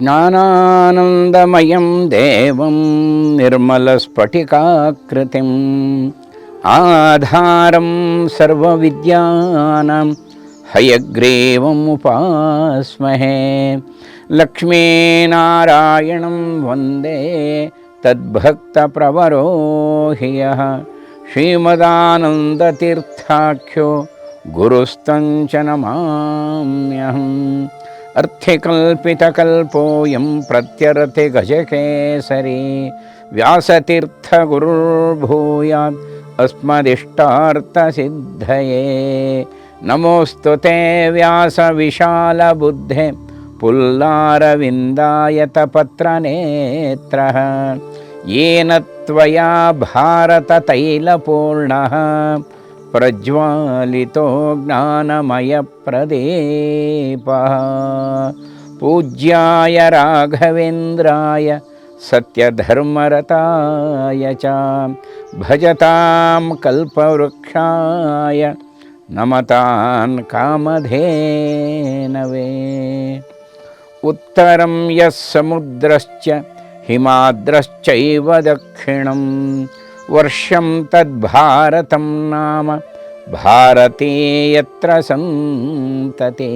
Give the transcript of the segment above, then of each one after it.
ಜ್ಞಾನಾನಂದಮಯಂ ದೇವಂ ನಿರ್ಮಲಸ್ಫಟಿಕಾಕೃತಿಂ ಆಧಾರಂ ಸರ್ವವಿದ್ಯಾನಾಂ ಹಯಗ್ರೀವಮುಪಾಸ್ಮಹೇ. ಲಕ್ಷ್ಮೀನಾರಾಯಣಂ ವಂದೇ ತದ್ಭಕ್ತಪ್ರವರೋ ಹಿ ಯಃ ಶ್ರೀಮದಾನಂದತೀರ್ಥಾಖ್ಯೋ ಗುರುಸ್ತಂಚ ನಮಾಮ್ಯಹಂ. ಅರ್ಥಿಕಲ್ಪಿತಕಲ್ಪೋಯಂ ಪ್ರತ್ಯರ್ಥಿಗಜಕೇಸರಿ ವ್ಯಾಸತೀರ್ಥಗುರುರ್ಭೂಯಾತ್ ಅಸ್ಮದಿಷ್ಟಾರ್ಥಸಿದ್ಧಯೇ. ನಮೋಸ್ತುತೆ ವ್ಯಾಸವಿಶಾಲಬುದ್ಧೇ ಪುಲ್ಲಾರವಿಂದಾಯತಪತ್ರನೇತ್ರಃ. ಯೇನ ತ್ವಯಾ ಭಾರತತೈಲಪೂರ್ಣಃ ಪ್ರಜ್ವಾಲಿತೋ ಜ್ಞಾನಮಯಪ್ರದೀಪಃ. ಪೂಜ್ಯಾಯ ರಾಘವೇಂದ್ರಾಯ ಸತ್ಯಧರ್ಮರತಾಯ ಚ ಭಜತಾಂ ಕಲ್ಪವೃಕ್ಷಾಯ ನಮತಾನ್ ಕಾಮಧೇನವೇ. ಉತ್ತರಂ ಯಃ ಸಮುದ್ರಶ್ಚ ಹಿಮಾದ್ರಶ್ಚೈವ ದಕ್ಷಿಣಂ ವರ್ಷಂ ತದ್ಭಾರತಂ ನಾಮ ಭಾರತೀ ಯತ್ರ ಸಂತತಿ.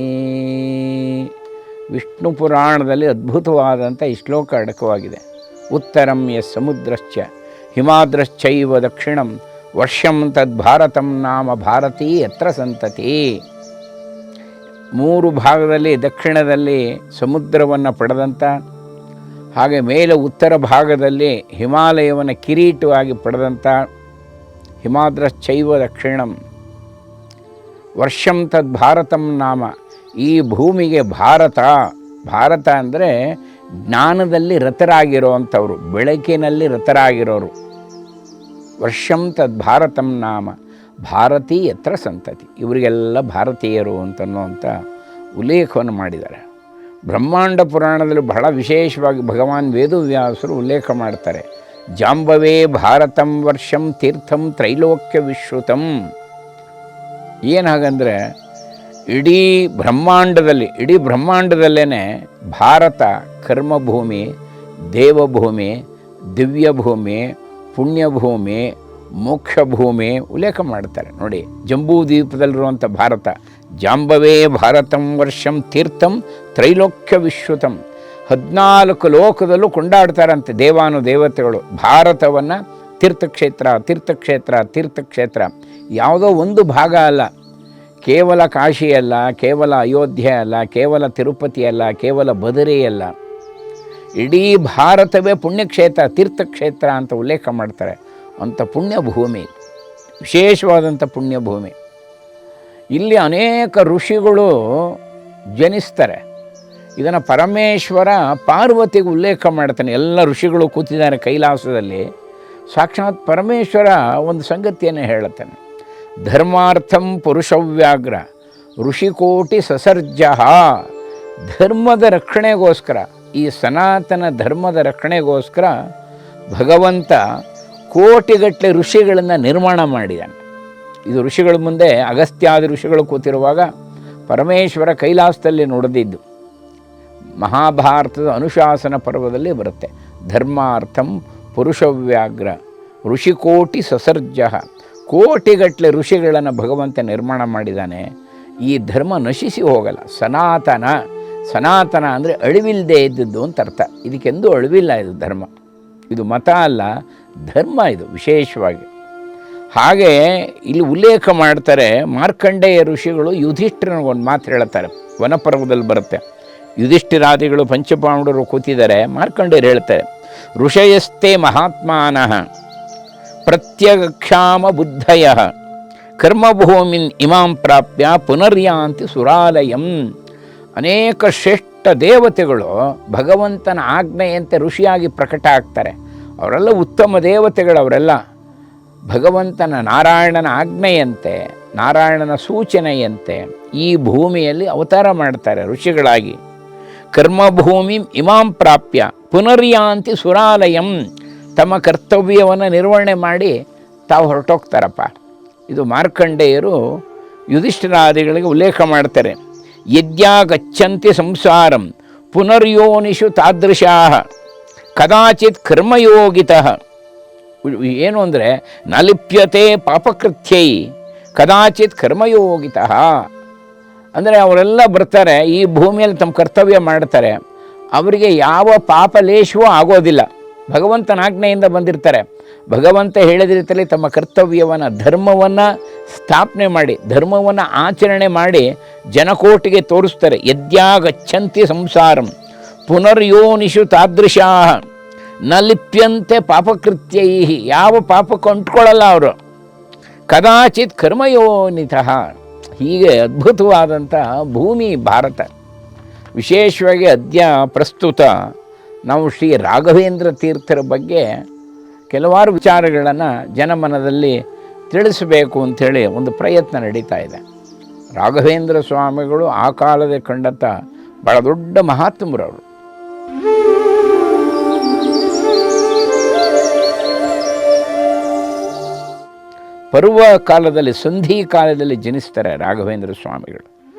ವಿಷ್ಣು ಪುರಾಣದಲ್ಲಿ ಅದ್ಭುತವಾದಂಥ ಈ ಶ್ಲೋಕ ಅಡಕವಾಗಿದೆ. ಉತ್ತರಂ ಯಃ ಸಮುದ್ರಶ್ಚ ಹಿಮಾದ್ರಶ್ಚೈವ ದಕ್ಷಿಣಂ ವರ್ಷಂ ತದ್ಭಾರತಂ ನಾಮ ಭಾರತೀ ಯತ್ರ ಸಂತತಿ. ಮೂರು ಭಾಗದಲ್ಲಿ ದಕ್ಷಿಣದಲ್ಲಿ ಸಮುದ್ರವನ್ನು ಪಡೆದಂಥ, ಹಾಗೆ ಮೇಲೆ ಉತ್ತರ ಭಾಗದಲ್ಲಿ ಹಿಮಾಲಯವನ್ನು ಕಿರೀಟವಾಗಿ ಪಡೆದಂಥ ಹಿಮಾದ್ರಶ್ಚೈವ ದಕ್ಷಿಣಂ ವರ್ಷಂ ತದ್ಭಾರತಂ ನಾಮ. ಈ ಭೂಮಿಗೆ ಭಾರತ, ಭಾರತ ಅಂದರೆ ಜ್ಞಾನದಲ್ಲಿ ರತರಾಗಿರೋವಂಥವ್ರು, ಬೆಳಕಿನಲ್ಲಿ ರತರಾಗಿರೋರು. ವರ್ಷಂ ತದ್ಭಾರತಂ ನಾಮ ಭಾರತೀ ಯತ್ರ ಸಂತತಿ. ಇವರಿಗೆಲ್ಲ ಭಾರತೀಯರು ಅಂತನ್ನುವಂಥ ಉಲ್ಲೇಖವನ್ನು ಮಾಡಿದ್ದಾರೆ. ಬ್ರಹ್ಮಾಂಡ ಪುರಾಣದಲ್ಲಿ ಬಹಳ ವಿಶೇಷವಾಗಿ ಭಗವಾನ್ ವೇದವ್ಯಾಸರು ಉಲ್ಲೇಖ ಮಾಡ್ತಾರೆ. ಜಾಂಬವೇ ಭಾರತಂ ವರ್ಷಂ ತೀರ್ಥಂ ತ್ರೈಲೋಕ್ಯ ವಿಶ್ರುತಂ. ಏನು ಹಾಗಂದರೆ ಇಡೀ ಬ್ರಹ್ಮಾಂಡದಲ್ಲೇ ಭಾರತ ಕರ್ಮಭೂಮಿ, ದೇವಭೂಮಿ, ದಿವ್ಯಭೂಮಿ, ಪುಣ್ಯಭೂಮಿ, ಮೋಕ್ಷಭೂಮಿ ಉಲ್ಲೇಖ ಮಾಡ್ತಾರೆ. ನೋಡಿ, ಜಂಬೂ ದ್ವೀಪದಲ್ಲಿರುವಂಥ ಭಾರತ, ಜಾಂಬವೇ ಭಾರತಂ ವರ್ಷಂ ತೀರ್ಥಂ ತ್ರೈಲೋಕ್ಯ ವಿಶ್ರುತಂ. 14 ಲೋಕದಲ್ಲೂ ಕೊಂಡಾಡ್ತಾರಂತೆ ದೇವಾನು ದೇವತೆಗಳು ಭಾರತವನ್ನು. ತೀರ್ಥಕ್ಷೇತ್ರ ತೀರ್ಥಕ್ಷೇತ್ರ ತೀರ್ಥಕ್ಷೇತ್ರ, ಯಾವುದೋ ಒಂದು ಭಾಗ ಅಲ್ಲ, ಕೇವಲ ಕಾಶಿ ಅಲ್ಲ, ಕೇವಲ ಅಯೋಧ್ಯೆ ಅಲ್ಲ, ಕೇವಲ ತಿರುಪತಿ ಅಲ್ಲ, ಕೇವಲ ಬದರಿ ಅಲ್ಲ, ಇಡೀ ಭಾರತವೇ ಪುಣ್ಯಕ್ಷೇತ್ರ ತೀರ್ಥಕ್ಷೇತ್ರ ಅಂತ ಉಲ್ಲೇಖ ಮಾಡ್ತಾರೆ. ಅಂಥ ಪುಣ್ಯಭೂಮಿ, ವಿಶೇಷವಾದಂಥ ಪುಣ್ಯಭೂಮಿ. ಇಲ್ಲಿ ಅನೇಕ ಋಷಿಗಳು ಜನಿಸ್ತಾರೆ. ಇದನ್ನು ಪರಮೇಶ್ವರ ಪಾರ್ವತಿಗೆ ಉಲ್ಲೇಖ ಮಾಡ್ತಾನೆ. ಎಲ್ಲ ಋಷಿಗಳು ಕೂತಿದ್ದಾರೆ ಕೈಲಾಸದಲ್ಲಿ. ಸಾಕ್ಷಾತ್ ಪರಮೇಶ್ವರ ಒಂದು ಸಂಗತಿಯನ್ನು ಹೇಳುತ್ತಾನೆ. ಧರ್ಮಾರ್ಥಂ ಪುರುಷವ್ಯಾಘ್ರ ಋಷಿಕೋಟಿ ಸಸರ್ಜ. ಧರ್ಮದ ರಕ್ಷಣೆಗೋಸ್ಕರ, ಈ ಸನಾತನ ಧರ್ಮದ ರಕ್ಷಣೆಗೋಸ್ಕರ ಭಗವಂತ ಕೋಟಿಗಟ್ಟಲೆ ಋಷಿಗಳನ್ನು ನಿರ್ಮಾಣ ಮಾಡಿದ್ದಾನೆ. ಇದು ಋಷಿಗಳ ಮುಂದೆ ಅಗಸ್ತ್ಯಾದಿ ಋಷಿಗಳು ಕೂತಿರುವಾಗ ಪರಮೇಶ್ವರ ಕೈಲಾಸದಲ್ಲಿ ನುಡಿದಿದ್ದು. ಮಹಾಭಾರತದ ಅನುಶಾಸನ ಪರ್ವದಲ್ಲಿ ಬರುತ್ತೆ. ಧರ್ಮಾರ್ಥಂ ಪುರುಷವ್ಯಾಘ್ರ ಋಷಿಕೋಟಿ ಸಸರ್ಜ. ಕೋಟಿಗಟ್ಟಲೆ ಋಷಿಗಳನ್ನು ಭಗವಂತ ನಿರ್ಮಾಣ ಮಾಡಿದ್ದಾನೆ. ಈ ಧರ್ಮ ನಶಿಸಿ ಹೋಗಲ್ಲ. ಸನಾತನ, ಸನಾತನ ಅಂದರೆ ಅಳಿವಿಲ್ಲದೆ ಇದ್ದದ್ದು ಅಂತ ಅರ್ಥ. ಇದಕ್ಕೆಂದೂ ಅಳಿವಿಲ್ಲ. ಇದು ಧರ್ಮ, ಇದು ಮತ ಅಲ್ಲ, ಧರ್ಮ ಇದು ವಿಶೇಷವಾಗಿ. ಹಾಗೆ ಇಲ್ಲಿ ಉಲ್ಲೇಖ ಮಾಡ್ತಾರೆ. ಮಾರ್ಕಂಡೇಯ ಋಷಿಗಳು ಯುಧಿಷ್ಠಿರನಿಗೊಂದು ಮಾತು ಹೇಳ್ತಾರೆ. ವನಪರ್ವದಲ್ಲಿ ಬರುತ್ತೆ. ಯುಧಿಷ್ಠಿರಾದಿಗಳು ಪಂಚಪಾಂಡವರು ಕೂತಿದ್ದಾರೆ. ಮಾರ್ಕಂಡೇಯರು ಹೇಳ್ತಾರೆ, ಋಷಯಸ್ತೆ ಮಹಾತ್ಮಾನಃ ಪ್ರತ್ಯಕ್ಷಾಮ ಬುದ್ಧಯ ಕರ್ಮಭೂಮಿನ್ ಇಮಾಂ ಪ್ರಾಪ್ಯ ಪುನರ್ಯಾಂತಿ ಸುರಾಲಯಂ. ಅನೇಕ ಶ್ರೇಷ್ಠ ದೇವತೆಗಳು ಭಗವಂತನ ಆಜ್ಞೆಯಂತೆ ಋಷಿಯಾಗಿ ಪ್ರಕಟ ಆಗ್ತಾರೆ. ಅವರೆಲ್ಲ ಉತ್ತಮ ದೇವತೆಗಳು. ಅವರೆಲ್ಲ ಭಗವಂತನ ನಾರಾಯಣನ ಆಜ್ಞೆಯಂತೆ, ನಾರಾಯಣನ ಸೂಚನೆಯಂತೆ ಈ ಭೂಮಿಯಲ್ಲಿ ಅವತಾರ ಮಾಡ್ತಾರೆ ಋಷಿಗಳಾಗಿ. ಕರ್ಮಭೂಮಿ ಇಮಾಂ ಪ್ರಾಪ್ಯ ಪುನರ್ಯಾಂತಿ ಸುರಾಲಯಂ. ತಮ್ಮ ಕರ್ತವ್ಯವನ್ನು ನಿರ್ವಹಣೆ ಮಾಡಿ ತಾವು ಹೊರಟೋಗ್ತಾರಪ್ಪ. ಇದು ಮಾರ್ಕಂಡೇಯರು ಯುಧಿಷ್ಠಿರಾದಿಗಳಿಗೆ ಉಲ್ಲೇಖ ಮಾಡ್ತಾರೆ. ಯದ್ಯಾ ಗಚ್ಚಂತಿ ಸಂಸಾರಂ ಪುನರ್ಯೋನಿಷು ತಾದೃಶಾಃ ಕದಾಚಿತ್ ಕರ್ಮಯೋಗಿತಃ. ಏನು ಅಂದರೆ ನ ಲಿಪ್ಯತೆ ಪಾಪಕೃತ್ಯೈ ಕದಾಚಿತ್ ಕರ್ಮಯೋಗಿತಃ. ಅಂದರೆ ಅವರೆಲ್ಲ ಬರ್ತಾರೆ, ಈ ಭೂಮಿಯಲ್ಲಿ ತಮ್ಮ ಕರ್ತವ್ಯ ಮಾಡ್ತಾರೆ, ಅವರಿಗೆ ಯಾವ ಪಾಪ ಲೇಷವೂ ಆಗೋದಿಲ್ಲ. ಭಗವಂತನ ಆಜ್ಞೆಯಿಂದ ಬಂದಿರ್ತಾರೆ. ಭಗವಂತ ಹೇಳಿದ ರೀತಿಯಲ್ಲಿ ತಮ್ಮ ಕರ್ತವ್ಯವನ್ನು, ಧರ್ಮವನ್ನು ಸ್ಥಾಪನೆ ಮಾಡಿ, ಧರ್ಮವನ್ನು ಆಚರಣೆ ಮಾಡಿ ಜನಕೋಟಿಗೆ ತೋರಿಸ್ತಾರೆ. ಯದ್ಯಾಗಚ್ಚಂತಿ ಸಂಸಾರಂ ಪುನರ್ಯೋನಿಷು ತಾದೃಶಾಃ ನ ಲಿಪ್ಯಂತೆ ಪಾಪಕೃತ್ಯೈ. ಯಾವ ಪಾಪಕ್ಕೂ ಅಂಟ್ಕೊಳ್ಳಲ್ಲ ಅವರು. ಕದಾಚಿತ್ ಕರ್ಮಯೋನಿತಃ. ಹೀಗೆ ಅದ್ಭುತವಾದಂಥ ಭೂಮಿ ಭಾರತ. ವಿಶೇಷವಾಗಿ ಪ್ರಸ್ತುತ ನಾವು ಶ್ರೀ ರಾಘವೇಂದ್ರ ತೀರ್ಥರ ಬಗ್ಗೆ ಕೆಲವಾರು ವಿಚಾರಗಳನ್ನು ಜನಮನದಲ್ಲಿ ತಿಳಿಸಬೇಕು ಅಂಥೇಳಿ ಒಂದು ಪ್ರಯತ್ನ ನಡೀತಾ ಇದೆ. ರಾಘವೇಂದ್ರ ಸ್ವಾಮಿಗಳು ಆ ಕಾಲದ ಕಂಡಂಥ ಭಾಳ ದೊಡ್ಡ ಮಹಾತ್ಮರವರು. ಪರ್ವ ಕಾಲದಲ್ಲಿ, ಸಂಧಿ ಕಾಲದಲ್ಲಿ ಜನಿಸ್ತಾರೆ ರಾಘವೇಂದ್ರ ಸ್ವಾಮಿಗಳು.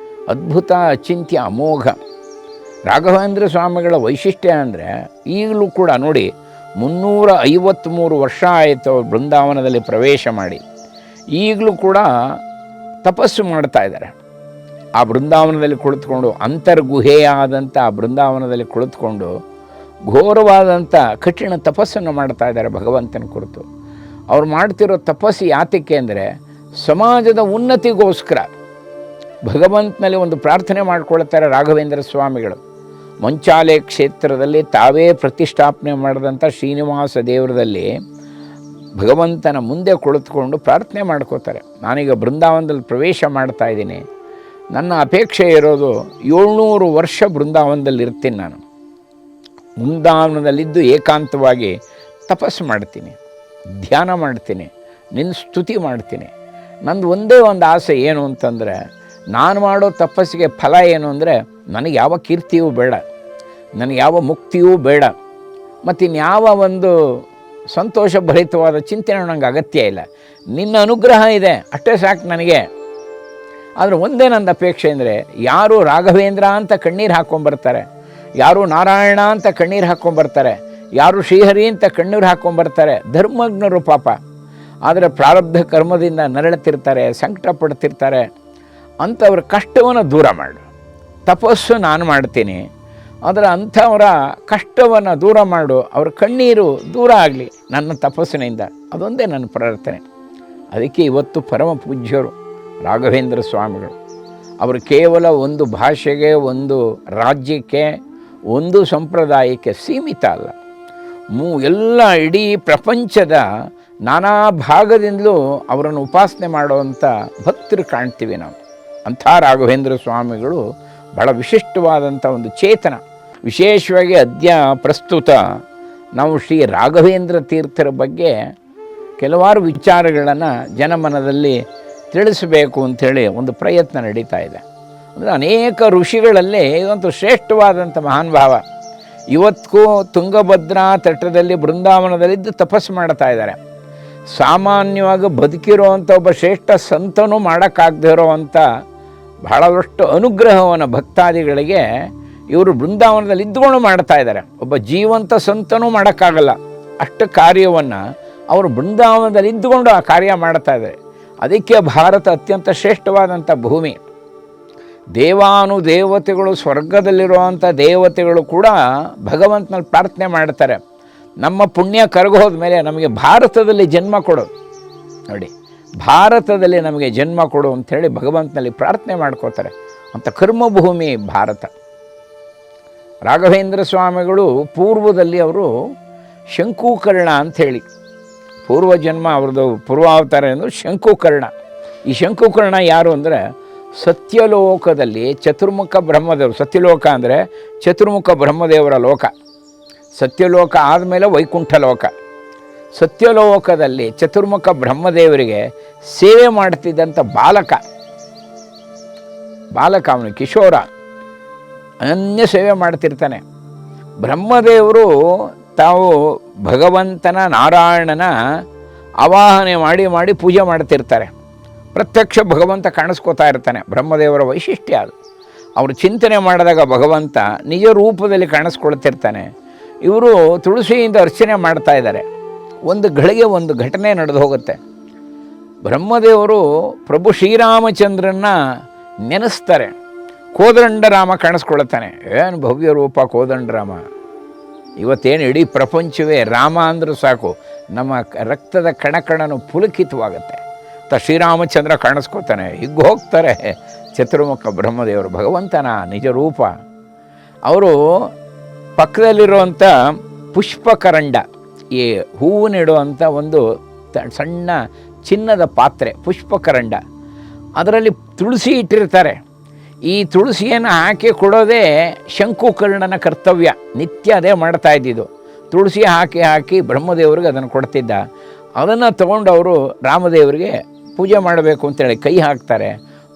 ಅದ್ಭುತ, ಅಚಿಂತ್ಯ, ಅಮೋಘ. ರಾಘವೇಂದ್ರ ಸ್ವಾಮಿಗಳ ವೈಶಿಷ್ಟ್ಯ ಅಂದರೆ ಈಗಲೂ ಕೂಡ ನೋಡಿ, 353 ವರ್ಷ ಆಯಿತು ಅವರು ಬೃಂದಾವನದಲ್ಲಿ ಪ್ರವೇಶ ಮಾಡಿ. ಈಗಲೂ ಕೂಡ ತಪಸ್ಸು ಮಾಡ್ತಾ ಇದ್ದಾರೆ. ಆ ಬೃಂದಾವನದಲ್ಲಿ ಕುಳಿತುಕೊಂಡು, ಅಂತರ್ಗುಹೆಯಾದಂಥ ಆ ಬೃಂದಾವನದಲ್ಲಿ ಕುಳಿತುಕೊಂಡು ಘೋರವಾದಂಥ ಕಠಿಣ ತಪಸ್ಸನ್ನು ಮಾಡ್ತಾ ಇದ್ದಾರೆ ಭಗವಂತನ ಕುರಿತು. ಅವ್ರು ಮಾಡ್ತಿರೋ ತಪಸ್ಸು ಯಾತಕ್ಕೆ ಅಂದರೆ ಸಮಾಜದ ಉನ್ನತಿಗೋಸ್ಕರ. ಭಗವಂತನಲ್ಲಿ ಒಂದು ಪ್ರಾರ್ಥನೆ ಮಾಡಿಕೊಳ್ತಾರೆ ರಾಘವೇಂದ್ರ ಸ್ವಾಮಿಗಳು. ಮಂಚಾಲೆ ಕ್ಷೇತ್ರದಲ್ಲಿ ತಾವೇ ಪ್ರತಿಷ್ಠಾಪನೆ ಮಾಡಿದಂಥ ಶ್ರೀನಿವಾಸ ದೇವರದಲ್ಲಿ ಭಗವಂತನ ಮುಂದೆ ಕುಳಿತುಕೊಂಡು ಪ್ರಾರ್ಥನೆ ಮಾಡ್ಕೋತಾರೆ. ನಾನೀಗ ಬೃಂದಾವನದಲ್ಲಿ ಪ್ರವೇಶ ಮಾಡ್ತಾ ಇದ್ದೀನಿ. ನನ್ನ ಅಪೇಕ್ಷೆ ಇರೋದು 700 ವರ್ಷ ಬೃಂದಾವನದಲ್ಲಿ ಇರ್ತೀನಿ. ನಾನು ಬೃಂದಾವನದಲ್ಲಿದ್ದು ಏಕಾಂತವಾಗಿ ತಪಸ್ಸು ಮಾಡ್ತೀನಿ, ಧ್ಯಾನ ಮಾಡ್ತೀನಿ, ನಿನ್ನ ಸ್ತುತಿ ಮಾಡ್ತೀನಿ. ನಂದು ಒಂದೇ ಒಂದು ಆಸೆ ಏನು ಅಂತಂದರೆ, ನಾನು ಮಾಡೋ ತಪಸ್ಸಿಗೆ ಫಲ ಏನು ಅಂದರೆ ನನಗೆ ಯಾವ ಕೀರ್ತಿಯೂ ಬೇಡ, ನನಗೆ ಯಾವ ಮುಕ್ತಿಯೂ ಬೇಡ, ಮತ್ತು ಇನ್ಯಾವ ಒಂದು ಸಂತೋಷಭರಿತವಾದ ಚಿಂತನೆ ನನಗೆ ಅಗತ್ಯ ಇಲ್ಲ. ನಿನ್ನ ಅನುಗ್ರಹ ಇದೆ, ಅಷ್ಟೇ ಸಾಕು ನನಗೆ. ಆದರೆ ಒಂದೇ ನನ್ನ ಅಪೇಕ್ಷೆ ಅಂದರೆ, ಯಾರು ರಾಘವೇಂದ್ರ ಅಂತ ಕಣ್ಣೀರು ಹಾಕ್ಕೊಂಬರ್ತಾರೆ, ಯಾರು ನಾರಾಯಣ ಅಂತ ಕಣ್ಣೀರು ಹಾಕ್ಕೊಂಬರ್ತಾರೆ, ಯಾರು ಶ್ರೀಹರಿ ಅಂತ ಕಣ್ಣೀರು ಹಾಕ್ಕೊಂಬರ್ತಾರೆ, ಧರ್ಮಜ್ಞರು ಪಾಪ. ಆದರೆ ಪ್ರಾರಬ್ಧ ಕರ್ಮದಿಂದ ನರಳುತ್ತಿರ್ತಾರೆ, ಸಂಕಟ ಪಡ್ತಿರ್ತಾರೆ. ಅಂಥವ್ರ ಕಷ್ಟವನ್ನು ದೂರ ಮಾಡು. ತಪಸ್ಸು ನಾನು ಮಾಡ್ತೀನಿ, ಆದರೆ ಅಂಥವರ ಕಷ್ಟವನ್ನು ದೂರ ಮಾಡು, ಅವ್ರ ಕಣ್ಣೀರು ದೂರ ಆಗಲಿ ನನ್ನ ತಪಸ್ಸಿನಿಂದ. ಅದೊಂದೇ ನನ್ನ ಪ್ರಾರ್ಥನೆ. ಅದಕ್ಕೆ ಇವತ್ತು ಪರಮ ಪೂಜ್ಯರು ರಾಘವೇಂದ್ರ ಸ್ವಾಮಿಗಳು ಅವರು ಕೇವಲ ಒಂದು ಭಾಷೆಗೆ, ಒಂದು ರಾಜ್ಯಕ್ಕೆ, ಒಂದು ಸಂಪ್ರದಾಯಕ್ಕೆ ಸೀಮಿತ ಅಲ್ಲ. ಎಲ್ಲ ಇಡೀ ಪ್ರಪಂಚದ ನಾನಾ ಭಾಗದಿಂದಲೂ ಅವರನ್ನು ಉಪಾಸನೆ ಮಾಡುವಂಥ ಭಕ್ತರು ಕಾಣ್ತೀವಿ ನಾವು. ಅಂಥ ರಾಘವೇಂದ್ರ ಸ್ವಾಮಿಗಳು ಭಾಳ ವಿಶಿಷ್ಟವಾದಂಥ ಒಂದು ಚೇತನ. ವಿಶೇಷವಾಗಿ ಪ್ರಸ್ತುತ ನಾವು ಶ್ರೀ ರಾಘವೇಂದ್ರ ತೀರ್ಥರ ಬಗ್ಗೆ ಕೆಲವಾರು ವಿಚಾರಗಳನ್ನು ಜನಮನದಲ್ಲಿ ತಿಳಿಸಬೇಕು ಅಂಥೇಳಿ ಒಂದು ಪ್ರಯತ್ನ ನಡೀತಾ ಇದೆ. ಅಂದರೆ ಅನೇಕ ಋಷಿಗಳಲ್ಲಿ ಇದೊಂದು ಶ್ರೇಷ್ಠವಾದಂಥ ಮಹಾನ್ ಭಾವ. ಇವತ್ತಿಗೂ ತುಂಗಭದ್ರಾ ತಟದಲ್ಲಿ ಬೃಂದಾವನದಲ್ಲಿದ್ದು ತಪಸ್ಸು ಮಾಡ್ತಾ ಇದ್ದಾರೆ. ಸಾಮಾನ್ಯವಾಗಿ ಬದುಕಿರೋವಂಥ ಒಬ್ಬ ಶ್ರೇಷ್ಠ ಸಂತನೂ ಮಾಡೋಕ್ಕಾಗದೇ ಇರೋವಂಥ ಬಹಳಷ್ಟು ಅನುಗ್ರಹವನ್ನು ಭಕ್ತಾದಿಗಳಿಗೆ ಇವರು ಬೃಂದಾವನದಲ್ಲಿ ಇದ್ದುಕೊಂಡು ಮಾಡ್ತಾ ಇದ್ದಾರೆ. ಒಬ್ಬ ಜೀವಂತ ಸಂತನೂ ಮಾಡೋಕ್ಕಾಗಲ್ಲ ಅಷ್ಟು ಕಾರ್ಯವನ್ನು ಅವರು ಬೃಂದಾವನದಲ್ಲಿ ಇದ್ದುಕೊಂಡು ಆ ಕಾರ್ಯ ಮಾಡ್ತಾ ಇದ್ದಾರೆ. ಅದಕ್ಕೆ ಭಾರತ ಅತ್ಯಂತ ಶ್ರೇಷ್ಠವಾದಂಥ ಭೂಮಿ. ದೇವಾನುದೇವತೆಗಳು, ಸ್ವರ್ಗದಲ್ಲಿರುವಂಥ ದೇವತೆಗಳು ಕೂಡ ಭಗವಂತನಲ್ಲಿ ಪ್ರಾರ್ಥನೆ ಮಾಡ್ತಾರೆ, ನಮ್ಮ ಪುಣ್ಯ ಕರಗೋದ ಮೇಲೆ ನಮಗೆ ಭಾರತದಲ್ಲಿ ಜನ್ಮ ಕೊಡು, ನೋಡಿ ಭಾರತದಲ್ಲಿ ನಮಗೆ ಜನ್ಮ ಕೊಡು ಅಂಥೇಳಿ ಭಗವಂತನಲ್ಲಿ ಪ್ರಾರ್ಥನೆ ಮಾಡ್ಕೋತಾರೆ. ಅಂಥ ಕರ್ಮಭೂಮಿ ಭಾರತ. ರಾಘವೇಂದ್ರ ಸ್ವಾಮಿಗಳು ಪೂರ್ವದಲ್ಲಿ ಅವರು ಶಂಕುಕರ್ಣ ಅಂಥೇಳಿ, ಪೂರ್ವಜನ್ಮ ಅವ್ರದ್ದು ಪೂರ್ವಾವತಾರ ಎಂದು ಶಂಕುಕರ್ಣ. ಈ ಶಂಕುಕರ್ಣ ಯಾರು ಅಂದರೆ ಸತ್ಯಲೋಕದಲ್ಲಿ ಚತುರ್ಮುಖ ಬ್ರಹ್ಮದೇವರು. ಸತ್ಯಲೋಕ ಅಂದರೆ ಚತುರ್ಮುಖ ಬ್ರಹ್ಮದೇವರ ಲೋಕ. ಸತ್ಯಲೋಕ ಆದಮೇಲೆ ವೈಕುಂಠ ಲೋಕ. ಸತ್ಯಲೋಕದಲ್ಲಿ ಚತುರ್ಮುಖ ಬ್ರಹ್ಮದೇವರಿಗೆ ಸೇವೆ ಮಾಡ್ತಿದ್ದಂಥ ಬಾಲಕ ಅವನು ಕಿಶೋರ, ಅನನ್ಯ ಸೇವೆ ಮಾಡ್ತಿರ್ತಾನೆ. ಬ್ರಹ್ಮದೇವರು ತಾವು ಭಗವಂತನ ನಾರಾಯಣನ ಆವಾಹನೆ ಮಾಡಿ ಪೂಜೆ ಮಾಡ್ತಿರ್ತಾರೆ. ಪ್ರತ್ಯಕ್ಷ ಭಗವಂತ ಕಾಣಿಸ್ಕೋತಾ ಇರ್ತಾನೆ. ಬ್ರಹ್ಮದೇವರ ವೈಶಿಷ್ಟ್ಯ ಅದು. ಅವರು ಚಿಂತನೆ ಮಾಡಿದಾಗ ಭಗವಂತ ನಿಜ ರೂಪದಲ್ಲಿ ಕಾಣಿಸ್ಕೊಳ್ತಿರ್ತಾನೆ. ಇವರು ತುಳಸಿಯಿಂದ ಅರ್ಚನೆ ಮಾಡ್ತಾ ಇದ್ದಾರೆ. ಒಂದು ಗಳಿಗೆ ಒಂದು ಘಟನೆ ನಡೆದು ಹೋಗುತ್ತೆ. ಬ್ರಹ್ಮದೇವರು ಪ್ರಭು ಶ್ರೀರಾಮಚಂದ್ರನ್ನ ನೆನೆಸ್ತಾರೆ. ಕೋದಂಡರಾಮ ಕಾಣಿಸ್ಕೊಳ್ತಾನೆ. ಏನು ಭವ್ಯ ರೂಪ ಕೋದಂಡರಾಮ! ಇವತ್ತೇನು ಇಡೀ ಪ್ರಪಂಚವೇ ರಾಮ ಅಂದರೂ ಸಾಕು, ನಮ್ಮ ರಕ್ತದ ಕಣಕಣನು ಪುಲಕಿತವಾಗುತ್ತೆ. ಶ್ರೀರಾಮಚಂದ್ರ ಕಾಣಿಸ್ಕೋತಾನೆ. ಹೀಗೆ ಹೋಗ್ತಾರೆ ಚತುರ್ಮುಖ ಬ್ರಹ್ಮದೇವರು, ಭಗವಂತನ ನಿಜ ರೂಪ. ಅವರು ಪಕ್ಕದಲ್ಲಿರುವಂಥ ಪುಷ್ಪಕರಂಡ, ಈ ಹೂವಿನಿಡುವಂಥ ಒಂದು ಸಣ್ಣ ಚಿನ್ನದ ಪಾತ್ರೆ ಪುಷ್ಪಕರಂಡ, ಅದರಲ್ಲಿ ತುಳಸಿ ಇಟ್ಟಿರ್ತಾರೆ. ಈ ತುಳಸಿಯನ್ನು ಹಾಕಿ ಕೊಡೋದೇ ಶಂಕುಕರ್ಣನ ಕರ್ತವ್ಯ. ನಿತ್ಯ ಅದೇ ಮಾಡ್ತಾ ಇದ್ದಿದ್ದು. ತುಳಸಿ ಹಾಕಿ ಬ್ರಹ್ಮದೇವರಿಗೆ ಅದನ್ನು ಕೊಡ್ತಿದ್ದ. ಅದನ್ನು ತಗೊಂಡು ಅವರು ರಾಮದೇವರಿಗೆ ಪೂಜೆ ಮಾಡಬೇಕು ಅಂತೇಳಿ ಕೈ ಹಾಕ್ತಾರೆ.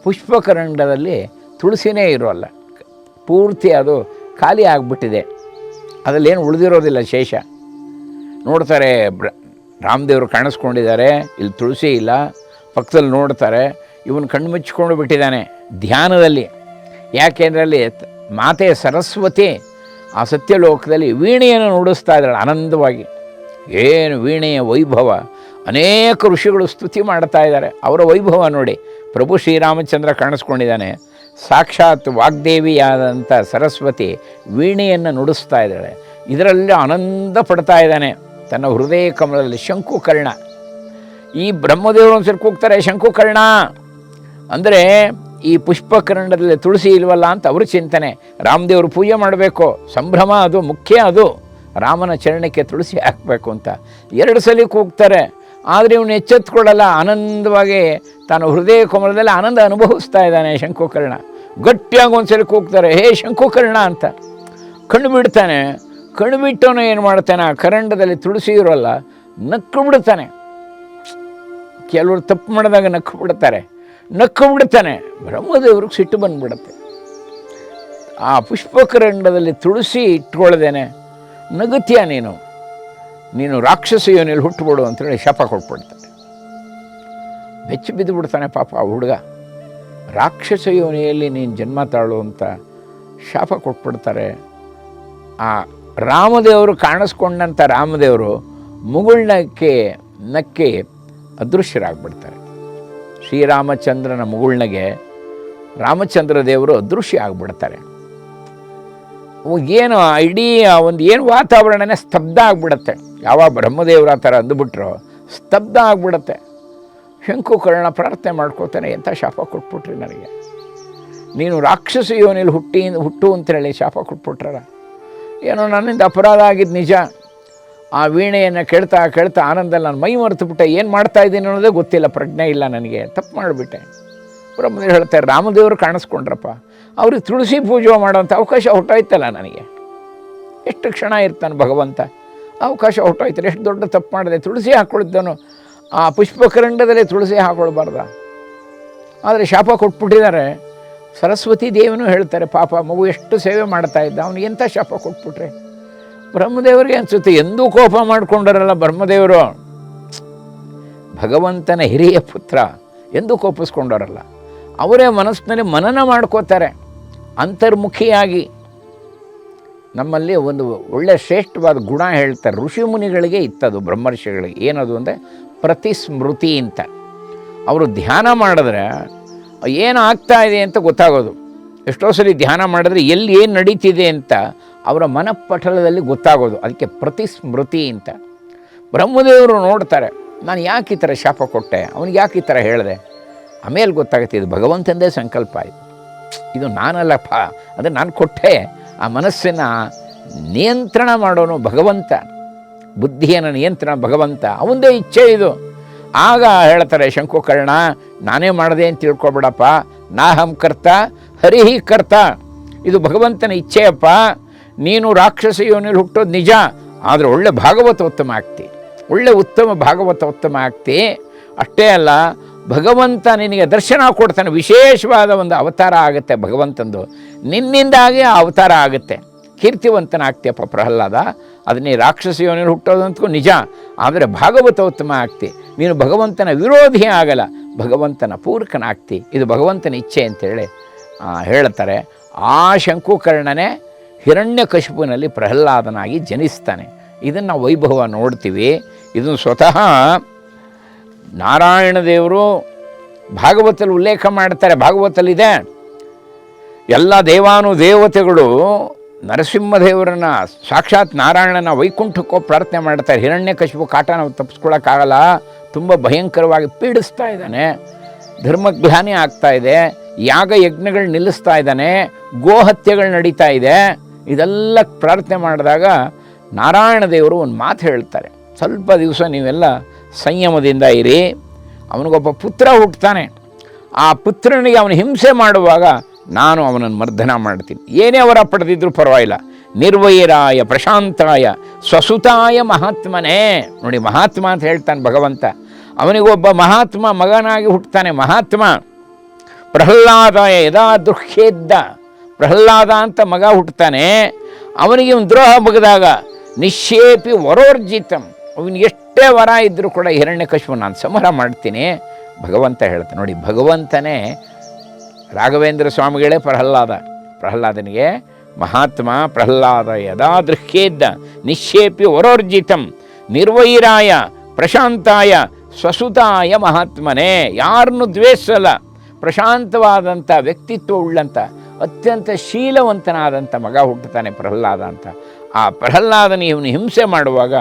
ಪುಷ್ಪಕರಂಡದಲ್ಲಿ ತುಳಸಿನೇ ಇರೋಲ್ಲ, ಪೂರ್ತಿ ಅದು ಖಾಲಿ ಆಗಿಬಿಟ್ಟಿದೆ. ಅದರಲ್ಲೇನು ಉಳಿದಿರೋದಿಲ್ಲ, ಶೇಷ. ನೋಡ್ತಾರೆ, ರಾಮದೇವರು ಕಾಣಿಸ್ಕೊಂಡಿದ್ದಾರೆ, ಇಲ್ಲಿ ತುಳಸಿ ಇಲ್ಲ. ಪಕ್ಕದಲ್ಲಿ ನೋಡ್ತಾರೆ, ಇವನು ಕಣ್ಣು ಮುಚ್ಚಿಕೊಂಡು ಬಿಟ್ಟಿದ್ದಾನೆ ಧ್ಯಾನದಲ್ಲಿ. ಯಾಕೆಂದರೆ ಅಲ್ಲಿ ಮಾತೆ ಸರಸ್ವತಿ ಆ ಸತ್ಯಲೋಕದಲ್ಲಿ ವೀಣೆಯನ್ನು ನುಡಿಸ್ತಾ ಇದ್ದಾಳೆ ಆನಂದವಾಗಿ. ಏನು ವೀಣೆಯ ವೈಭವ! ಅನೇಕ ಋಷಿಗಳು ಸ್ತುತಿ ಮಾಡ್ತಾ ಇದ್ದಾರೆ ಅವರ ವೈಭವ ನೋಡಿ. ಪ್ರಭು ಶ್ರೀರಾಮಚಂದ್ರ ಕಾಣಿಸ್ಕೊಂಡಿದ್ದಾನೆ. ಸಾಕ್ಷಾತ್ ವಾಗ್ದೇವಿಯಾದಂಥ ಸರಸ್ವತಿ ವೀಣೆಯನ್ನು ನುಡಿಸ್ತಾ ಇದ್ದಾಳೆ. ಇದರಲ್ಲಿ ಆನಂದ ಪಡ್ತಾ ಇದ್ದಾನೆ ತನ್ನ ಹೃದಯ ಕಮಲದಲ್ಲಿ. ಶಂಕುಕರ್ಣ, ಈ ಬ್ರಹ್ಮದೇವರು ಒಂದ್ಸರಿ ಕೂಗ್ತಾರೆ ಶಂಕುಕರ್ಣ ಅಂದರೆ ಈ ಪುಷ್ಪಕರ್ಣದಲ್ಲಿ ತುಳಸಿ ಇಲ್ವಲ್ಲ ಅಂತ ಅವರು ಚಿಂತನೆ. ರಾಮದೇವರು ಪೂಜೆ ಮಾಡಬೇಕು, ಸಂಭ್ರಮ, ಅದು ಮುಖ್ಯ. ಅದು ರಾಮನ ಚರಣಕ್ಕೆ ತುಳಸಿ ಹಾಕಬೇಕು ಅಂತ 2 ಸಲ ಕೂಗ್ತಾರೆ. ಆದರೆ ಇವನು ಎಚ್ಚೆತ್ಕೊಳ್ಳಲ್ಲ. ಆನಂದವಾಗಿ ತಾನು ಹೃದಯ ಕಮಲದಲ್ಲಿ ಆನಂದ ಅನುಭವಿಸ್ತಾ ಇದ್ದಾನೆ ಶಂಕುಕರ್ಣ. ಗಟ್ಟಿಯಾಗಿ ಒಂದ್ಸಲಿ ಕೂಗ್ತಾರೆ, ಹೇ ಶಂಕುಕರ್ಣ ಅಂತ. ಕಣ್ಣು ಬಿಡ್ತಾನೆ. ಕಣ್ಣು ಬಿಟ್ಟವನು ಏನು ಮಾಡ್ತಾನೆ, ಆ ಕರಂಡದಲ್ಲಿ ತುಳಸಿ ಇರೋಲ್ಲ, ನಕ್ಕು ಬಿಡ್ತಾನೆ. ಕೆಲವರು ತಪ್ಪು ಮಾಡಿದಾಗ ನಕ್ಕು ಬಿಡ್ತಾನೆ. ಬ್ರಹ್ಮದೇವ್ರಿಗೆ ಸಿಟ್ಟು ಬಂದುಬಿಡುತ್ತೆ. ಆ ಪುಷ್ಪಕರಂಡದಲ್ಲಿ ತುಳಸಿ ಇಟ್ಕೊಳ್ದೇನೆ ನಗತ್ಯ ನೀನು ರಾಕ್ಷಸ ಯೋನಿಯಲ್ಲಿ ಹುಟ್ಟುಬಿಡು ಅಂತೇಳಿ ಶಾಪ ಕೊಟ್ಬಿಡ್ತಾರೆ. ಬೆಚ್ಚಿ ಬಿದ್ದು ಬಿಡ್ತಾನೆ ಪಾಪ ಆ ಹುಡುಗ. ರಾಕ್ಷಸ ಯೋನಿಯಲ್ಲಿ ನೀನು ಜನ್ಮ ತಾಳು ಅಂತ ಶಾಪ ಕೊಟ್ಬಿಡ್ತಾರೆ. ಆ ರಾಮದೇವರು ಕಾಣಿಸ್ಕೊಂಡಂಥ ರಾಮದೇವರು ನಕ್ಕಿ ಅದೃಶ್ಯರಾಗ್ಬಿಡ್ತಾರೆ. ಶ್ರೀರಾಮಚಂದ್ರನ ಮುಗುಳ್ನಗೆ ರಾಮಚಂದ್ರ ದೇವರು ಅದೃಶ್ಯ ಆಗಿಬಿಡ್ತಾರೆ. ಏನು ಇಡೀ ಏನು ವಾತಾವರಣನೇ ಸ್ತಬ್ಧ ಆಗಿಬಿಡುತ್ತೆ. ಯಾವ ಬ್ರಹ್ಮದೇವರ ಆ ಥರ ಅಂದುಬಿಟ್ರೋ ಸ್ತಬ್ಧ ಆಗಿಬಿಡುತ್ತೆ. ಶಂಕುಕರ್ಣ ಪ್ರಾರ್ಥನೆ ಮಾಡ್ಕೋತಾನೆ, ಎಂಥ ಶಾಪ ಕೊಟ್ಬಿಟ್ರಿ ನನಗೆ, ನೀನು ರಾಕ್ಷಸ ಯೋನಿಯಲ್ಲಿ ಹುಟ್ಟು ಅಂತೇಳಿ ಶಾಪ ಕೊಟ್ಬಿಟ್ರ. ಏನೋ ನನ್ನಿಂದ ಅಪರಾಧ ಆಗಿದ್ದು ನಿಜ. ಆ ವೀಣೆಯನ್ನು ಕೇಳ್ತಾ ಆನಂದಲ್ಲಿ ನಾನು ಮೈ ಮರೆತುಬಿಟ್ಟೆ. ಏನು ಮಾಡ್ತಾಯಿದ್ದೀನಿ ಅನ್ನೋದೇ ಗೊತ್ತಿಲ್ಲ, ಪ್ರಜ್ಞೆ ಇಲ್ಲ ನನಗೆ, ತಪ್ಪು ಮಾಡಿಬಿಟ್ಟೆ. ಬ್ರಹ್ಮದೇವರು ಹೇಳ್ತಾರೆ, ರಾಮದೇವರು ಕಾಣಿಸ್ಕೊಂಡ್ರಪ್ಪ, ಅವ್ರಿಗೆ ತುಳಸಿ ಪೂಜೆ ಮಾಡೋವಂಥ ಅವಕಾಶ ಹೊಟ್ಟೋಯ್ತಲ್ಲ ನನಗೆ. ಎಷ್ಟು ಕ್ಷಣ ಇರ್ತಾನೆ ಭಗವಂತ, ಅವಕಾಶ ಹೊಟ್ಟೋಯ್ತಾರೆ. ಎಷ್ಟು ದೊಡ್ಡ ತಪ್ಪು ಮಾಡಿದೆ. ತುಳಸಿ ಹಾಕ್ಕೊಳಿದ್ದನು ಆ ಪುಷ್ಪಕರಂಡದಲ್ಲಿ ತುಳಸಿ ಹಾಕ್ಕೊಳ್ಬಾರ್ದ. ಆದರೆ ಶಾಪ ಕೊಟ್ಬಿಟ್ಟಿದ್ದಾರೆ. ಸರಸ್ವತಿ ದೇವಿನೂ ಹೇಳ್ತಾರೆ, ಪಾಪ ಮಗು ಎಷ್ಟು ಸೇವೆ ಮಾಡ್ತಾ ಇದ್ದ, ಅವನಿಗೆ ಎಂಥ ಶಾಪ ಕೊಟ್ಬಿಟ್ರೆ. ಬ್ರಹ್ಮದೇವರಿಗೆ ಅನಿಸುತ್ತೆ, ಎಂದೂ ಕೋಪ ಮಾಡಿಕೊಂಡರಲ್ಲ ಬ್ರಹ್ಮದೇವರು, ಭಗವಂತನ ಹಿರಿಯ ಪುತ್ರ, ಎಂದೂ ಕೋಪಿಸ್ಕೊಂಡವರಲ್ಲ. ಅವರೇ ಮನಸ್ಸಿನಲ್ಲಿ ಮನನ ಮಾಡ್ಕೋತಾರೆ ಅಂತರ್ಮುಖಿಯಾಗಿ. ನಮ್ಮಲ್ಲಿ ಒಂದು ಒಳ್ಳೆಯ ಶ್ರೇಷ್ಠವಾದ ಗುಣ ಹೇಳ್ತಾರೆ, ಋಷಿಮುನಿಗಳಿಗೆ ಇತ್ತದು, ಬ್ರಹ್ಮರ್ಷಿಗಳಿಗೆ. ಏನದು ಅಂದರೆ ಪ್ರತಿಸ್ಮೃತಿ ಅಂತ. ಅವರು ಧ್ಯಾನ ಮಾಡಿದ್ರೆ ಏನು ಆಗ್ತಾ ಇದೆ ಅಂತ ಗೊತ್ತಾಗೋದು. ಎಷ್ಟೋ ಸಲ ಧ್ಯಾನ ಮಾಡಿದ್ರೆ ಎಲ್ಲಿ ಏನು ನಡೀತಿದೆ ಅಂತ ಅವರ ಮನಪಟಲದಲ್ಲಿ ಗೊತ್ತಾಗೋದು. ಅದಕ್ಕೆ ಪ್ರತಿಸ್ಮೃತಿ ಅಂತ. ಬ್ರಹ್ಮದೇವರು ನೋಡ್ತಾರೆ, ನಾನು ಯಾಕೆ ಈ ಥರ ಶಾಪ ಕೊಟ್ಟೆ, ಅವನಿಗೆ ಯಾಕೆ ಈ ಥರ ಹೇಳಿದೆ. ಆಮೇಲೆ ಗೊತ್ತಾಗುತ್ತೆ, ಇದು ಭಗವಂತಂದೇ ಸಂಕಲ್ಪ ಆಯಿತು, ಇದು ನಾನಲ್ಲಪ್ಪ, ಅದು ನಾನು ಕೊಟ್ಟೆ. ಆ ಮನಸ್ಸನ್ನು ನಿಯಂತ್ರಣ ಮಾಡೋನು ಭಗವಂತ, ಬುದ್ಧಿಯನ್ನು ನಿಯಂತ್ರಣ ಭಗವಂತ, ಅವನದೇ ಇಚ್ಛೆ ಇದು. ಆಗ ಹೇಳ್ತಾರೆ ಶಂಕುಕರ್ಣ, ನಾನೇ ಮಾಡಿದೆ ಅಂತ ತಿಳ್ಕೊಬೇಡಪ್ಪ, ನಾಹಂ ಕರ್ತ ಹರಿಹಿ ಕರ್ತ, ಇದು ಭಗವಂತನ ಇಚ್ಛೆಯಪ್ಪ. ನೀನು ರಾಕ್ಷಸ ಯೋನಿಯಲ್ಲಿ ಹುಟ್ಟೋದು ನಿಜ, ಆದರೆ ಒಳ್ಳೆ ಭಾಗವತೋತ್ತಮ ಆಗ್ತಿ, ಒಳ್ಳೆ ಉತ್ತಮ ಭಾಗವತೋತ್ತಮ ಆಗ್ತಿ. ಅಷ್ಟೇ ಅಲ್ಲ, ಭಗವಂತ ನಿನಗೆ ದರ್ಶನ ಕೊಡ್ತಾನೆ. ವಿಶೇಷವಾದ ಒಂದು ಅವತಾರ ಆಗುತ್ತೆ ಭಗವಂತಂದು, ನಿನ್ನಿಂದಾಗಿ ಆ ಅವತಾರ ಆಗುತ್ತೆ. ಕೀರ್ತಿವಂತನಾಗ್ತೀಯಪ್ಪ ಪ್ರಹ್ಲಾದ. ಅದು ನೀ ರಾಕ್ಷಸ ಯೋನಿಯಲ್ಲಿ ಹುಟ್ಟೋದಂತೂ ನಿಜ, ಆದರೆ ಭಾಗವತೋತ್ತಮ ಆಗ್ತಿ. ನೀನು ಭಗವಂತನ ವಿರೋಧಿ ಆಗಲ್ಲ, ಭಗವಂತನ ಪೂರಕನಾಗ್ತಿ. ಇದು ಭಗವಂತನ ಇಚ್ಛೆ ಅಂತೇಳಿ ಹೇಳ್ತಾರೆ. ಆ ಶಂಕುಕರ್ಣನೇ ಹಿರಣ್ಯಕಶಿಪುನಲ್ಲಿ ಪ್ರಹ್ಲಾದನಾಗಿ ಜನಿಸ್ತಾನೆ. ಇದನ್ನು ವೈಭವ ನೋಡ್ತೀವಿ. ಇದನ್ನು ಸ್ವತಃ ನಾರಾಯಣ ದೇವರು ಭಾಗವತಲ್ಲಿ ಉಲ್ಲೇಖ ಮಾಡ್ತಾರೆ. ಭಾಗವತಲ್ಲಿದೆ, ಎಲ್ಲ ದೇವಾನುದೇವತೆಗಳು ನರಸಿಂಹದೇವರನ್ನು ಸಾಕ್ಷಾತ್ ನಾರಾಯಣನ ವೈಕುಂಠಕ್ಕೋ ಪ್ರಾರ್ಥನೆ ಮಾಡ್ತಾರೆ. ಹಿರಣ್ಯಕಶಿಪು ಕಾಟ ನಾವು ತಪ್ಪಿಸ್ಕೊಳ್ಳೋಕ್ಕಾಗಲ್ಲ, ತುಂಬ ಭಯಂಕರವಾಗಿ ಪೀಡಿಸ್ತಾ ಇದ್ದಾನೆ, ಧರ್ಮಗ್ಲಾನಿ ಆಗ್ತಾ ಇದೆ, ಯಾಗ ಯಜ್ಞಗಳು ನಿಲ್ಲಿಸ್ತಾ ಇದ್ದಾನೆ, ಗೋಹತ್ಯೆಗಳು ನಡೀತಾ ಇದೆ. ಇದೆಲ್ಲ ಪ್ರಾರ್ಥನೆ ಮಾಡಿದಾಗ ನಾರಾಯಣ ದೇವರು ಒಂದು ಮಾತು ಹೇಳ್ತಾರೆ, ಸ್ವಲ್ಪ ದಿವಸ ನೀವೆಲ್ಲ ಸಂಯಮದಿಂದ ಇರಿ. ಅವನಿಗೊಬ್ಬ ಪುತ್ರ ಹುಟ್ಟುತ್ತಾನೆ, ಆ ಪುತ್ರನಿಗೆ ಅವನು ಹಿಂಸೆ ಮಾಡುವಾಗ ನಾನು ಅವನನ್ನು ಮರ್ದನ ಮಾಡ್ತೀನಿ. ಏನೇ ಅವರ ಪಡೆದಿದ್ರೂ ಪರವಾಗಿಲ್ಲ. ನಿರ್ವೈರಾಯ ಪ್ರಶಾಂತಾಯ ಸ್ವಸುತಾಯ ಮಹಾತ್ಮನೇ. ನೋಡಿ, ಮಹಾತ್ಮ ಅಂತ ಹೇಳ್ತಾನೆ ಭಗವಂತ. ಅವನಿಗೊಬ್ಬ ಮಹಾತ್ಮ ಮಗನಾಗಿ ಹುಟ್ಟುತ್ತಾನೆ. ಮಹಾತ್ಮ ಪ್ರಹ್ಲಾದಾಯ ಯದಾ ದುಃಖೇದ್ದ, ಪ್ರಹ್ಲಾದ ಅಂತ ಮಗ ಹುಟ್ಟುತ್ತಾನೆ. ಅವನಿಗೆ ಒಂದು ದ್ರೋಹ ಬಗೆದಾಗ ನಿಶ್ಶೇಪಿ ವರೋರ್ಜಿತಂ, ಅವನಿಗೆ ಎಷ್ಟೇ ವರ ಇದ್ದರೂ ಕೂಡ ಹಿರಣ್ಯಕಶಿಪು ನಾನು ಸಂಹಾರ ಮಾಡ್ತೀನಿ ಭಗವಂತ ಹೇಳ್ತಾನೆ. ನೋಡಿ, ಭಗವಂತನೇ ರಾಘವೇಂದ್ರ ಸ್ವಾಮಿಗಳೇ ಪ್ರಹ್ಲಾದನಿಗೆ ಮಹಾತ್ಮ. ಪ್ರಹ್ಲಾದ ಯದಾ ದೃಹ್ಯೇದ್ದ ನಿಶ್ಶೇಪಿ ವರೋರ್ಜಿತಂ ನಿರ್ವೈರಾಯ ಪ್ರಶಾಂತಾಯ ಸ್ವಸುತಾಯ ಮಹಾತ್ಮನೇ. ಯಾರನ್ನು ದ್ವೇಷಿಸಲ್ಲ, ಪ್ರಶಾಂತವಾದಂಥ ವ್ಯಕ್ತಿತ್ವ ಉಳ್ಳಂಥ ಅತ್ಯಂತ ಶೀಲವಂತನಾದಂಥ ಮಗ ಹುಟ್ಟುತ್ತಾನೆ ಪ್ರಹ್ಲಾದ ಅಂತ. ಆ ಪ್ರಹ್ಲಾದನ ಇವನು ಹಿಂಸೆ ಮಾಡುವಾಗ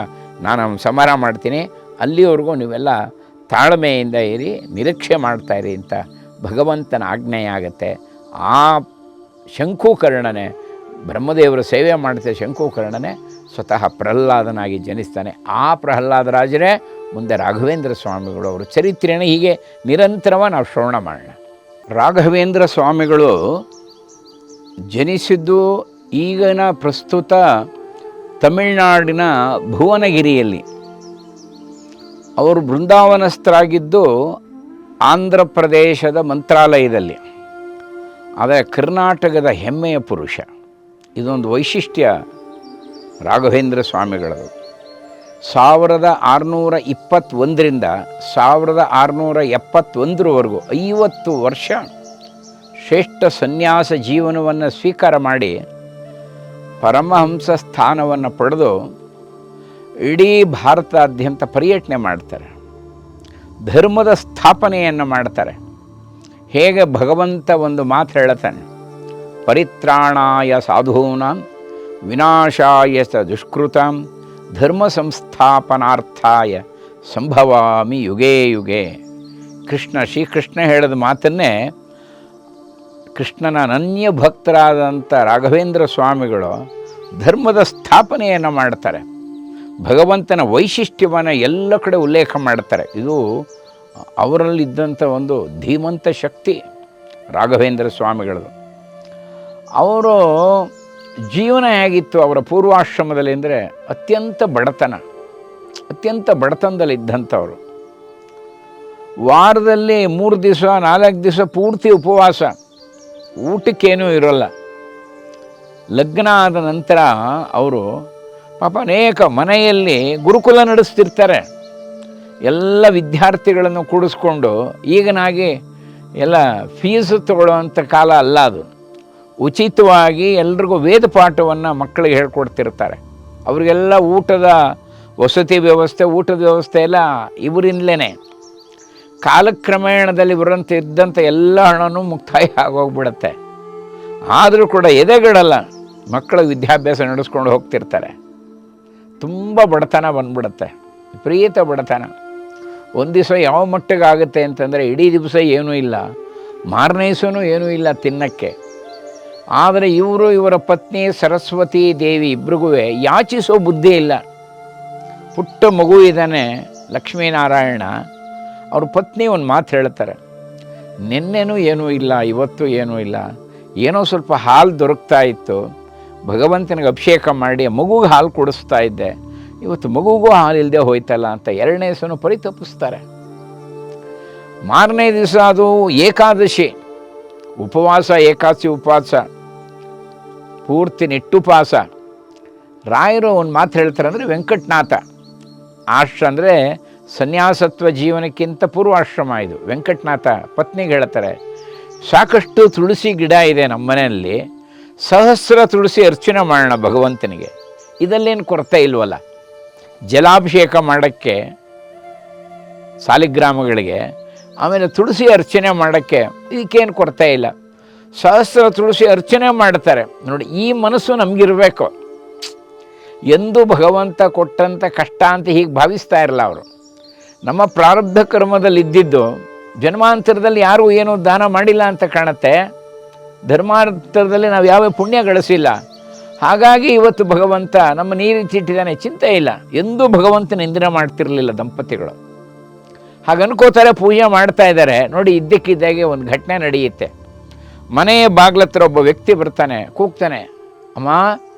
ನಾನು ಅವನು ಸಂಹಾರ ಮಾಡ್ತೀನಿ, ಅಲ್ಲಿವರೆಗೂ ನೀವೆಲ್ಲ ತಾಳ್ಮೆಯಿಂದ ಇರಿ, ನಿರೀಕ್ಷೆ ಮಾಡ್ತಾಯಿರಿ ಅಂತ ಭಗವಂತನ ಆಜ್ಞೆಯಾಗತ್ತೆ. ಆ ಶಂಕುಕರ್ಣನೇ, ಬ್ರಹ್ಮದೇವರ ಸೇವೆ ಮಾಡ್ತಾರೆ ಶಂಕುಕರ್ಣನೇ ಸ್ವತಃ ಪ್ರಹ್ಲಾದನಾಗಿ ಜನಿಸ್ತಾನೆ. ಆ ಪ್ರಹ್ಲಾದ ರಾಜರೇ ಮುಂದೆ ರಾಘವೇಂದ್ರ ಸ್ವಾಮಿಗಳು. ಅವರು ಚರಿತ್ರೆಯನ್ನು ಹೀಗೆ ನಿರಂತರವಾಗಿ ನಾವು ಶ್ರವಣ ಮಾಡೋಣ. ರಾಘವೇಂದ್ರ ಸ್ವಾಮಿಗಳು ಜನಿಸಿದ್ದು ಈಗಿನ ಪ್ರಸ್ತುತ ತಮಿಳುನಾಡಿನ ಭುವನಗಿರಿಯಲ್ಲಿ. ಅವರು ಬೃಂದಾವನಸ್ಥರಾಗಿದ್ದು ಆಂಧ್ರ ಪ್ರದೇಶದ ಮಂತ್ರಾಲಯದಲ್ಲಿ. ಆದರೆ ಕರ್ನಾಟಕದ ಹೆಮ್ಮೆಯ ಪುರುಷ. ಇದೊಂದು ವೈಶಿಷ್ಟ್ಯ ರಾಘವೇಂದ್ರ ಸ್ವಾಮಿಗಳದು. 1621ರಿಂದ 1671ರವರೆಗೂ 50 ವರ್ಷ ಶ್ರೇಷ್ಠ ಸನ್ಯಾಸ ಜೀವನವನ್ನು ಸ್ವೀಕಾರ ಮಾಡಿ ಪರಮಹಂಸ ಸ್ಥಾನವನ್ನು ಪಡೆದು ಇಡೀ ಭಾರತಾದ್ಯಂತ ಪರ್ಯಟನೆ ಮಾಡ್ತಾರೆ. ಧರ್ಮದ ಸ್ಥಾಪನೆಯನ್ನು ಮಾಡ್ತಾರೆ. ಹೇಗೆ ಭಗವಂತ ಒಂದು ಮಾತು ಹೇಳ್ತಾನೆ, ಪರಿತ್ರಾಣಾಯ ಸಾಧೂನಾಂ ವಿನಾಶಾಯ ಸ ದುಷ್ಕೃತಾಂ ಧರ್ಮ ಸಂಸ್ಥಾಪನಾರ್ಥಾಯ ಸಂಭವಾಮಿ ಯುಗೇ ಯುಗೇ. ಶ್ರೀಕೃಷ್ಣ ಹೇಳಿದ ಮಾತನ್ನೇ ಕೃಷ್ಣನ ಅನನ್ಯ ಭಕ್ತರಾದಂಥ ರಾಘವೇಂದ್ರ ಸ್ವಾಮಿಗಳು ಧರ್ಮದ ಸ್ಥಾಪನೆಯನ್ನು ಮಾಡ್ತಾರೆ. ಭಗವಂತನ ವೈಶಿಷ್ಟ್ಯವನ್ನು ಎಲ್ಲ ಕಡೆ ಉಲ್ಲೇಖ ಮಾಡ್ತಾರೆ. ಇದು ಅವರಲ್ಲಿದ್ದಂಥ ಒಂದು ಧೀಮಂತ ಶಕ್ತಿ ರಾಘವೇಂದ್ರ ಸ್ವಾಮಿಗಳದು. ಅವರು ಜೀವನ ಹೇಗಿತ್ತು ಅವರ ಪೂರ್ವಾಶ್ರಮದಲ್ಲಿ ಅಂದರೆ ಅತ್ಯಂತ ಬಡತನದಲ್ಲಿದ್ದಂಥವರು. ವಾರದಲ್ಲಿ 3 ದಿವಸ 4 ದಿವಸ ಪೂರ್ತಿ ಉಪವಾಸ, ಊಟಕ್ಕೇನೂ ಇರೋಲ್ಲ. ಲಗ್ನ ಆದ ನಂತರ ಅವರು ಪಾಪ ಅನೇಕ ಮನೆಯಲ್ಲಿ ಗುರುಕುಲ ನಡೆಸ್ತಿರ್ತಾರೆ. ಎಲ್ಲ ವಿದ್ಯಾರ್ಥಿಗಳನ್ನು ಕೂಡಿಸ್ಕೊಂಡು, ಈಗಿನಾಗಿ ಎಲ್ಲ ಫೀಸು ತಗೊಳ್ಳೋವಂಥ ಕಾಲ ಅಲ್ಲ ಅದು. ಉಚಿತವಾಗಿ ಎಲ್ರಿಗೂ ವೇದ ಪಾಠವನ್ನು ಮಕ್ಕಳಿಗೆ ಹೇಳ್ಕೊಡ್ತಿರ್ತಾರೆ. ಅವರಿಗೆಲ್ಲ ಊಟದ ವ್ಯವಸ್ಥೆ ಎಲ್ಲ ಇವರಿಂದಲೇ. ಕಾಲಕ್ರಮೇಣದಲ್ಲಿ ಇದ್ದಂಥ ಎಲ್ಲ ಹಣನೂ ಮುಕ್ತಾಯ ಆಗೋಗ್ಬಿಡುತ್ತೆ. ಆದರೂ ಕೂಡ ಎದೆಗಡಲ್ಲ, ಮಕ್ಕಳ ವಿದ್ಯಾಭ್ಯಾಸ ನಡೆಸ್ಕೊಂಡು ಹೋಗ್ತಿರ್ತಾರೆ. ತುಂಬ ಬಡತನ ಬಂದ್ಬಿಡುತ್ತೆ, ವಿಪರೀತ ಬಡತನ. ಒಂದು ದಿವಸ ಯಾವ ಮಟ್ಟಿಗೆ ಆಗುತ್ತೆ ಅಂತಂದರೆ ಇಡೀ ದಿವಸ ಏನೂ ಇಲ್ಲ, ಮಾರನೇ ದಿವಸನೂ ಏನೂ ಇಲ್ಲ ತಿನ್ನಕ್ಕೆ. ಆದರೆ ಇವರ ಪತ್ನಿ ಸರಸ್ವತಿ ದೇವಿ ಇಬ್ರಿಗೂ ಯಾಚಿಸೋ ಬುದ್ಧಿ ಇಲ್ಲ. ಪುಟ್ಟ ಮಗು ಇದ್ದಾನೆ ಲಕ್ಷ್ಮೀನಾರಾಯಣ. ಅವ್ರ ಪತ್ನಿ ಒಂದು ಮಾತು ಹೇಳ್ತಾರೆ, ನಿನ್ನೆನೂ ಏನೂ ಇಲ್ಲ, ಇವತ್ತು ಏನೂ ಇಲ್ಲ, ಏನೋ ಸ್ವಲ್ಪ ಹಾಲು ದೊರಕ್ತಾ ಇತ್ತು, ಭಗವಂತನಿಗೆ ಅಭಿಷೇಕ ಮಾಡಿ ಮಗುಗೆ ಹಾಲು ಕೊಡಿಸ್ತಾ ಇದ್ದೆ, ಇವತ್ತು ಮಗುಗೂ ಹಾಲು ಇಲ್ಲದೆ ಹೋಯ್ತಲ್ಲ ಅಂತ 2ನೇ ದಿವಸನೂ ಪರಿತಪಿಸ್ತಾರೆ. ಮಾರನೇ ದಿವಸ ಅದು ಏಕಾದಶಿ ಏಕಾದಶಿ ಉಪವಾಸ, ಪೂರ್ತಿ ನಿಟ್ಟುಪವಾಸ. ರಾಯರು ಒಂದು ಮಾತು ಹೇಳ್ತಾರೆ, ಅಂದರೆ ವೆಂಕಟನಾಥ ಅಂದರೆ ಸನ್ಯಾಸತ್ವ ಜೀವನಕ್ಕಿಂತ ಪೂರ್ವಾಶ್ರಮ ಇದು. ವೆಂಕಟನಾಥ ಪತ್ನಿಗೆ ಹೇಳ್ತಾರೆ, ಸಾಕಷ್ಟು ತುಳಸಿ ಗಿಡ ಇದೆ ನಮ್ಮ ಮನೆಯಲ್ಲಿ, ಸಹಸ್ರ ತುಳಸಿ ಅರ್ಚನೆ ಮಾಡೋಣ ಭಗವಂತನಿಗೆ, ಇದಲ್ಲೇನು ಕೊರತೆ ಇಲ್ವಲ್ಲ. ಜಲಾಭಿಷೇಕ ಮಾಡೋಕ್ಕೆ ಸಾಲಿಗ್ರಾಮಗಳಿಗೆ, ಆಮೇಲೆ ತುಳಸಿ ಅರ್ಚನೆ ಮಾಡೋಕ್ಕೆ ಇದಕ್ಕೇನು ಕೊರತೆ ಇಲ್ಲ. ಸಹಸ್ರ ತುಳಸಿ ಅರ್ಚನೆ ಮಾಡ್ತಾರೆ ನೋಡಿ. ಈ ಮನಸ್ಸು ನಮಗಿರಬೇಕು. ಎಂದೂ ಭಗವಂತ ಕೊಟ್ಟಂಥ ಕಷ್ಟ ಅಂತ ಹೀಗೆ ಭಾವಿಸ್ತಾ ಇರಲ್ಲ ಅವರು. ನಮ್ಮ ಪ್ರಾರಬ್ಧ ಕರ್ಮದಲ್ಲಿ ಇದ್ದಿದ್ದು ಜನ್ಮಾಂತರದಲ್ಲಿ ಯಾರೂ ಏನೂ ದಾನ ಮಾಡಿಲ್ಲ ಅಂತ ಕಾಣುತ್ತೆ. ಧರ್ಮಾಂತರದಲ್ಲಿ ನಾವು ಯಾವ ಪುಣ್ಯ ಗಳಿಸಿಲ್ಲ. ಹಾಗಾಗಿ ಇವತ್ತು ಭಗವಂತ ನಮ್ಮ ನೀರಿಟ್ಟಿದ್ದಾನೆ, ಚಿಂತೆ ಇಲ್ಲ. ಎಂದೂ ಭಗವಂತನ ನಿಂದನೆ ಮಾಡ್ತಿರಲಿಲ್ಲ ದಂಪತಿಗಳು. ಹಾಗೆ ಅನ್ಕೋತಾರೆ, ಪೂಜೆ ಮಾಡ್ತಾ ಇದ್ದಾರೆ ನೋಡಿ. ಇದ್ದಕ್ಕಿದ್ದಾಗೆ ಒಂದು ಘಟನೆ ನಡೆಯುತ್ತೆ. ಮನೆಯ ಬಾಗ್ಲತ್ರ ಒಬ್ಬ ವ್ಯಕ್ತಿ ಬರ್ತಾನೆ, ಕೂಗ್ತಾನೆ, ಅಮ್ಮ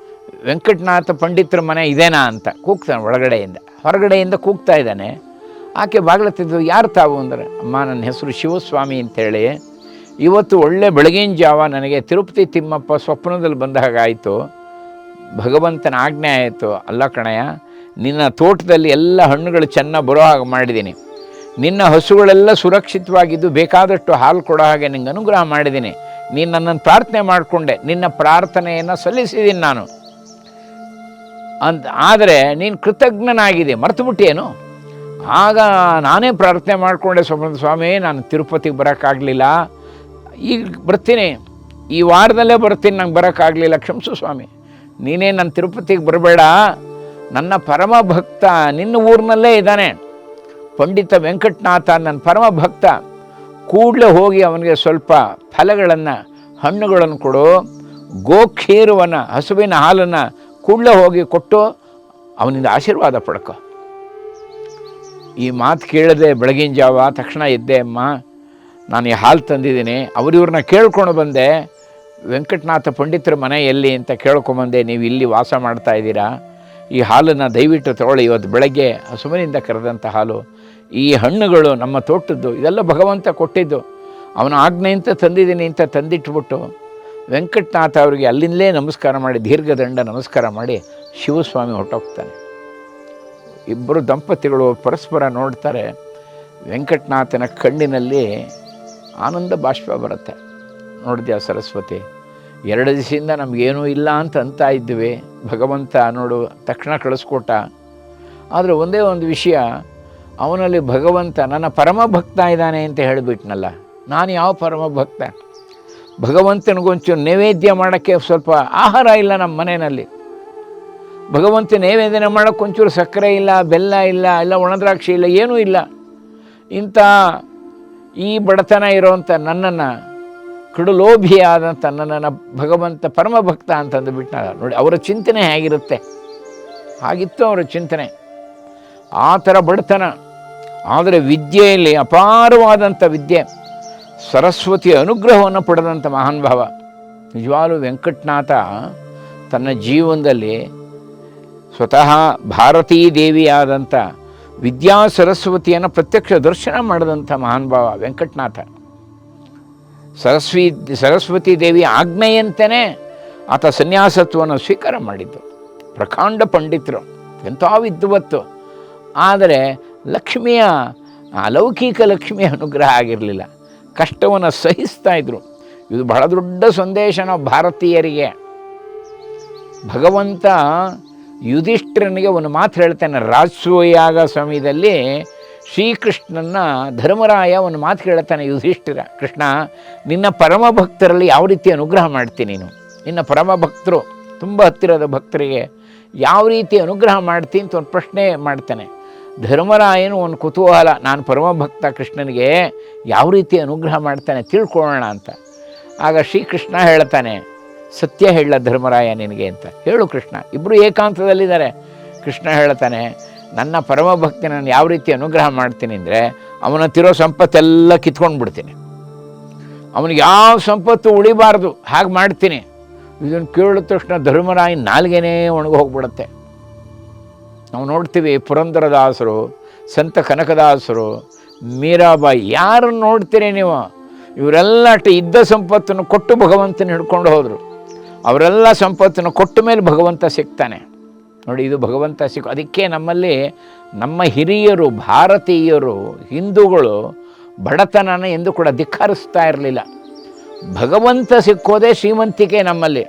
ವೆಂಕಟನಾಥ ಪಂಡಿತರ ಮನೆ ಇದೇನಾ ಅಂತ ಕೂಗ್ತಾನೆ. ಹೊರಗಡೆಯಿಂದ ಕೂಗ್ತಾ ಇದ್ದಾನೆ. ಆಕೆ ಬಾಗ್ಲತ್ತಿದ್ದು, ಯಾರು ತಾವು ಅಂದರೆ, ಅಮ್ಮ ನನ್ನ ಹೆಸರು ಶಿವಸ್ವಾಮಿ ಅಂತೇಳಿ, ಇವತ್ತು ಒಳ್ಳೆ ಬೆಳಗಿನ ಜಾವ ನನಗೆ ತಿರುಪತಿ ತಿಮ್ಮಪ್ಪ ಸ್ವಪ್ನದಲ್ಲಿ ಬಂದ ಹಾಗಾಯಿತು, ಭಗವಂತನ ಆಜ್ಞೆ ಆಯಿತು. ಅಲ್ಲ ಕಣಯ್ಯ, ನಿನ್ನ ತೋಟದಲ್ಲಿ ಎಲ್ಲ ಹಣ್ಣುಗಳು ಚೆನ್ನಾಗಿ ಬರೋ ಹಾಗೆ ಮಾಡಿದ್ದೀನಿ, ನಿನ್ನ ಹಸುಗಳೆಲ್ಲ ಸುರಕ್ಷಿತವಾಗಿದ್ದು ಬೇಕಾದಷ್ಟು ಹಾಲು ಕೊಡೋ ಹಾಗೆ ನಿಂಗೆ ಅನುಗ್ರಹ ಮಾಡಿದ್ದೀನಿ, ನೀನು ನನ್ನನ್ನು ಪ್ರಾರ್ಥನೆ ಮಾಡಿಕೊಂಡೆ, ನಿನ್ನ ಪ್ರಾರ್ಥನೆಯನ್ನು ಸಲ್ಲಿಸಿದ್ದೀನಿ ನಾನು ಆದರೆ ನೀನು ಕೃತಜ್ಞನಾಗಿದೆ, ಮರ್ತುಬಿಟ್ಟೇನು? ಆಗ ನಾನೇ ಪ್ರಾರ್ಥನೆ ಮಾಡಿಕೊಂಡೆ, ಸ್ವಾಮಿ ನಾನು ತಿರುಪತಿಗೆ ಬರೋಕ್ಕಾಗಲಿಲ್ಲ, ಈಗ ಬರ್ತೀನಿ, ಈ ವಾರದಲ್ಲೇ ಬರ್ತೀನಿ, ನಂಗೆ ಬರೋಕ್ಕಾಗಲಿಲ್ಲ, ಕ್ಷಮಿಸು ಸ್ವಾಮಿ, ನೀನೇ ನನ್ನ ತಿರುಪತಿಗೆ ಬರಬೇಡ, ನನ್ನ ಪರಮ ಭಕ್ತ ನಿನ್ನ ಊರಿನಲ್ಲೇ ಇದ್ದಾನೆ ಪಂಡಿತ ವೆಂಕಟನಾಥ, ನನ್ನ ಪರಮ ಭಕ್ತ, ಕೂಡಲೇ ಹೋಗಿ ಅವನಿಗೆ ಸ್ವಲ್ಪ ಫಲಗಳನ್ನು ಹಣ್ಣುಗಳನ್ನು ಕೊಡು, ಗೋಕ್ಷೀರವನ್ನು ಹಸುವಿನ ಹಾಲನ್ನು ಕೂಡಲೇ ಹೋಗಿ ಕೊಟ್ಟು ಅವನಿಂದ ಆಶೀರ್ವಾದ ಪಡ್ಕೊ. ಈ ಮಾತು ಕೇಳದೆ ಬೆಳಗಿನ ಜಾವ ತಕ್ಷಣ ಎದ್ದೆ, ಅಮ್ಮ ನಾನು ಈ ಹಾಲು ತಂದಿದ್ದೀನಿ, ಅವರಿವ್ರನ್ನ ಕೇಳ್ಕೊಂಡು ಬಂದೆ, ವೆಂಕಟನಾಥ ಪಂಡಿತರ ಮನೆ ಎಲ್ಲಿ ಅಂತ ಕೇಳ್ಕೊಂಬಂದೆ, ನೀವು ಇಲ್ಲಿ ವಾಸ ಮಾಡ್ತಾ ಇದ್ದೀರಾ, ಈ ಹಾಲನ್ನು ದಯವಿಟ್ಟು ತಗೊಳ್ಳಿ, ಇವತ್ತು ಬೆಳಗ್ಗೆ ಹಸುವಿನಿಂದ ಕರೆದಂಥ ಹಾಲು, ಈ ಹಣ್ಣುಗಳು ನಮ್ಮ ತೋಟದ್ದು, ಇದೆಲ್ಲ ಭಗವಂತ ಕೊಟ್ಟಿದ್ದು, ಅವನ ಆಜ್ಞೆಯಿಂದ ತಂದಿದ್ದೀನಿ ಅಂತ ತಂದಿಟ್ಬಿಟ್ಟು ವೆಂಕಟನಾಥ ಅವರಿಗೆ ಅಲ್ಲಿಂದಲೇ ನಮಸ್ಕಾರ ಮಾಡಿ, ದೀರ್ಘದಂಡ ನಮಸ್ಕಾರ ಮಾಡಿ ಶಿವಸ್ವಾಮಿ ಹೊರಟೋಗ್ತಾನೆ. ಇಬ್ಬರು ದಂಪತಿಗಳು ಪರಸ್ಪರ ನೋಡ್ತಾರೆ. ವೆಂಕಟನಾಥನ ಕಣ್ಣಿನಲ್ಲಿ ಆನಂದ ಬಾಷ್ಪ ಬರುತ್ತೆ. ನೋಡಿದ್ಯಾ ಸರಸ್ವತಿ, 2 ದಿವಸದಿಂದ ನಮಗೇನೂ ಇಲ್ಲ ಅಂತ ಇದ್ವಿ, ಭಗವಂತ ನೋಡು ತಕ್ಷಣ ಕಳಿಸ್ಕೊಟ್ಟ. ಆದರೆ ಒಂದೇ ಒಂದು ವಿಷಯ, ಅವನಲ್ಲಿ ಭಗವಂತ ನನ್ನ ಪರಮ ಭಕ್ತ ಇದ್ದಾನೆ ಅಂತ ಹೇಳಿಬಿಟ್ನಲ್ಲ. ನಾನು ಯಾವ ಪರಮ ಭಕ್ತ? ಭಗವಂತನಿಗೊಂಚೂರು ನೈವೇದ್ಯ ಮಾಡೋಕ್ಕೆ ಸ್ವಲ್ಪ ಆಹಾರ ಇಲ್ಲ ನಮ್ಮ ಮನೆಯಲ್ಲಿ, ಭಗವಂತ ನೈವೇದ್ಯ ಮಾಡೋಕ್ಕೆ ಒಂಚೂರು ಸಕ್ಕರೆ ಇಲ್ಲ, ಬೆಲ್ಲ ಇಲ್ಲ, ಇಲ್ಲ ಒಣದ್ರಾಕ್ಷಿ ಇಲ್ಲ, ಏನೂ ಇಲ್ಲ. ಇಂಥ ಈ ಬಡತನ ಇರೋವಂಥ ನನ್ನನ್ನು, ಕಡುಲೋಭಿಯಾದಂಥ ನನ್ನನ್ನು ಭಗವಂತ ಪರಮ ಭಕ್ತ ಅಂತಂದು ಬಿಟ್ಟ ನೋಡಿ. ಅವರ ಚಿಂತನೆ ಹೇಗಿರುತ್ತೆ, ಹಾಗಿತ್ತು ಅವರ ಚಿಂತನೆ. ಆ ಥರ ಬಡತನ, ಆದರೆ ವಿದ್ಯೆಯಲ್ಲಿ ಅಪಾರವಾದಂಥ ವಿದ್ಯೆ, ಸರಸ್ವತಿಯ ಅನುಗ್ರಹವನ್ನು ಪಡೆದಂಥ ಮಹಾನ್ ಭಾವ. ನಿಜವಾಗ್ಲೂ ವೆಂಕಟನಾಥ ತನ್ನ ಜೀವನದಲ್ಲಿ ಸ್ವತಃ ಭಾರತೀ ದೇವಿಯಾದಂಥ ವಿದ್ಯಾ ಸರಸ್ವತಿಯನ್ನು ಪ್ರತ್ಯಕ್ಷ ದರ್ಶನ ಮಾಡಿದಂಥ ಮಹಾನ್ ಭಾವ ವೆಂಕಟನಾಥ. ಸರಸ್ವತಿ ದೇವಿ ಆಜ್ಞೆಯಂತೆಯೇ ಆತ ಸನ್ಯಾಸತ್ವವನ್ನು ಸ್ವೀಕಾರ ಮಾಡಿದ್ದು. ಪ್ರಕಾಂಡ ಪಂಡಿತರು, ಎಂಥ ವಿದ್ವತ್ತು. ಆದರೆ ಲಕ್ಷ್ಮಿಯ ಅಲೌಕಿಕ ಲಕ್ಷ್ಮಿಯ ಅನುಗ್ರಹ ಆಗಿರಲಿಲ್ಲ, ಕಷ್ಟವನ್ನು ಸಹಿಸ್ತಾ ಇದ್ದರು. ಇದು ಬಹಳ ದೊಡ್ಡ ಸಂದೇಶ ನಾವು ಭಾರತೀಯರಿಗೆ. ಭಗವಂತ ಯುಧಿಷ್ಠಿರನಿಗೆ ಒಂದು ಮಾತು ಹೇಳ್ತಾನೆ. ರಾಜಸೂಯಾಗ ಸಮಯದಲ್ಲಿ ಶ್ರೀಕೃಷ್ಣನ ಧರ್ಮರಾಯ ಒಂದು ಮಾತು ಹೇಳ್ತಾನೆ ಯುಧಿಷ್ಠಿರ, ಕೃಷ್ಣ ನಿನ್ನ ಪರಮ ಭಕ್ತರಲ್ಲಿ ಯಾವ ರೀತಿ ಅನುಗ್ರಹ ಮಾಡ್ತೀನಿ ನೀನು, ನಿನ್ನ ಪರಮ ಭಕ್ತರು ತುಂಬ ಹತ್ತಿರದ ಭಕ್ತರಿಗೆ ಯಾವ ರೀತಿ ಅನುಗ್ರಹ ಮಾಡ್ತೀನಿ ಅಂತ ಒಂದು ಪ್ರಶ್ನೆ ಮಾಡ್ತಾನೆ. ಧರ್ಮರಾಯನು ಒಂದು ಕುತೂಹಲ, ನಾನು ಪರಮ ಭಕ್ತ ಕೃಷ್ಣನಿಗೆ ಯಾವ ರೀತಿ ಅನುಗ್ರಹ ಮಾಡ್ತಾನೆ ತಿಳ್ಕೊಳ್ಳೋಣ ಅಂತ. ಆಗ ಶ್ರೀಕೃಷ್ಣ ಹೇಳ್ತಾನೆ, ಸತ್ಯ ಹೇಳ ಧರ್ಮರಾಯ ನಿನಗೆ ಅಂತ. ಹೇಳು ಕೃಷ್ಣ. ಇಬ್ಬರು ಏಕಾಂತದಲ್ಲಿದ್ದಾರೆ. ಕೃಷ್ಣ ಹೇಳ್ತಾನೆ, ನನ್ನ ಪರಮ ಭಕ್ತಿ ನಾನು ಯಾವ ರೀತಿ ಅನುಗ್ರಹ ಮಾಡ್ತೀನಿ ಅಂದರೆ, ಅವನತ್ತಿರೋ ಸಂಪತ್ತೆಲ್ಲ ಕಿತ್ಕೊಂಡು ಬಿಡ್ತೀನಿ, ಅವನಿಗೆ ಯಾವ ಸಂಪತ್ತು ಉಳಿಬಾರ್ದು ಹಾಗೆ ಮಾಡ್ತೀನಿ. ಇದನ್ನು ಕೇಳಿದ ತಕ್ಷಣ ಧರ್ಮರಾಯ ನಾಲ್ಗೆನೇ ಒಣಗಿ ಹೋಗ್ಬಿಡುತ್ತೆ. ನಾವು ನೋಡ್ತೀವಿ ಪುರಂದರದಾಸರು, ಸಂತ ಕನಕದಾಸರು, ಮೀರಾಬಾಯಿ, ಯಾರನ್ನು ನೋಡ್ತೀರಿ ನೀವು, ಇವರೆಲ್ಲ ಇದ್ದ ಸಂಪತ್ತನ್ನು ಕೊಟ್ಟು ಭಗವಂತನ ಹಿಡ್ಕೊಂಡು ಹೋದರು. ಅವರೆಲ್ಲ ಸಂಪತ್ತನ್ನು ಕೊಟ್ಟ ಮೇಲೆ ಭಗವಂತ ಸಿಗ್ತಾನೆ ನೋಡಿ. ಇದು ಭಗವಂತ ಅದಕ್ಕೆ ನಮ್ಮಲ್ಲಿ ನಮ್ಮ ಹಿರಿಯರು, ಭಾರತೀಯರು, ಹಿಂದೂಗಳು ಬಡತನನ ಎಂದು ಕೂಡ ಧಿಕ್ಕರಿಸ್ತಾ ಇರಲಿಲ್ಲ. ಭಗವಂತ ಸಿಕ್ಕೋದೇ ಶ್ರೀಮಂತಿಕೆ ನಮ್ಮಲ್ಲಿ.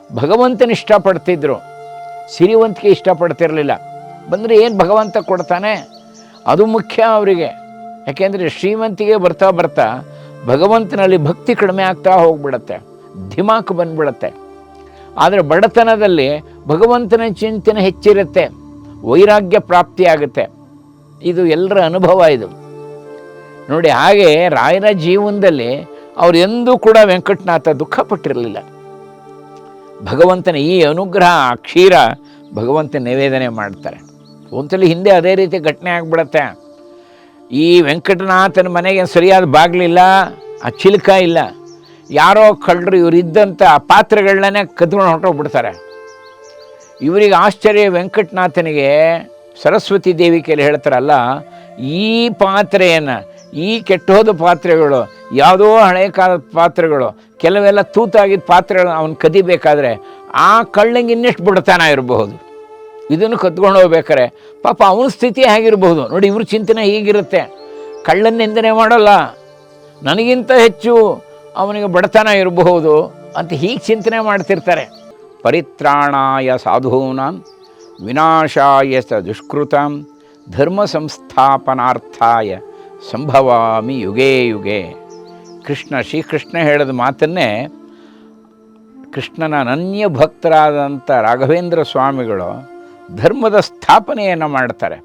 ಭಗವಂತನ ಇಷ್ಟಪಡ್ತಿದ್ರು, ಸಿರಿವಂತಿಕೆ ಇಷ್ಟಪಡ್ತಿರಲಿಲ್ಲ. ಬಂದರೆ ಏನು ಭಗವಂತ ಕೊಡ್ತಾನೆ ಅದು ಮುಖ್ಯ ಅವರಿಗೆ. ಯಾಕೆಂದರೆ ಶ್ರೀಮಂತಿಗೆ ಬರ್ತಾ ಬರ್ತಾ ಭಗವಂತನಲ್ಲಿ ಭಕ್ತಿ ಕಡಿಮೆ ಆಗ್ತಾ ಹೋಗ್ಬಿಡತ್ತೆ, ಧಿಮಾಕ್ ಬಂದ್ಬಿಡತ್ತೆ. ಆದರೆ ಬಡತನದಲ್ಲಿ ಭಗವಂತನ ಚಿಂತನೆ ಹೆಚ್ಚಿರುತ್ತೆ, ವೈರಾಗ್ಯ ಪ್ರಾಪ್ತಿಯಾಗುತ್ತೆ. ಇದು ಎಲ್ಲರ ಅನುಭವ ಇದು ನೋಡಿ. ಹಾಗೆ ರಾಯರ ಜೀವನದಲ್ಲಿ ಅವರು ಎಂದೂ ಕೂಡ ವೆಂಕಟನಾಥ ದುಃಖಪಟ್ಟಿರಲಿಲ್ಲ. ಭಗವಂತನ ಈ ಅನುಗ್ರಹ ಕ್ಷೀರ ಭಗವಂತ ನಿವೇದನೆ ಮಾಡ್ತಾರೆ. ಒಂದ್ಸಲ ಹಿಂದೆ ಅದೇ ರೀತಿ ಘಟನೆ ಆಗಿಬಿಡತ್ತೆ. ಈ ವೆಂಕಟನಾಥನ ಮನೆಗೆ ಸರಿಯಾದ ಬಾಗಿಲಿಲ್ಲ, ಆ ಚಿಲ್ಕ ಇಲ್ಲ. ಯಾರೋ ಕಳ್ಳರು ಇವರಿದ್ದಂಥ ಪಾತ್ರೆಗಳನ್ನೇ ಕದ್ಕೊಂಡು ಹೊರಟೋಗ್ಬಿಡ್ತಾರೆ. ಇವರಿಗೆ ಆಶ್ಚರ್ಯ. ವೆಂಕಟನಾಥನಿಗೆ ಸರಸ್ವತಿ ದೇವಿ ಕೈಲಿ ಹೇಳ್ತಾರಲ್ಲ, ಈ ಪಾತ್ರೆಯನ್ನು, ಈ ಕೆಟ್ಟೋದ ಪಾತ್ರೆಗಳು, ಯಾವುದೋ ಹಳೆ ಕಾಲದ ಪಾತ್ರೆಗಳು, ಕೆಲವೆಲ್ಲ ತೂತಾಗಿದ್ದ ಪಾತ್ರೆಗಳು ಅವನು ಕದಿಬೇಕಾದ್ರೆ ಆ ಕಳ್ಳಂಗೆ ಇನ್ನೆಷ್ಟು ಬಿಡ್ತಾನ ಇರಬಹುದು. ಇದನ್ನು ಕದ್ಕೊಂಡು ಹೋಗ್ಬೇಕಾರೆ ಪಾಪ ಅವನ ಸ್ಥಿತಿ ಹೇಗಿರಬಹುದು ನೋಡಿ. ಇವ್ರ ಚಿಂತನೆ ಹೀಗಿರುತ್ತೆ, ಕಳ್ಳನ್ನೆಂದನೆ ಮಾಡೋಲ್ಲ, ನನಗಿಂತ ಹೆಚ್ಚು ಅವನಿಗೆ ಬಡತನ ಇರಬಹುದು ಅಂತ ಹೀಗೆ ಚಿಂತನೆ ಮಾಡ್ತಿರ್ತಾರೆ. ಪರಿತ್ರಾಣಾಯ ಸಾಧೂನಾಂ ವಿನಾಶಾಯ ಸ ದುಷ್ಕೃತಾಂ ಧರ್ಮ ಸಂಸ್ಥಾಪನಾರ್ಥಾಯ ಸಂಭವಾಮಿ ಯುಗೇ ಯುಗೇ. ಶ್ರೀಕೃಷ್ಣ ಹೇಳಿದ ಮಾತನ್ನೇ ಕೃಷ್ಣನ ಅನನ್ಯ ಭಕ್ತರಾದಂಥ ರಾಘವೇಂದ್ರ ಸ್ವಾಮಿಗಳು ಧರ್ಮದ ಸ್ಥಾಪನೆಯನ್ನು ಮಾಡ್ತಾರೆ.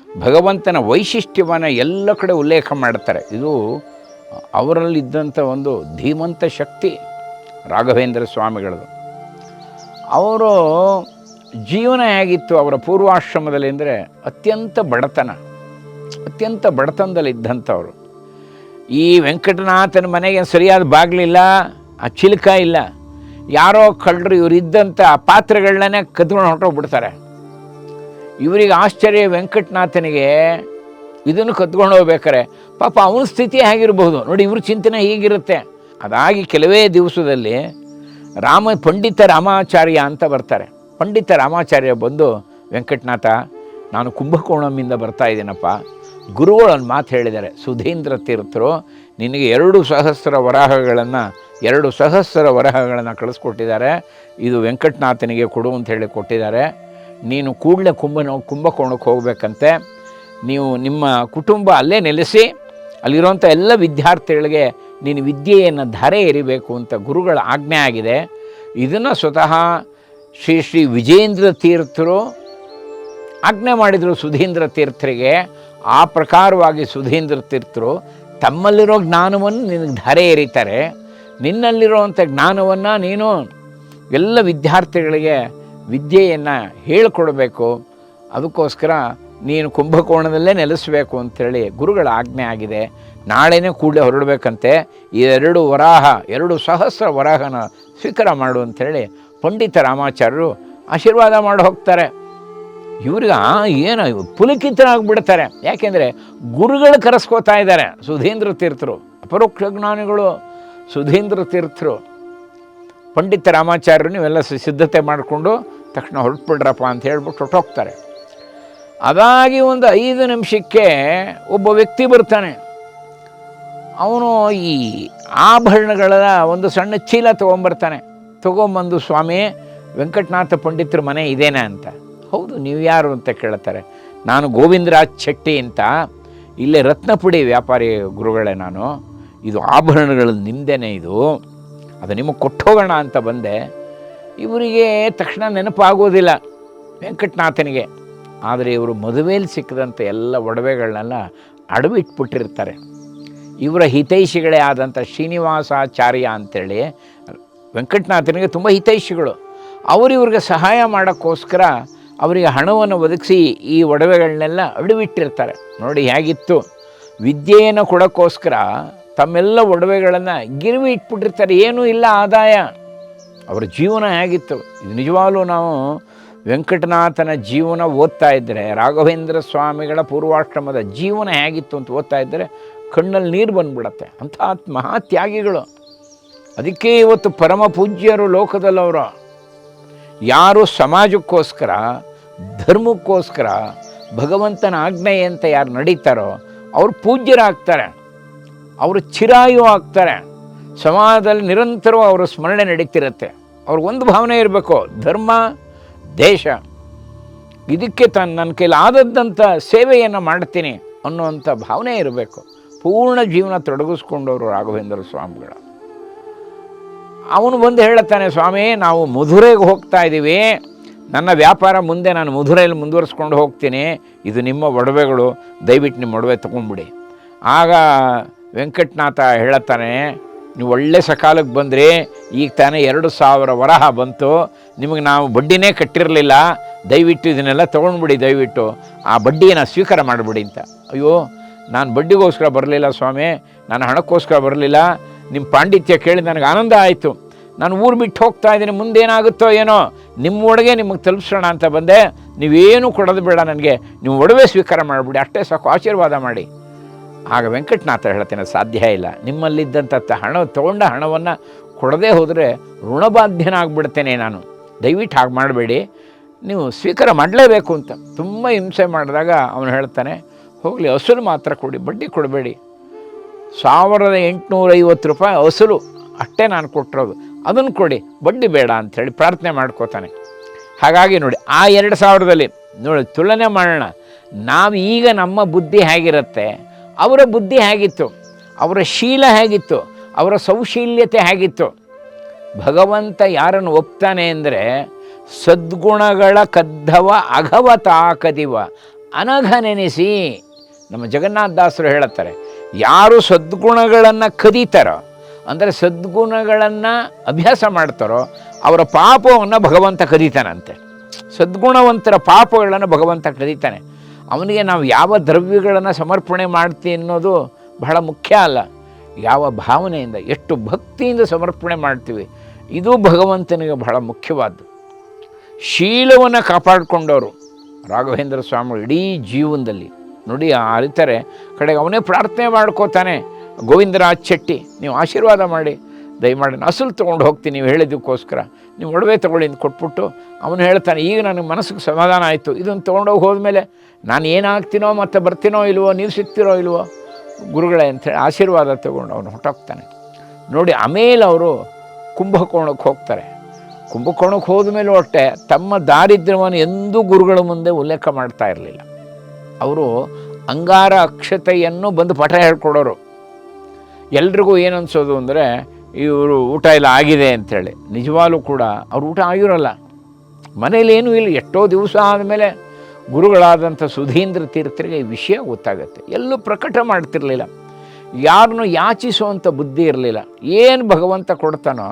ಭಗವಂತನ ವೈಶಿಷ್ಟ್ಯವನ್ನು ಎಲ್ಲ ಕಡೆ ಉಲ್ಲೇಖ ಮಾಡ್ತಾರೆ. ಇದು ಅವರಲ್ಲಿದ್ದಂಥ ಒಂದು ಧೀಮಂತ ಶಕ್ತಿ ರಾಘವೇಂದ್ರ ಸ್ವಾಮಿಗಳದು. ಅವರು ಜೀವನ ಹೇಗಿತ್ತು ಅವರ ಪೂರ್ವಾಶ್ರಮದಲ್ಲಿ ಅಂದರೆ ಅತ್ಯಂತ ಬಡತನದಲ್ಲಿದ್ದಂಥವ್ರು. ಈ ವೆಂಕಟನಾಥನ ಮನೆಗೆ ಸರಿಯಾದ ಬಾಗಿಲಿಲ್ಲ, ಆ ಚಿಲ್ಕ ಇಲ್ಲ. ಯಾರೋ ಕಳ್ಳರು ಇವರಿದ್ದಂಥ ಪಾತ್ರೆಗಳನ್ನೇ ಕದ್ಕೊಂಡು ಹೊರಟೋಗ್ಬಿಡ್ತಾರೆ. ಇವರಿಗೆ ಆಶ್ಚರ್ಯ. ವೆಂಕಟನಾಥನಿಗೆ ಇದನ್ನು ಕದ್ಕೊಂಡು ಹೋಗ್ಬೇಕಾರೆ ಪಾಪ ಅವನ ಸ್ಥಿತಿ ಹೇಗಿರಬಹುದು ನೋಡಿ. ಇವ್ರ ಚಿಂತನೆ ಹೀಗಿರುತ್ತೆ. ಅದಾಗಿ ಕೆಲವೇ ದಿವಸದಲ್ಲಿ ಪಂಡಿತ ರಾಮಾಚಾರ್ಯ ಅಂತ ಬರ್ತಾರೆ. ಪಂಡಿತ ರಾಮಾಚಾರ್ಯ ಬಂದು, ವೆಂಕಟನಾಥ, ನಾನು ಕುಂಭಕೋಣಂನಿಂದ ಬರ್ತಾ ಇದ್ದೀನಪ್ಪ. ಗುರುಗಳು ಒಂದು ಮಾತು ಹೇಳಿದ್ದಾರೆ, ಸುಧೀಂದ್ರ ತೀರ್ಥರು ನಿನಗೆ 2 ಸಹಸ್ರ ವರಹಗಳನ್ನು ಕಳಿಸ್ಕೊಟ್ಟಿದ್ದಾರೆ. ಇದು ವೆಂಕಟನಾಥನಿಗೆ ಕೊಡು ಅಂತ ಹೇಳಿ ಕೊಟ್ಟಿದ್ದಾರೆ. ನೀನು ಕೂಡಲೇ ಕುಂಭಕೋಣಕ್ಕೆ ಹೋಗಬೇಕಂತೆ. ನೀವು ನಿಮ್ಮ ಕುಟುಂಬ ಅಲ್ಲೇ ನೆಲೆಸಿ ಅಲ್ಲಿರುವಂಥ ಎಲ್ಲ ವಿದ್ಯಾರ್ಥಿಗಳಿಗೆ ನೀನು ವಿದ್ಯೆಯನ್ನು ಧಾರೆ ಎರಿಬೇಕು ಅಂತ ಗುರುಗಳ ಆಜ್ಞೆ ಆಗಿದೆ. ಇದನ್ನು ಸ್ವತಃ ಶ್ರೀ ವಿಜೇಂದ್ರ ತೀರ್ಥರು ಆಜ್ಞೆ ಮಾಡಿದರು ಸುಧೀಂದ್ರ ತೀರ್ಥರಿಗೆ. ಆ ಪ್ರಕಾರವಾಗಿ ಸುಧೀಂದ್ರ ತೀರ್ಥರು ತಮ್ಮಲ್ಲಿರೋ ಜ್ಞಾನವನ್ನು ನಿನಗೆ ಧಾರೆ ಎರೀತಾರೆ. ನಿನ್ನಲ್ಲಿರುವಂಥ ಜ್ಞಾನವನ್ನು ನೀನು ಎಲ್ಲ ವಿದ್ಯಾರ್ಥಿಗಳಿಗೆ ವಿದ್ಯೆಯನ್ನು ಹೇಳಿಕೊಡಬೇಕು. ಅದಕ್ಕೋಸ್ಕರ ನೀನು ಕುಂಭಕೋಣದಲ್ಲೇ ನೆಲೆಸಬೇಕು ಅಂಥೇಳಿ ಗುರುಗಳ ಆಜ್ಞೆ ಆಗಿದೆ. ನಾಳೆನೇ ಕೂಡಲೇ ಹೊರಡಬೇಕಂತೆ. ಈ 2 ಸಹಸ್ರ ವರಾಹನ ಸ್ವೀಕಾರ ಮಾಡು ಅಂಥೇಳಿ ಪಂಡಿತ ರಾಮಾಚಾರ್ಯರು ಆಶೀರ್ವಾದ ಮಾಡಿ ಹೋಗ್ತಾರೆ. ಇವ್ರಿಗೆ ಏನು ಪುಲಕಿತರಾಗಿಬಿಡ್ತಾರೆ. ಯಾಕೆಂದರೆ ಗುರುಗಳು ಕರೆಸ್ಕೋತಾ ಇದ್ದಾರೆ ಸುಧೀಂದ್ರ ತೀರ್ಥರು, ಅಪರೋಕ್ಷ ಜ್ಞಾನಿಗಳು ಸುಧೀಂದ್ರ ತೀರ್ಥರು. ಪಂಡಿತ ರಾಮಾಚಾರ್ಯರು ನೀವೆಲ್ಲ ಸಿದ್ಧತೆ ಮಾಡಿಕೊಂಡು ತಕ್ಷಣ ಹೊರಟ್ಬಿಡ್ರಪ್ಪ ಅಂತ ಹೇಳ್ಬಿಟ್ಟು ಹೊರಟೋಗ್ತಾರೆ. ಅದಾಗಿ ಒಂದು 5 ನಿಮಿಷಕ್ಕೆ ಒಬ್ಬ ವ್ಯಕ್ತಿ ಬರ್ತಾನೆ. ಅವನು ಈ ಆಭರಣಗಳ ಒಂದು ಸಣ್ಣ ಚೀಲ ತೊಗೊಂಬರ್ತಾನೆ. ತೊಗೊಂಬಂದು, ಸ್ವಾಮಿ, ವೆಂಕಟನಾಥ ಪಂಡಿತರ ಮನೆ ಇದೇನಾ ಅಂತ. ಹೌದು, ನೀವು ಯಾರು ಅಂತ ಕೇಳ್ತಾರೆ. ನಾನು ಗೋವಿಂದರಾಜ್ ಶೆಟ್ಟಿ ಅಂತ, ಇಲ್ಲೇ ರತ್ನಪುಡಿ ವ್ಯಾಪಾರಿ ಗುರುಗಳೇ ನಾನು. ಇದು ಆಭರಣಗಳು ನಿಮ್ಮದೇನೆ, ಇದು ಅದು ನಿಮಗೆ ಕೊಟ್ಟೋಗೋಣ ಅಂತ ಬಂದೆ. ಇವರಿಗೆ ತಕ್ಷಣ ನೆನಪಾಗೋದಿಲ್ಲ ವೆಂಕಟನಾಥನಿಗೆ. ಆದರೆ ಇವರು ಮದುವೆಯಲ್ಲಿ ಸಿಕ್ಕಿದಂಥ ಎಲ್ಲ ಒಡವೆಗಳನ್ನೆಲ್ಲ ಅಡವಿಟ್ಬಿಟ್ಟಿರ್ತಾರೆ. ಇವರ ಹಿತೈಷಿಗಳೇ ಆದಂಥ ಶ್ರೀನಿವಾಸಾಚಾರ್ಯ ಅಂಥೇಳಿ ವೆಂಕಟನಾಥನಿಗೆ ತುಂಬ ಹಿತೈಷಿಗಳು. ಇವ್ರಿಗೆ ಸಹಾಯ ಮಾಡೋಕ್ಕೋಸ್ಕರ ಅವರಿಗೆ ಹಣವನ್ನು ಒದಗಿಸಿ ಈ ಒಡವೆಗಳನ್ನೆಲ್ಲ ಅಡವಿಟ್ಟಿರ್ತಾರೆ. ನೋಡಿ ಹೇಗಿತ್ತು. ವಿದ್ಯೆಯನ್ನು ಕೊಡೋಕ್ಕೋಸ್ಕರ ತಮ್ಮೆಲ್ಲ ಒಡವೆಗಳನ್ನು ಗಿರ್ವಿ ಇಟ್ಬಿಟ್ಟಿರ್ತಾರೆ. ಏನೂ ಇಲ್ಲ ಆದಾಯ. ಅವರ ಜೀವನ ಹೇಗಿತ್ತು. ಇದು ನಿಜವಾಗ್ಲೂ ನಾವು ವೆಂಕಟನಾಥನ ಜೀವನ ಓದ್ತಾ ಇದ್ದರೆ, ರಾಘವೇಂದ್ರ ಸ್ವಾಮಿಗಳ ಪೂರ್ವಾಶ್ರಮದ ಜೀವನ ಹೇಗಿತ್ತು ಅಂತ ಓದ್ತಾ ಇದ್ದರೆ ಕಣ್ಣಲ್ಲಿ ನೀರು ಬಂದುಬಿಡತ್ತೆ. ಅಂಥ ಮಹಾತ್ಯಾಗಿಗಳು. ಅದಕ್ಕೆ ಇವತ್ತು ಪರಮ ಪೂಜ್ಯರು ಲೋಕದಲ್ಲವರು. ಯಾರು ಸಮಾಜಕ್ಕೋಸ್ಕರ, ಧರ್ಮಕ್ಕೋಸ್ಕರ, ಭಗವಂತನ ಆಜ್ಞೆ ಅಂತ ಯಾರು ನಡೀತಾರೋ ಅವರು ಪೂಜ್ಯರಾಗ್ತಾರೆ, ಅವರು ಚಿರಾಯು ಆಗ್ತಾರೆ. ಸಮಾಜದಲ್ಲಿ ನಿರಂತರವೂ ಅವರ ಸ್ಮರಣೆ ನಡೀತಿರುತ್ತೆ. ಅವ್ರಿಗೊಂದು ಭಾವನೆ ಇರಬೇಕು, ಧರ್ಮ ದೇಶ ಇದಕ್ಕೆ ನನ್ನ ಕೈಲಿ ಆದದ್ದಂಥ ಸೇವೆಯನ್ನು ಮಾಡ್ತೀನಿ ಅನ್ನುವಂಥ ಭಾವನೆ ಇರಬೇಕು. ಪೂರ್ಣ ಜೀವನ ತೊಡಗಿಸ್ಕೊಂಡವರು ರಾಘವೇಂದ್ರ ಸ್ವಾಮಿಗಳು. ಅವನು ಬಂದು ಹೇಳುತ್ತಾನೆ, ಸ್ವಾಮಿ ನಾವು ಮಧುರೆಗೆ ಹೋಗ್ತಾ ಇದ್ದೀವಿ, ನನ್ನ ವ್ಯಾಪಾರ ಮುಂದೆ ನಾನು ಮಧುರೆಯಲ್ಲಿ ಮುಂದುವರಿಸ್ಕೊಂಡು ಹೋಗ್ತೀನಿ, ಇದು ನಿಮ್ಮ ಒಡವೆಗಳು, ದಯವಿಟ್ಟು ನಿಮ್ಮ ಒಡವೆ ತೊಗೊಂಡ್ಬಿಡಿ. ಆಗ ವೆಂಕಟನಾಥ ಹೇಳುತ್ತಾನೆ, ನೀವು ಒಳ್ಳೆ ಸಕಾಲಕ್ಕೆ ಬಂದ್ರಿ, ಈಗ ತಾನೇ 2,000 ವರಹ ಬಂತು, ನಿಮಗೆ ನಾವು ಬಡ್ಡಿನೇ ಕಟ್ಟಿರಲಿಲ್ಲ, ದಯವಿಟ್ಟು ಇದನ್ನೆಲ್ಲ ತೊಗೊಂಡ್ಬಿಡಿ, ದಯವಿಟ್ಟು ಆ ಬಡ್ಡಿಯನ್ನು ಸ್ವೀಕಾರ ಮಾಡಿಬಿಡಿ ಅಂತ. ಅಯ್ಯೋ, ನಾನು ಬಡ್ಡಿಗೋಸ್ಕರ ಬರಲಿಲ್ಲ ಸ್ವಾಮಿ, ನಾನು ಹಣಕ್ಕೋಸ್ಕರ ಬರಲಿಲ್ಲ, ನಿಮ್ಮ ಪಾಂಡಿತ್ಯ ಕೇಳಿ ನನಗೆ ಆನಂದ ಆಯಿತು, ನಾನು ಊರು ಬಿಟ್ಟು ಹೋಗ್ತಾ ಇದ್ದೀನಿ, ಮುಂದೇನಾಗುತ್ತೋ ಏನೋ, ನಿಮ್ಮ ಒಳಗೆ ನಿಮಗೆ ತಲುಪಿಸೋಣ ಅಂತ ಬಂದೆ, ನೀವೇನು ಕೊಡೋದು ಬೇಡ ನನಗೆ, ನೀವು ಒಡವೆ ಸ್ವೀಕಾರ ಮಾಡಿಬಿಡಿ, ಅಷ್ಟೇ ಸಾಕು, ಆಶೀರ್ವಾದ ಮಾಡಿ. ಆಗ ವೆಂಕಟನಾಥ ಹೇಳ್ತೇನೆ, ಸಾಧ್ಯ ಇಲ್ಲ, ನಿಮ್ಮಲ್ಲಿದ್ದಂಥ ತೊಗೊಂಡ ಹಣವನ್ನು ಕೊಡದೇ ಹೋದರೆ ಋಣಬಾಧ್ಯನಾಗ್ಬಿಡ್ತೇನೆ ನಾನು, ದಯವಿಟ್ಟು ಹಾಗೆ ಮಾಡಬೇಡಿ, ನೀವು ಸ್ವೀಕಾರ ಮಾಡಲೇಬೇಕು ಅಂತ. ತುಂಬ ಹಿಂಸೆ ಮಾಡಿದಾಗ ಅವನು ಹೇಳ್ತಾನೆ, ಹೋಗಲಿ, ಅಸಲು ಮಾತ್ರ ಕೊಡಿ, ಬಡ್ಡಿ ಕೊಡಬೇಡಿ, 1,850 ರೂಪಾಯಿ ಅಸಲು ಅಷ್ಟೇ ನಾನು ಕೊಟ್ಟಿರೋದು, ಅದನ್ನು ಕೊಡಿ, ಬಡ್ಡಿ ಬೇಡ ಅಂಥೇಳಿ ಪ್ರಾರ್ಥನೆ ಮಾಡ್ಕೋತಾನೆ. ಹಾಗಾಗಿ ನೋಡಿ, ಆ 2,000ದಲ್ಲಿ ನೋಡಿ ತುಲನೆ ಮಾಡೋಣ, ನಾವು ಈಗ ನಮ್ಮ ಬುದ್ಧಿ ಹೇಗಿರುತ್ತೆ, ಅವರ ಬುದ್ಧಿ ಹೇಗಿತ್ತು, ಅವರ ಶೀಲ ಹೇಗಿತ್ತು, ಅವರ ಸೌಶೀಲ್ಯತೆ ಹೇಗಿತ್ತು. ಭಗವಂತ ಯಾರನ್ನು ಒಪ್ತಾನೆ ಅಂದರೆ, ಸದ್ಗುಣಗಳ ಕದ್ದವ ಅಘವತಾಕದಿವ ಅನಘನೆನಿಸಿ. ನಮ್ಮ ಜಗನ್ನಾಥದಾಸರು ಹೇಳುತ್ತಾರೆ, ಯಾರು ಸದ್ಗುಣಗಳನ್ನು ಕದೀತಾರೋ, ಅಂದರೆ ಸದ್ಗುಣಗಳನ್ನು ಅಭ್ಯಾಸ ಮಾಡ್ತಾರೋ, ಅವರ ಪಾಪವನ್ನು ಭಗವಂತ ಕದೀತಾನಂತೆ. ಸದ್ಗುಣವಂತರ ಪಾಪಗಳನ್ನು ಭಗವಂತ ಕದೀತಾನೆ. ಅವನಿಗೆ ನಾವು ಯಾವ ದ್ರವ್ಯಗಳನ್ನು ಸಮರ್ಪಣೆ ಮಾಡ್ತೀವಿ ಅನ್ನೋದು ಬಹಳ ಮುಖ್ಯ ಅಲ್ಲ, ಯಾವ ಭಾವನೆಯಿಂದ, ಎಷ್ಟು ಭಕ್ತಿಯಿಂದ ಸಮರ್ಪಣೆ ಮಾಡ್ತೀವಿ, ಇದು ಭಗವಂತನಿಗೆ ಬಹಳ ಮುಖ್ಯವಾದ್ದು. ಶೀಲವನ್ನು ಕಾಪಾಡಿಕೊಂಡವರು ರಾಘವೇಂದ್ರ ಸ್ವಾಮಿಗಳು ಇಡೀ ಜೀವನದಲ್ಲಿ ನೋಡಿ ಅರಿತಾರೆ. ಕಡೆಗೆ ಅವನೇ ಪ್ರಾರ್ಥನೆ ಮಾಡ್ಕೋತಾನೆ, ಗೋವಿಂದರಾಜ್ ಶೆಟ್ಟಿ ನೀವು ಆಶೀರ್ವಾದ ಮಾಡಿ, ದಯಮಾಡಿ ಅಸಲು ತೊಗೊಂಡು ಹೋಗ್ತೀನಿ, ನೀವು ಹೇಳಿದ್ದಕ್ಕೋಸ್ಕರ ನೀವು ಒಡವೆ ತೊಗೊಳ್ಳಿ ಅಂತ ಕೊಟ್ಬಿಟ್ಟು ಅವನು ಹೇಳ್ತಾನೆ, ಈಗ ನನಗೆ ಮನಸ್ಸಿಗೆ ಸಮಾಧಾನ ಆಯಿತು, ಇದನ್ನು ತೊಗೊಂಡೋಗಿ ಹೋದ್ಮೇಲೆ ನಾನು ಏನಾಗ್ತೀನೋ ಮತ್ತು ಬರ್ತೀನೋ ಇಲ್ವೋ, ನೀವು ಸಿಗ್ತಿರೋ ಇಲ್ವೋ ಗುರುಗಳೇ ಅಂಥೇಳಿ ಆಶೀರ್ವಾದ ತೊಗೊಂಡು ಅವನು ಹೊರಟೋಗ್ತಾನೆ. ನೋಡಿ, ಆಮೇಲೆ ಅವರು ಕುಂಭಕೋಣಕ್ಕೆ ಹೋಗ್ತಾರೆ. ಕುಂಭಕೋಣಕ್ಕೆ ಹೋದ್ಮೇಲೂ ಅಷ್ಟೇ ತಮ್ಮ ದಾರಿದ್ರ್ಯವನ್ನು ಎಂದೂ ಗುರುಗಳ ಮುಂದೆ ಉಲ್ಲೇಖ ಮಾಡ್ತಾ ಇರಲಿಲ್ಲ. ಅವರು ಅಂಗಾರ ಅಕ್ಷತೆಯನ್ನು ಬಂದು ಪಾಠ ಹೇಳ್ಕೊಡೋರು. ಎಲ್ರಿಗೂ ಏನು ಅನಿಸೋದು ಅಂದರೆ, ಇವರು ಊಟ ಎಲ್ಲ ಆಗಿದೆ ಅಂಥೇಳಿ. ನಿಜವಾಗ್ಲೂ ಕೂಡ ಅವ್ರು ಊಟ ಆಗಿರೋಲ್ಲ, ಮನೇಲಿ ಏನೂ ಇಲ್ಲ. ಎಷ್ಟೋ ದಿವಸ ಆದಮೇಲೆ ಗುರುಗಳಾದಂಥ ಸುಧೀಂದ್ರ ತೀರ್ಥರಿಗೆ ಈ ವಿಷಯ ಗೊತ್ತಾಗುತ್ತೆ. ಎಲ್ಲೂ ಪ್ರಕಟ ಮಾಡ್ತಿರಲಿಲ್ಲ, ಯಾರನ್ನೂ ಯಾಚಿಸುವಂಥ ಬುದ್ಧಿ ಇರಲಿಲ್ಲ. ಏನು ಭಗವಂತ ಕೊಡ್ತಾನೋ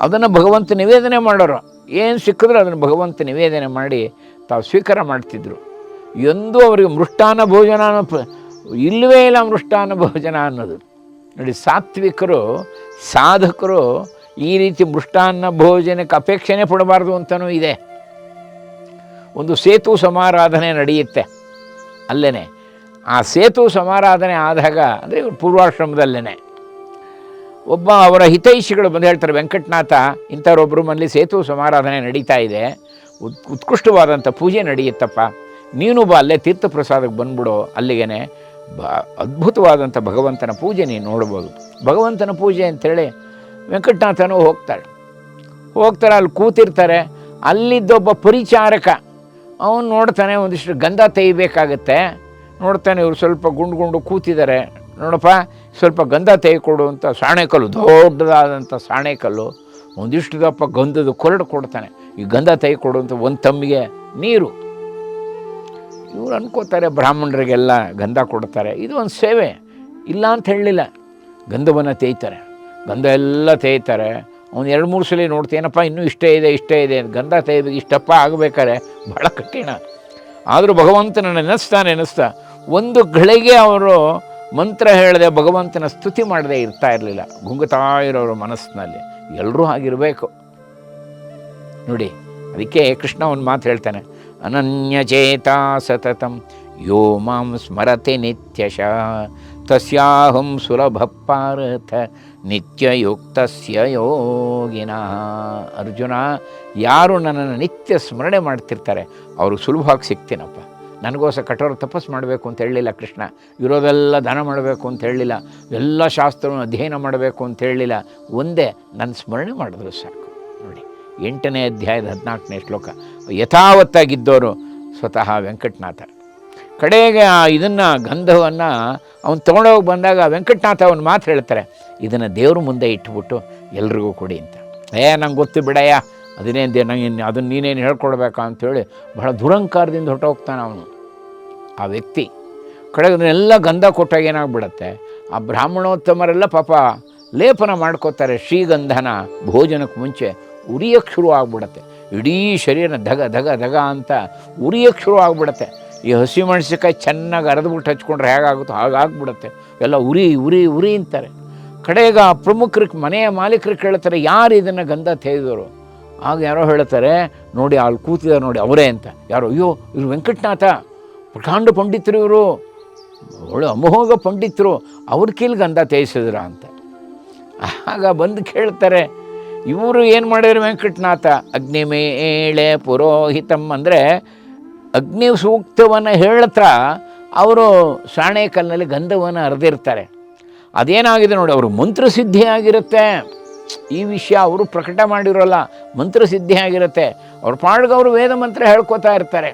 ಅದನ್ನು ಭಗವಂತ ನಿವೇದನೆ ಮಾಡೋರು, ಏನು ಸಿಕ್ಕಿದ್ರೂ ಅದನ್ನು ಭಗವಂತ ನಿವೇದನೆ ಮಾಡಿ ತಾವು ಸ್ವೀಕಾರ ಮಾಡ್ತಿದ್ರು. ಎಂದೂ ಅವರಿಗೆ ಮೃಷ್ಟಾನ್ನ ಭೋಜನ ಇಲ್ಲವೇ ಇಲ್ಲ. ಮೃಷ್ಟಾನ್ನ ಭೋಜನ ಅನ್ನೋದು ನೋಡಿ, ಸಾತ್ವಿಕರು ಸಾಧಕರು ಈ ರೀತಿ ಮೃಷ್ಟಾನ್ನ ಭೋಜನಕ್ಕೆ ಅಪೇಕ್ಷೆನೇ ಪಡಬಾರ್ದು ಅಂತಲೂ ಇದೆ. ಒಂದು ಸೇತು ಸಮಾರಾಧನೆ ನಡೆಯುತ್ತೆ ಅಲ್ಲೇ. ಆ ಸೇತು ಸಮಾರಾಧನೆ ಆದಾಗ ಅಂದರೆ ಪೂರ್ವಾಶ್ರಮದಲ್ಲೇ ಒಬ್ಬ ಅವರ ಹಿತೈಷಿಗಳು ಬಂದು ಹೇಳ್ತಾರೆ, ವೆಂಕಟನಾಥ ಇಂಥವ್ರೊಬ್ಬರು ಮನೇಲಿ ಸೇತು ಸಮಾರಾಧನೆ ನಡೀತಾ ಇದೆ, ಉತ್ಕೃಷ್ಟವಾದಂಥ ಪೂಜೆ ನಡೆಯುತ್ತಪ್ಪ, ನೀನು ಬಾ ಅಲ್ಲೇ ತೀರ್ಥಪ್ರಸಾದಕ್ಕೆ ಬಂದ್ಬಿಡು, ಅಲ್ಲಿಗೇ ಅದ್ಭುತವಾದಂಥ ಭಗವಂತನ ಪೂಜೆ ನೀನು ನೋಡ್ಬೋದು. ಭಗವಂತನ ಪೂಜೆ ಅಂಥೇಳಿ ವೆಂಕಟನಾಥನೂ ಹೋಗ್ತಾರೆ. ಅಲ್ಲಿ ಕೂತಿರ್ತಾರೆ. ಅಲ್ಲಿದ್ದೊಬ್ಬ ಪರಿಚಾರಕ ಅವನು ನೋಡ್ತಾನೆ, ಒಂದಿಷ್ಟು ಗಂಧ ತೆಗಿಬೇಕಾಗತ್ತೆ. ನೋಡ್ತಾನೆ, ಇವರು ಸ್ವಲ್ಪ ಗುಂಡು ಕೂತಿದ್ದಾರೆ, ನೋಡಪ್ಪ ಸ್ವಲ್ಪ ಗಂಧ ತೆಗೆದುಕೊಡು ಅಂತ ಸಾಣೆಕಲ್ಲು, ದೊಡ್ಡದಾದಂಥ ಸಾಣೆಕಲ್ಲು, ಒಂದಿಷ್ಟು ದಪ್ಪ ಗಂಧದ ಕೊರಡು ಕೊಡ್ತಾನೆ. ಈ ಗಂಧ ತೆಗೆದುಕೊಡು ಅಂತ ಒಂದು ತಮ್ಮಿಗೆ ನೀರು. ಇವ್ರು ಅನ್ಕೋತಾರೆ ಬ್ರಾಹ್ಮಣರಿಗೆಲ್ಲ ಗಂಧ ಕೊಡ್ತಾರೆ, ಇದು ಒಂದು ಸೇವೆ, ಇಲ್ಲ ಅಂತ ಹೇಳಲಿಲ್ಲ. ಗಂಧವನ್ನು ತೇಯ್ತಾರೆ, ಗಂಧ ಎಲ್ಲ ತೇಯ್ತಾರೆ. ಅವ್ನು 2-3 ಸಲ ನೋಡ್ತೀನಪ್ಪ, ಇನ್ನೂ ಇಷ್ಟೇ ಇದೆ ಗಂಧ ತೆಗೆದು ಇಷ್ಟಪ್ಪ ಆಗಬೇಕಾರೆ ಬಹಳ ಕಠಿಣ. ಆದರೂ ಭಗವಂತನ ನೆನೆಸ್ತಾ ಒಂದು ಗಳಿಗೆ ಅವರು ಮಂತ್ರ ಹೇಳದೆ ಭಗವಂತನ ಸ್ತುತಿ ಮಾಡದೆ ಇರ್ತಾ ಇರಲಿಲ್ಲ. ಗುಂಗುತ್ತಾ ಇರೋರ ಮನಸ್ಸಿನಲ್ಲಿ. ಎಲ್ಲರೂ ಹಾಗಿರಬೇಕು ನೋಡಿ. ಅದಕ್ಕೆ ಕೃಷ್ಣ ಒಂದು ಮಾತು ಹೇಳ್ತಾನೆ, ಅನನ್ಯಚೇತ ಸತತಂ ಯೋ ಮಾಂ ಸ್ಮರತೆ ನಿತ್ಯಶಃ ತಸ್ಯಾಹಂ ಸುಲಭ ಪಾರ್ಥ ನಿತ್ಯಯುಕ್ತಸ್ಯ ಯೋಗಿನಃ. ಅರ್ಜುನ, ಯಾರು ನನ್ನನ್ನು ನಿತ್ಯ ಸ್ಮರಣೆ ಮಾಡ್ತಿರ್ತಾರೆ ಅವ್ರಿಗೆ ಸುಲಭವಾಗಿ ಸಿಗ್ತೀನಪ್ಪ. ನನಗೋಸ್ಕರ ಕಠೋರ ತಪಸ್ಸು ಮಾಡಬೇಕು ಅಂತ ಹೇಳಲಿಲ್ಲ ಕೃಷ್ಣ, ಇರೋದೆಲ್ಲ ದಾನ ಮಾಡಬೇಕು ಅಂತ ಹೇಳಲಿಲ್ಲ, ಎಲ್ಲ ಶಾಸ್ತ್ರವನ್ನು ಅಧ್ಯಯನ ಮಾಡಬೇಕು ಅಂತ ಹೇಳಲಿಲ್ಲ. ಒಂದೇ ನನ್ನ ಸ್ಮರಣೆ ಮಾಡಿದ್ರು ಸಾಕು. ನೋಡಿ, 8ನೇ ಅಧ್ಯಾಯದ 14ನೇ ಶ್ಲೋಕ. ಯಥಾವತ್ತಾಗಿದ್ದವರು ಸ್ವತಃ ವೆಂಕಟನಾಥ. ಕಡೆಗೆ ಇದನ್ನು ಗಂಧವನ್ನು ಅವನು ತೊಗೊಂಡೋಗಿ ಬಂದಾಗ ವೆಂಕಟನಾಥ ಅವನು ಮಾತು ಹೇಳ್ತಾರೆ, ಇದನ್ನು ದೇವ್ರ ಮುಂದೆ ಇಟ್ಬಿಟ್ಟು ಎಲ್ರಿಗೂ ಕೊಡಿ ಅಂತ. ನಂಗೆ ಗೊತ್ತು ಬಿಡಯ್ಯ, ಅದನ್ನು ನೀನೇನು ಹೇಳ್ಕೊಡ್ಬೇಕಾ ಅಂಥೇಳಿ ಬಹಳ ದುರಂಕಾರದಿಂದ ಹೊರಟೋಗ್ತಾನೆ ಅವನು ಆ ವ್ಯಕ್ತಿ. ಕಡೆಗೆ ಅದನ್ನೆಲ್ಲ ಗಂಧ ಕೊಟ್ಟಾಗ ಏನಾಗ್ಬಿಡತ್ತೆ, ಆ ಬ್ರಾಹ್ಮಣೋತ್ತಮರೆಲ್ಲ ಪಾಪ ಲೇಪನ ಮಾಡ್ಕೋತಾರೆ ಶ್ರೀಗಂಧನ ಭೋಜನಕ್ಕೆ ಮುಂಚೆ. ಉರಿಯೋಕ್ಕೆ ಶುರು ಆಗ್ಬಿಡತ್ತೆ, ಇಡೀ ಶರೀರ ಧಗ ಧಗ ಧಗ ಅಂತ ಉರಿಯೋಕ್ಕೆ ಶುರು ಆಗ್ಬಿಡತ್ತೆ. ಈ ಹಸಿಮೆಣಸಿಕಾಯಿ ಚೆನ್ನಾಗಿ ಅರೆದ್ಬಿಟ್ಟು ಹಚ್ಕೊಂಡ್ರೆ ಹೇಗಾಗುತ್ತೋ ಹಾಗಾಗ್ಬಿಡತ್ತೆ, ಎಲ್ಲ ಉರಿ ಉರಿ ಉರಿ ಅಂತಾರೆ. ಕಡೆಗೆ ಆ ಪ್ರಮುಖರಿಗೆ, ಮನೆಯ ಮಾಲೀಕರಿಗೆ ಕೇಳ್ತಾರೆ, ಯಾರು ಇದನ್ನು ಗಂಧ ತೆಗೆದವರು? ಆಗ ಯಾರೋ ಹೇಳ್ತಾರೆ, ನೋಡಿ ಅಲ್ಲಿ ಕೂತಿದ್ದಾರೆ ನೋಡಿ ಅವರೇ ಅಂತ. ಯಾರೋ, ಅಯ್ಯೋ ಇವರು ವೆಂಕಟನಾಥ, ಪ್ರಕಾಂಡ ಪಂಡಿತರು, ಇವರು ಒಳ್ಳೆ ಅಮೋಘ ಪಂಡಿತರು, ಅವ್ರ ಕೀಲ್ ಗಂಧ ತೇಯಿಸಿದ್ರ ಅಂತ. ಆಗ ಬಂದು ಕೇಳ್ತಾರೆ, ಇವರು ಏನು ಮಾಡಿದ್ರು ವೆಂಕಟನಾಥ? ಅಗ್ನಿಮೇಳೆ ಪುರೋಹಿತಂ ಅಂದರೆ ಅಗ್ನಿ ಸೂಕ್ತವನ್ನು ಹೇಳ್ತಾ ಅವರು ಸಾಣೇಕಲ್ಲಿನಲ್ಲಿ ಗಂಧವನ್ನು ಅರೆದಿರ್ತಾರೆ. ಅದೇನಾಗಿದೆ ನೋಡಿ, ಅವರು ಮಂತ್ರಸಿದ್ಧಿ ಆಗಿರುತ್ತೆ. ಈ ವಿಷಯ ಅವರು ಪ್ರಕಟ ಮಾಡಿರೋಲ್ಲ, ಮಂತ್ರಸಿದ್ಧಿ ಆಗಿರುತ್ತೆ. ಅವ್ರ ಪಾಡ್ಗೆ ಅವರು ವೇದ ಮಂತ್ರ ಹೇಳ್ಕೊತಾ ಇರ್ತಾರೆ.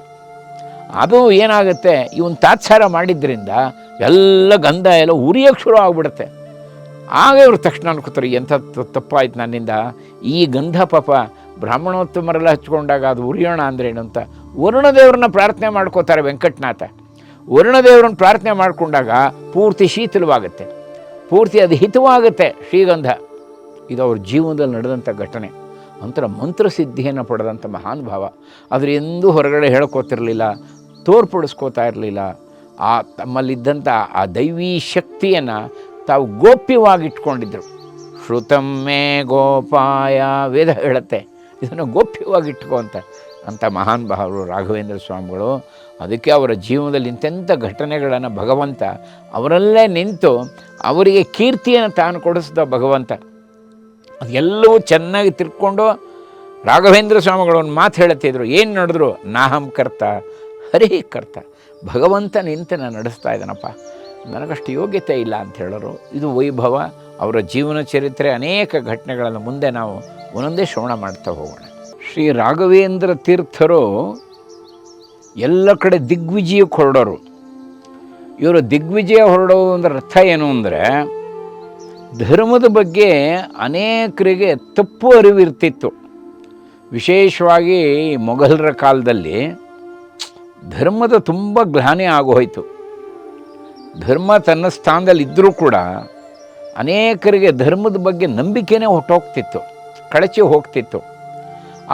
ಅದು ಏನಾಗುತ್ತೆ, ಇವನು ತಾತ್ಸಾರ ಮಾಡಿದ್ರಿಂದ ಎಲ್ಲ ಗಂಧ ಎಲ್ಲ ಉರಿಯೋಕ್ಕೆ ಶುರು ಆಗಿಬಿಡುತ್ತೆ. ಆಗ ಇವರು ತಕ್ಷಣ ಅನ್ಕೋತಾರೆ, ಎಂಥ ತಪ್ಪಾಯ್ತು ನನ್ನಿಂದ. ಈ ಗಂಧ ಪಾಪ ಬ್ರಾಹ್ಮಣೋತ್ತಮರೆಲ್ಲ ಹಚ್ಕೊಂಡಾಗ ಅದು ಉರಿಯೋಣ ಅಂದ್ರೇನು ಅಂತ ವರುಣದೇವ್ರನ್ನ ಪ್ರಾರ್ಥನೆ ಮಾಡ್ಕೋತಾರೆ ವೆಂಕಟನಾಥ. ವರುಣದೇವ್ರನ್ನ ಪ್ರಾರ್ಥನೆ ಮಾಡಿಕೊಂಡಾಗ ಪೂರ್ತಿ ಶೀತಲವಾಗುತ್ತೆ, ಪೂರ್ತಿ ಅದು ಹಿತವಾಗುತ್ತೆ ಶ್ರೀಗಂಧ. ಇದು ಅವ್ರ ಜೀವನದಲ್ಲಿ ನಡೆದಂಥ ಘಟನೆ. ಒಂಥರ ಮಂತ್ರಸಿದ್ಧಿಯನ್ನು ಪಡೆದಂಥ ಮಹಾನ್ ಭಾವ. ಆದರೆ ಎಂದೂ ಹೊರಗಡೆ ಹೇಳ್ಕೋತಿರಲಿಲ್ಲ, ತೋರ್ಪಡಿಸ್ಕೋತಾ ಇರಲಿಲ್ಲ. ಆ ತಮ್ಮಲ್ಲಿದ್ದಂಥ ಆ ದೈವೀ ಶಕ್ತಿಯನ್ನು ತಾವು ಗೋಪ್ಯವಾಗಿಟ್ಕೊಂಡಿದ್ದರು. ಶ್ರುತಮ್ಮೆ ಗೋಪಾಯ ವೇದ ಹೇಳುತ್ತೆ, ಇದನ್ನು ಗೋಪ್ಯವಾಗಿಟ್ಕೋ ಅಂತ ಮಹಾನ್ ಭಾವರು ರಾಘವೇಂದ್ರ ಸ್ವಾಮಿಗಳು. ಅದಕ್ಕೆ ಅವರ ಜೀವನದಲ್ಲಿ ಇಂತೆಂಥ ಘಟನೆಗಳನ್ನು ಭಗವಂತ ಅವರಲ್ಲೇ ನಿಂತು ಅವರಿಗೆ ಕೀರ್ತಿಯನ್ನು ತಾನು ಕೊಡಿಸಿದ ಭಗವಂತ. ಅದೆಲ್ಲವೂ ಚೆನ್ನಾಗಿ ತಿರ್ಕೊಂಡು ರಾಘವೇಂದ್ರ ಸ್ವಾಮಿಗಳು ಒಂದು ಮಾತು ಹೇಳುತ್ತಿದ್ರು, ಏನು ನಡೆದ್ರು, ನಾಹಂ ಕರ್ತ ಹರಿ ಕರ್ತ. ಭಗವಂತ ನಿಂತು ನಾನು ನಡೆಸ್ತಾ ಇದ್ದಾನಪ್ಪ, ನನಗಷ್ಟು ಯೋಗ್ಯತೆ ಇಲ್ಲ ಅಂತ ಹೇಳೋರು. ಇದು ವೈಭವ, ಅವರ ಜೀವನ ಚರಿತ್ರೆ. ಅನೇಕ ಘಟನೆಗಳನ್ನು ಮುಂದೆ ನಾವು ಒಂದೊಂದೇ ಶ್ರವಣ ಮಾಡ್ತಾ ಹೋಗೋಣ. ಶ್ರೀ ರಾಘವೇಂದ್ರ ತೀರ್ಥರು ಎಲ್ಲ ಕಡೆ ದಿಗ್ವಿಜಯಕ್ಕೆ ಹೊರಡೋರು. ಇವರು ದಿಗ್ವಿಜಯ ಹೊರಡೋದು ಅಂದ್ರೆ ಅರ್ಥ ಏನು ಅಂದರೆ, ಧರ್ಮದ ಬಗ್ಗೆ ಅನೇಕರಿಗೆ ತಪ್ಪು ಅರಿವಿರ್ತಿತ್ತು. ವಿಶೇಷವಾಗಿ ಮೊಘಲರ ಕಾಲದಲ್ಲಿ ಧರ್ಮದ ತುಂಬ ಗ್ಲಾನಿ ಆಗೋಯ್ತು. ಧರ್ಮ ತನ್ನ ಸ್ಥಾನದಲ್ಲಿ ಇದ್ದರೂ ಕೂಡ ಅನೇಕರಿಗೆ ಧರ್ಮದ ಬಗ್ಗೆ ನಂಬಿಕೆನೇ ಹೊಟ್ಟೋಗ್ತಿತ್ತು, ಕಳಚಿ ಹೋಗ್ತಿತ್ತು.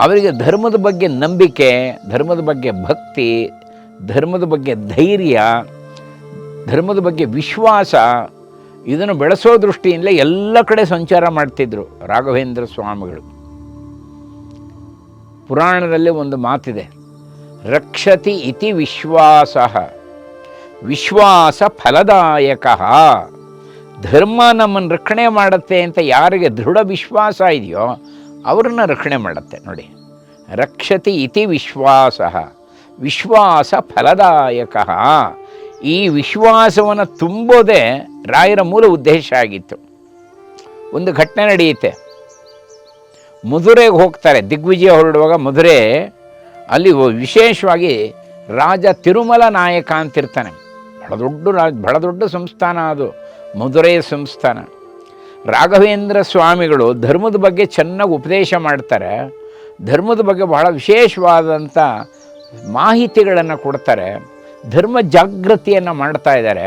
ಅವರಿಗೆ ಧರ್ಮದ ಬಗ್ಗೆ ನಂಬಿಕೆ, ಧರ್ಮದ ಬಗ್ಗೆ ಭಕ್ತಿ, ಧರ್ಮದ ಬಗ್ಗೆ ಧೈರ್ಯ, ಧರ್ಮದ ಬಗ್ಗೆ ವಿಶ್ವಾಸ, ಇದನ್ನು ಬೆಳೆಸೋ ದೃಷ್ಟಿಯಿಂದಲೇ ಎಲ್ಲ ಕಡೆ ಸಂಚಾರ ಮಾಡ್ತಿದ್ರು ರಾಘವೇಂದ್ರ ಸ್ವಾಮಿಗಳು. ಪುರಾಣದಲ್ಲಿ ಒಂದು ಮಾತಿದೆ, ರಕ್ಷತಿ ಇತಿ ವಿಶ್ವಾಸ, ವಿಶ್ವಾಸ ಫಲದಾಯಕ. ಧರ್ಮ ನಮ್ಮನ್ನು ರಕ್ಷಣೆ ಮಾಡುತ್ತೆ ಅಂತ ಯಾರಿಗೆ ದೃಢ ವಿಶ್ವಾಸ ಇದೆಯೋ ಅವ್ರನ್ನ ರಕ್ಷಣೆ ಮಾಡುತ್ತೆ. ನೋಡಿ, ರಕ್ಷತಿ ಇತಿ ವಿಶ್ವಾಸ, ವಿಶ್ವಾಸ ಫಲದಾಯಕ. ಈ ವಿಶ್ವಾಸವನ್ನು ತುಂಬೋದೇ ರಾಯರ ಮೂಲ ಉದ್ದೇಶ ಆಗಿತ್ತು. ಒಂದು ಘಟನೆ ನಡೆಯುತ್ತೆ. ಮಧುರೆಗೆ ಹೋಗ್ತಾರೆ, ದಿಗ್ವಿಜಯ ಹೊರಡುವಾಗ ಮಧುರೆ, ಅಲ್ಲಿ ವಿಶೇಷವಾಗಿ ರಾಜ ತಿರುಮಲ ನಾಯಕ ಅಂತಿರ್ತಾನೆ. ಬಹಳ ದೊಡ್ಡ ಸಂಸ್ಥಾನ ಅದು, ಮಧುರೈ ಸಂಸ್ಥಾನ. ರಾಘವೇಂದ್ರ ಸ್ವಾಮಿಗಳು ಧರ್ಮದ ಬಗ್ಗೆ ಚೆನ್ನಾಗಿ ಉಪದೇಶ ಮಾಡ್ತಾರೆ, ಧರ್ಮದ ಬಗ್ಗೆ ಬಹಳ ವಿಶೇಷವಾದಂಥ ಮಾಹಿತಿಗಳನ್ನು ಕೊಡ್ತಾರೆ, ಧರ್ಮ ಜಾಗೃತಿಯನ್ನು ಮಾಡ್ತಾ ಇದ್ದಾರೆ.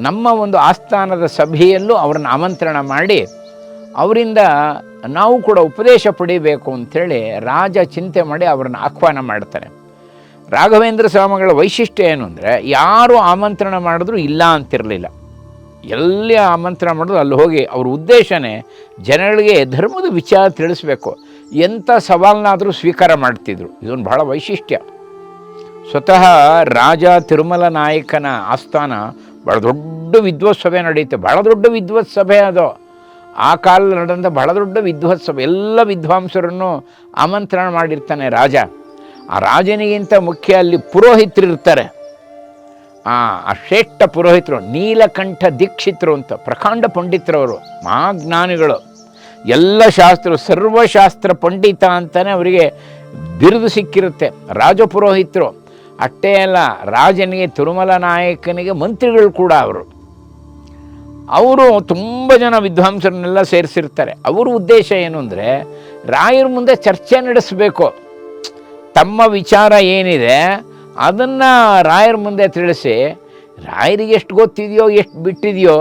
ನಮ್ಮ ಒಂದು ಆಸ್ಥಾನದ ಸಭೆಯಲ್ಲೂ ಅವ್ರನ್ನ ಆಮಂತ್ರಣ ಮಾಡಿ ಅವರಿಂದ ನಾವು ಕೂಡ ಉಪದೇಶ ಪಡಿಬೇಕು ಅಂಥೇಳಿ ರಾಜ ಚಿಂತೆ ಮಾಡಿ ಅವ್ರನ್ನ ಆಹ್ವಾನ ಮಾಡ್ತಾರೆ. ರಾಘವೇಂದ್ರ ಸ್ವಾಮಿಗಳ ವೈಶಿಷ್ಟ್ಯ ಏನು ಅಂದರೆ, ಯಾರು ಆಮಂತ್ರಣ ಮಾಡಿದ್ರೂ ಇಲ್ಲ ಅಂತಿರಲಿಲ್ಲ. ಎಲ್ಲಿ ಆಮಂತ್ರಣ ಮಾಡಿದ್ರು ಅಲ್ಲಿ ಹೋಗಿ ಅವ್ರ ಉದ್ದೇಶನೇ ಜನಗಳಿಗೆ ಧರ್ಮದ ವಿಚಾರ ತಿಳಿಸ್ಬೇಕು. ಎಂಥ ಸವಾಲನ್ನಾದರೂ ಸ್ವೀಕಾರ ಮಾಡ್ತಿದ್ರು. ಇದೊಂದು ಬಹಳ ವೈಶಿಷ್ಟ್ಯ. ಸ್ವತಃ ರಾಜ ತಿರುಮಲ ನಾಯಕನ ಆಸ್ಥಾನ ಭಾಳ ದೊಡ್ಡ ವಿದ್ವತ್ಸಭೆ ನಡೆಯುತ್ತೆ. ಭಾಳ ದೊಡ್ಡ ವಿದ್ವತ್ಸಭೆ ಅದು. ಆ ಕಾಲದಲ್ಲಿ ನಡೆದಂಥ ಬಹಳ ದೊಡ್ಡ ವಿದ್ವತ್ಸಭೆ. ಎಲ್ಲ ವಿದ್ವಾಂಸರನ್ನು ಆಮಂತ್ರಣ ಮಾಡಿರ್ತಾನೆ ರಾಜ. ಆ ರಾಜನಿಗಿಂತ ಮುಖ್ಯ ಅಲ್ಲಿ ಪುರೋಹಿತರು ಇರ್ತಾರೆ. ಆ ಶ್ರೇಷ್ಠ ಪುರೋಹಿತರು ನೀಲಕಂಠ ದೀಕ್ಷಿತರು ಅಂತ, ಪ್ರಕಾಂಡ ಪಂಡಿತರವರು, ಮಹಾಜ್ಞಾನಿಗಳು. ಎಲ್ಲ ಶಾಸ್ತ್ರ ಸರ್ವಶಾಸ್ತ್ರ ಪಂಡಿತ ಅಂತಲೇ ಅವರಿಗೆ ಬಿರುದು ಸಿಕ್ಕಿರುತ್ತೆ. ರಾಜಪುರೋಹಿತರು ಅಷ್ಟೇ ಅಲ್ಲ, ರಾಜನಿಗೆ ತಿರುಮಲ ನಾಯಕನಿಗೆ ಮಂತ್ರಿಗಳು ಕೂಡ ಅವರು ತುಂಬ ಜನ ವಿದ್ವಾಂಸರನ್ನೆಲ್ಲ ಸೇರಿಸಿರ್ತಾರೆ. ಅವರ ಉದ್ದೇಶ ಏನು ಅಂದರೆ ರಾಯರ ಮುಂದೆ ಚರ್ಚೆ ನಡೆಸಬೇಕು. ತಮ್ಮ ವಿಚಾರ ಏನಿದೆ ಅದನ್ನು ರಾಯರ ಮುಂದೆ ತಿಳಿಸಿ, ರಾಯರಿಗೆ ಎಷ್ಟು ಗೊತ್ತಿದೆಯೋ ಎಷ್ಟು ಬಿಟ್ಟಿದೆಯೋ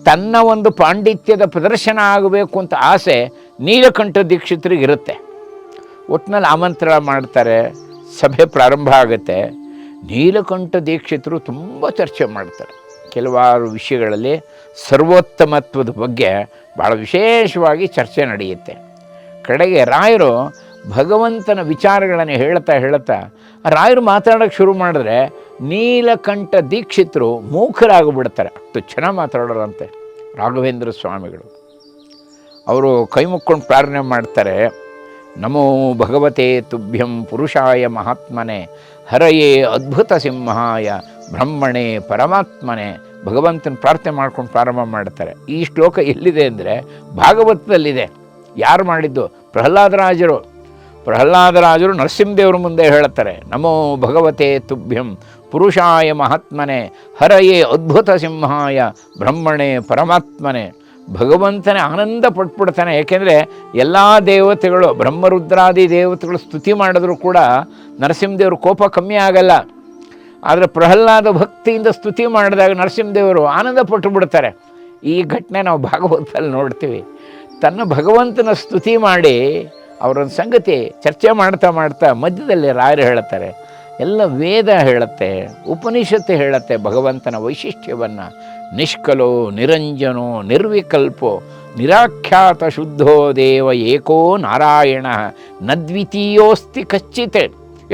ತನ್ನ ಒಂದು ಪಾಂಡಿತ್ಯದ ಪ್ರದರ್ಶನ ಆಗಬೇಕು ಅಂತ ಆಸೆ ನೀಲಕಂಠ ದೀಕ್ಷಿತರಿಗಿರುತ್ತೆ. ಒಟ್ಟಿನಲ್ಲಿ ಆಮಂತ್ರಣ ಮಾಡ್ತಾರೆ, ಸಭೆ ಪ್ರಾರಂಭ ಆಗುತ್ತೆ. ನೀಲಕಂಠ ದೀಕ್ಷಿತರು ತುಂಬ ಚರ್ಚೆ ಮಾಡ್ತಾರೆ. ಕೆಲವಾರು ವಿಷಯಗಳಲ್ಲಿ ಸರ್ವೋತ್ತಮತ್ವದ ಬಗ್ಗೆ ಭಾಳ ವಿಶೇಷವಾಗಿ ಚರ್ಚೆ ನಡೆಯುತ್ತೆ. ಕಡೆಗೆ ರಾಯರು ಭಗವಂತನ ವಿಚಾರಗಳನ್ನು ಹೇಳ್ತಾ ರಾಯರು ಮಾತಾಡೋಕ್ಕೆ ಶುರು ಮಾಡಿದ್ರೆ ನೀಲಕಂಠ ದೀಕ್ಷಿತರು ಮೂಕರಾಗಿಬಿಡ್ತಾರೆ. ಅಷ್ಟು ಚೆನ್ನಾಗಿ ಮಾತಾಡೋರಂತೆ ರಾಘವೇಂದ್ರ ಸ್ವಾಮಿಗಳು. ಅವರು ಕೈ ಮುಕ್ಕೊಂಡು ಪ್ರಾರ್ಥನೆ ಮಾಡ್ತಾರೆ, ನಮೋ ಭಗವತೆ ತುಭ್ಯಂ ಪುರುಷಾಯ ಮಹಾತ್ಮನೆ ಹರಯೇ ಅದ್ಭುತ ಸಿಂಹಾಯ ಬ್ರಹ್ಮಣೇ ಪರಮಾತ್ಮನೆ. ಭಗವಂತನ ಪ್ರಾರ್ಥನೆ ಮಾಡ್ಕೊಂಡು ಪ್ರಾರಂಭ ಮಾಡ್ತಾರೆ. ಈ ಶ್ಲೋಕ ಎಲ್ಲಿದೆ ಅಂದರೆ ಭಾಗವತದಲ್ಲಿದೆ. ಯಾರು ಮಾಡಿದ್ದು? ಪ್ರಹ್ಲಾದರಾಜರು ನರಸಿಂಹದೇವ್ರ ಮುಂದೆ ಹೇಳ್ತಾರೆ, ನಮೋ ಭಗವತೆ ತುಭ್ಯಂ ಪುರುಷಾಯ ಮಹಾತ್ಮನೆ ಹರಯೇ ಅದ್ಭುತ ಸಿಂಹಾಯ ಬ್ರಹ್ಮಣೇ ಪರಮಾತ್ಮನೆ. ಭಗವಂತನೇ ಆನಂದ ಪಟ್ಬಿಡ್ತಾನೆ. ಏಕೆಂದರೆ ಎಲ್ಲ ದೇವತೆಗಳು ಬ್ರಹ್ಮರುದ್ರಾದಿ ದೇವತೆಗಳು ಸ್ತುತಿ ಮಾಡಿದ್ರು ಕೂಡ ನರಸಿಂಹದೇವ್ರ ಕೋಪ ಕಮ್ಮಿ ಆಗಲ್ಲ. ಆದರೆ ಪ್ರಹ್ಲಾದ ಭಕ್ತಿಯಿಂದ ಸ್ತುತಿ ಮಾಡಿದಾಗ ನರಸಿಂಹದೇವರು ಆನಂದ ಪಟ್ಟು ಬಿಡ್ತಾರೆ. ಈ ಘಟನೆ ನಾವು ಭಾಗವತದಲ್ಲಿ ನೋಡ್ತೀವಿ. ತನ್ನ ಭಗವಂತನ ಸ್ತುತಿ ಮಾಡಿ ಅವರೊಂದು ಸಂಗತಿ ಚರ್ಚೆ ಮಾಡ್ತಾ ಮಧ್ಯದಲ್ಲಿ ರಾಯರು ಹೇಳುತ್ತಾರೆ, ಎಲ್ಲ ವೇದ ಹೇಳುತ್ತೆ, ಉಪನಿಷತ್ತು ಹೇಳುತ್ತೆ ಭಗವಂತನ ವೈಶಿಷ್ಟ್ಯವನ್ನು. ನಿಷ್ಕಲೋ ನಿರಂಜನೋ ನಿರ್ವಿಕಲ್ಪೋ ನಿರಾಖ್ಯಾತ ಶುದ್ಧೋ ದೇವ ಏಕೋ ನಾರಾಯಣ ನದ್ವಿತೀಯೋಸ್ತಿ ಕಚ್ಚಿತ್.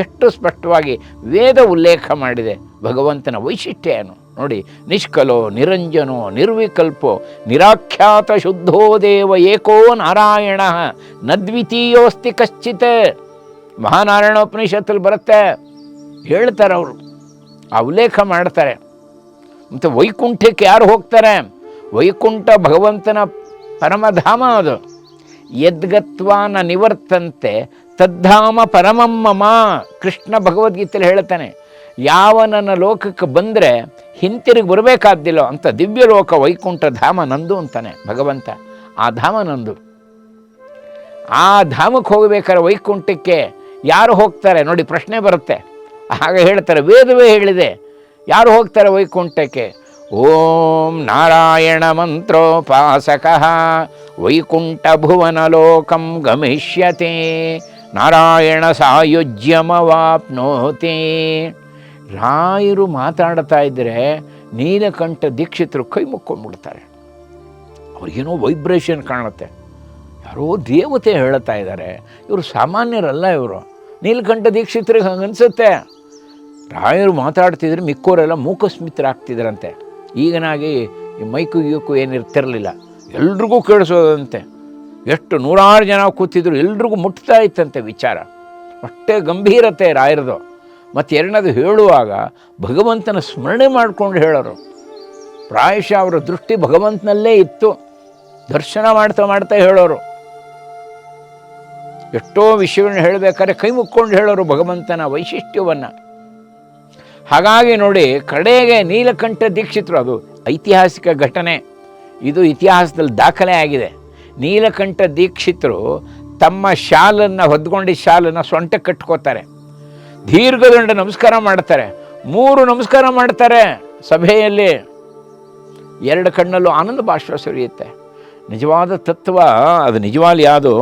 ಎಷ್ಟು ಸ್ಪಷ್ಟವಾಗಿ ವೇದ ಉಲ್ಲೇಖ ಮಾಡಿದೆ ಭಗವಂತನ ವೈಶಿಷ್ಟ್ಯ ಏನು ನೋಡಿ. ನಿಷ್ಕಲೋ ನಿರಂಜನೋ ನಿರ್ವಿಕಲ್ಪೋ ನಿರಾಖ್ಯಾತ ಶುದ್ಧೋ ದೇವ ಏಕೋ ನಾರಾಯಣ ನದ್ವಿತೀಯೋಸ್ತಿ ಕಶ್ಚಿತ್. ಮಹಾನಾರಾಯಣೋಪನಿಷತ್ತಲ್ಲಿ ಬರುತ್ತೆ, ಹೇಳ್ತಾರೆ ಅವರು, ಆ ಉಲ್ಲೇಖ ಮಾಡ್ತಾರೆ. ಮತ್ತು ವೈಕುಂಠಕ್ಕೆ ಯಾರು ಹೋಗ್ತಾರೆ? ವೈಕುಂಠ ಭಗವಂತನ ಪರಮಧಾಮ ಅದು. ಯದ್ಗತ್ವಾನ ನಿವರ್ತಂತೆ ತದ್ಧಾಮ ಪರಮಮ್ಮಮ. ಕೃಷ್ಣ ಭಗವದ್ಗೀತೆಯಲ್ಲಿ ಹೇಳ್ತಾನೆ, ಯಾವ ನನ್ನ ಲೋಕಕ್ಕೆ ಬಂದರೆ ಹಿಂತಿರುಗಿ ಬರಬೇಕಾದ್ದಿಲ್ಲ ಅಂತ ದಿವ್ಯ ಲೋಕ ವೈಕುಂಠ ಧಾಮ ನಂದು ಅಂತಾನೆ ಭಗವಂತ. ಆ ಧಾಮ ನಂದು. ಆ ಧಾಮಕ್ಕೆ ಹೋಗಬೇಕಾದ್ರೆ ವೈಕುಂಠಕ್ಕೆ ಯಾರು ಹೋಗ್ತಾರೆ ನೋಡಿ? ಪ್ರಶ್ನೆ ಬರುತ್ತೆ. ಆಗ ಹೇಳ್ತಾರೆ, ವೇದವೇ ಹೇಳಿದೆ, ಯಾರು ಹೋಗ್ತಾರೆ ವೈಕುಂಠಕ್ಕೆ? ಓಂ ನಾರಾಯಣ ಮಂತ್ರೋಪಾಸಕ ವೈಕುಂಠ ಭುವನ ಲೋಕಂ ಗಮಿಷ್ಯತೆ ನಾರಾಯಣ ಸಾಯುಜ್ಯಮವಾಪ್ನೋತಿ. ರಾಯರು ಮಾತಾಡ್ತಾ ಇದ್ದರೆ ನೀಲಕಂಠ ದೀಕ್ಷಿತರು ಕೈ ಮುಕ್ಕೊಂಡ್ಬಿಡ್ತಾರೆ. ಅವ್ರಿಗೇನೋ ವೈಬ್ರೇಷನ್ ಕಾಣುತ್ತೆ, ಯಾರೋ ದೇವತೆ ಹೇಳ್ತಾ ಇದ್ದಾರೆ, ಇವರು ಸಾಮಾನ್ಯರಲ್ಲ ಇವರು. ನೀಲಕಂಠ ದೀಕ್ಷಿತರಿಗೆ ಹಂಗನ್ಸುತ್ತೆ. ರಾಯರು ಮಾತಾಡ್ತಿದ್ರೆ ಮಿಕ್ಕೋರೆಲ್ಲ ಮೂಕಸ್ಮಿತರಾಗ್ತಿದ್ರಂತೆ. ಈಗನಾಗಿ ಈ ಮೈಕು ಗೀಕು ಏನಿರ್ತಿರಲಿಲ್ಲ, ಎಲ್ರಿಗೂ ಕೇಳಿಸೋದಂತೆ. ಎಷ್ಟು ನೂರಾರು ಜನ ಕೂತಿದ್ರು, ಎಲ್ರಿಗೂ ಮುಟ್ತಾ ಇತ್ತಂತೆ ವಿಚಾರ. ಅಷ್ಟೇ ಗಂಭೀರತೆ ರಾಯರದು. ಮತ್ತು ಎರಡನೇದು ಹೇಳುವಾಗ ಭಗವಂತನ ಸ್ಮರಣೆ ಮಾಡಿಕೊಂಡು ಹೇಳೋರು. ಪ್ರಾಯಶಃ ಅವರ ದೃಷ್ಟಿ ಭಗವಂತನಲ್ಲೇ ಇತ್ತು. ದರ್ಶನ ಮಾಡ್ತಾ ಹೇಳೋರು. ಎಷ್ಟೋ ವಿಷಯಗಳನ್ನ ಹೇಳಬೇಕಾದ್ರೆ ಕೈ ಮುಕ್ಕೊಂಡು ಹೇಳೋರು ಭಗವಂತನ ವೈಶಿಷ್ಟ್ಯವನ್ನು. ಹಾಗಾಗಿ ನೋಡಿ, ಕಡೆಗೆ ನೀಲಕಂಠ ದೀಕ್ಷಿತರು, ಅದು ಐತಿಹಾಸಿಕ ಘಟನೆ, ಇದು ಇತಿಹಾಸದಲ್ಲಿ ದಾಖಲೆ ಆಗಿದೆ. ನೀಲಕಂಠ ದೀಕ್ಷಿತರು ತಮ್ಮ ಶಾಲನ್ನು ಹೊದ್ಕೊಂಡಿದ್ದ ಶಾಲನ್ನು ಸೊಂಟಕ್ಕೆ ಕಟ್ಕೋತಾರೆ, ದೀರ್ಘದಂಡ ನಮಸ್ಕಾರ ಮಾಡ್ತಾರೆ, 3 ನಮಸ್ಕಾರ ಮಾಡ್ತಾರೆ ಸಭೆಯಲ್ಲಿ. 2 ಕಣ್ಣಲ್ಲೂ ಆನಂದ ಬಾಷ್ಪ ಸುರಿಯುತ್ತೆ. ನಿಜವಾದ ತತ್ವ ಅದು. ನಿಜವಾಗಿ ಯಾವುದು?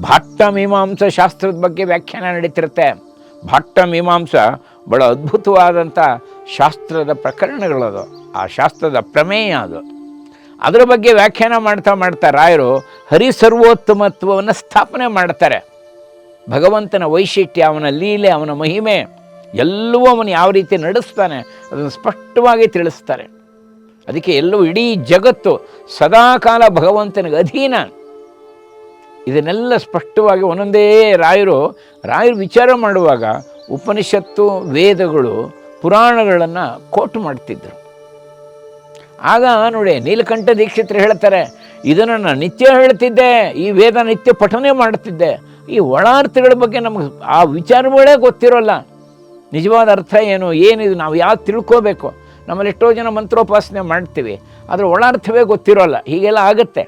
ಭಾಟ್ಟ ಮೀಮಾಂಸ ಶಾಸ್ತ್ರದ ಬಗ್ಗೆ ವ್ಯಾಖ್ಯಾನ ನಡೀತಿರುತ್ತೆ. ಭಾಟ್ಟ ಮೀಮಾಂಸ ಬಹಳ ಅದ್ಭುತವಾದಂಥ ಶಾಸ್ತ್ರದ ಪ್ರಕರಣಗಳದು. ಆ ಶಾಸ್ತ್ರದ ಪ್ರಮೇಯ ಅದು. ಅದರ ಬಗ್ಗೆ ವ್ಯಾಖ್ಯಾನ ಮಾಡ್ತಾ ರಾಯರು ಹರಿಸರ್ವೋತ್ತಮತ್ವವನ್ನು ಸ್ಥಾಪನೆ ಮಾಡ್ತಾರೆ. ಭಗವಂತನ ವೈಶಿಷ್ಟ್ಯ, ಅವನ ಲೀಲೆ, ಅವನ ಮಹಿಮೆ ಎಲ್ಲವೂ ಅವನು ಯಾವ ರೀತಿ ನಡೆಸ್ತಾನೆ ಅದನ್ನು ಸ್ಪಷ್ಟವಾಗಿ ತಿಳಿಸ್ತಾರೆ. ಅದಕ್ಕೆ ಎಲ್ಲವೂ ಇಡೀ ಜಗತ್ತು ಸದಾಕಾಲ ಭಗವಂತನಿಗೆ ಅಧೀನ. ಇದನ್ನೆಲ್ಲ ಸ್ಪಷ್ಟವಾಗಿ ಒಂದೊಂದೇ ರಾಯರು ವಿಚಾರ ಮಾಡುವಾಗ ಉಪನಿಷತ್ತು, ವೇದಗಳು, ಪುರಾಣಗಳನ್ನು ಕೋಟ್ ಮಾಡ್ತಿದ್ದರು. ಆಗ ನೋಡಿ, ನೀಲಕಂಠ ದೀಕ್ಷಿತರು ಹೇಳ್ತಾರೆ, ಇದನ್ನು ನಾನು ನಿತ್ಯ ಹೇಳ್ತಿದ್ದೆ, ಈ ವೇದ ನಿತ್ಯ ಪಠನೆ ಮಾಡ್ತಿದ್ದೆ. ಈ ಒಳಾರ್ಥಗಳ ಬಗ್ಗೆ ನಮಗೆ ಆ ವಿಚಾರಗಳೇ ಗೊತ್ತಿರೋಲ್ಲ. ನಿಜವಾದ ಅರ್ಥ ಏನು, ಏನಿದು, ನಾವು ಯಾವ್ದು ತಿಳ್ಕೋಬೇಕು. ನಮ್ಮಲ್ಲಿ ಎಷ್ಟೋ ಜನ ಮಂತ್ರೋಪಾಸನೆ ಮಾಡ್ತೀವಿ, ಅದರ ಒಳಾರ್ಥವೇ ಗೊತ್ತಿರೋಲ್ಲ. ಹೀಗೆಲ್ಲ ಆಗುತ್ತೆ